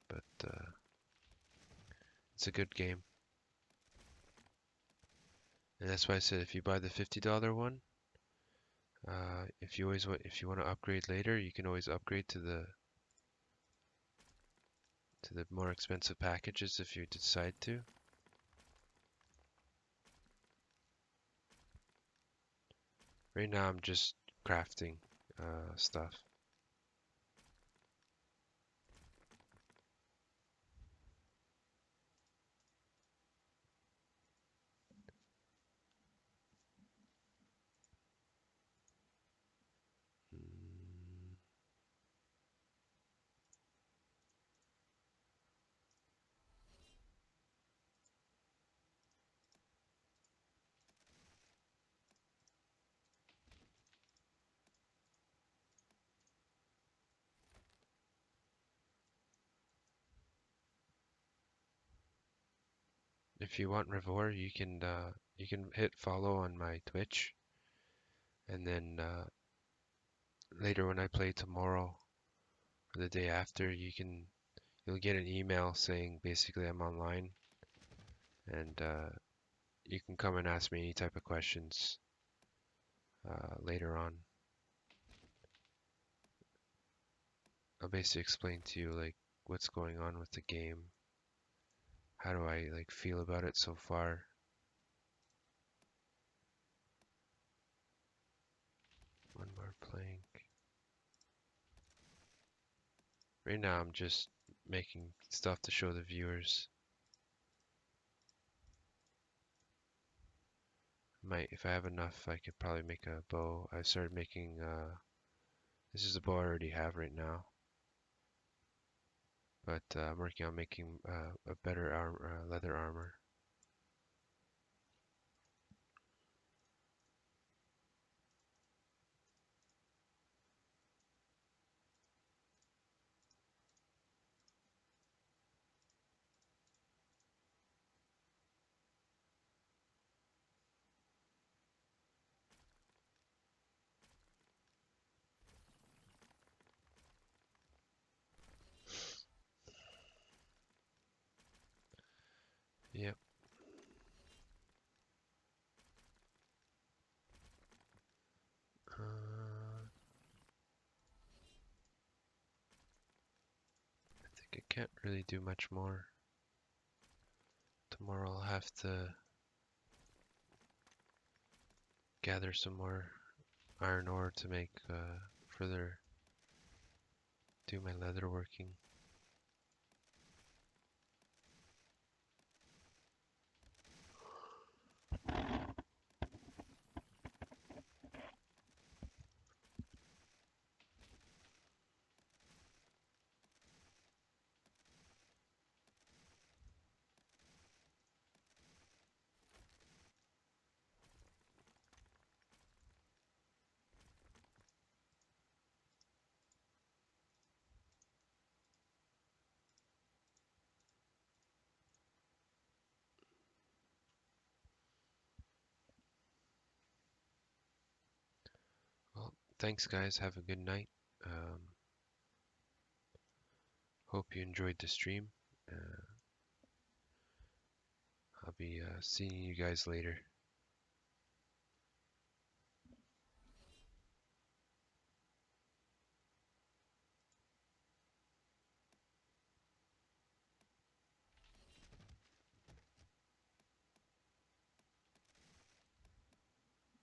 But it's a good game, and that's why I said if you buy the $50 one, if you want to upgrade later, you can always upgrade to the more expensive packages if you decide to. Right now I'm just crafting stuff. Mm, If you want Revor, you can hit follow on my Twitch, and then later when I play tomorrow or the day after, you'll get an email saying basically I'm online, and you can come and ask me any type of questions. later on. I'll basically explain to you like what's going on with the game. How do I like feel about it so far? One more plank. Right now I'm just making stuff to show the viewers. If I have enough, I could probably make a bow. I started making, this is a bow I already have right now. But I'm working on making a better leather armor. Yep. I think I can't really do much more. Tomorrow I'll have to gather some more iron ore to make further do my leather working. Well, thanks guys. Have a good night. Hope you enjoyed the stream. I'll be seeing you guys later.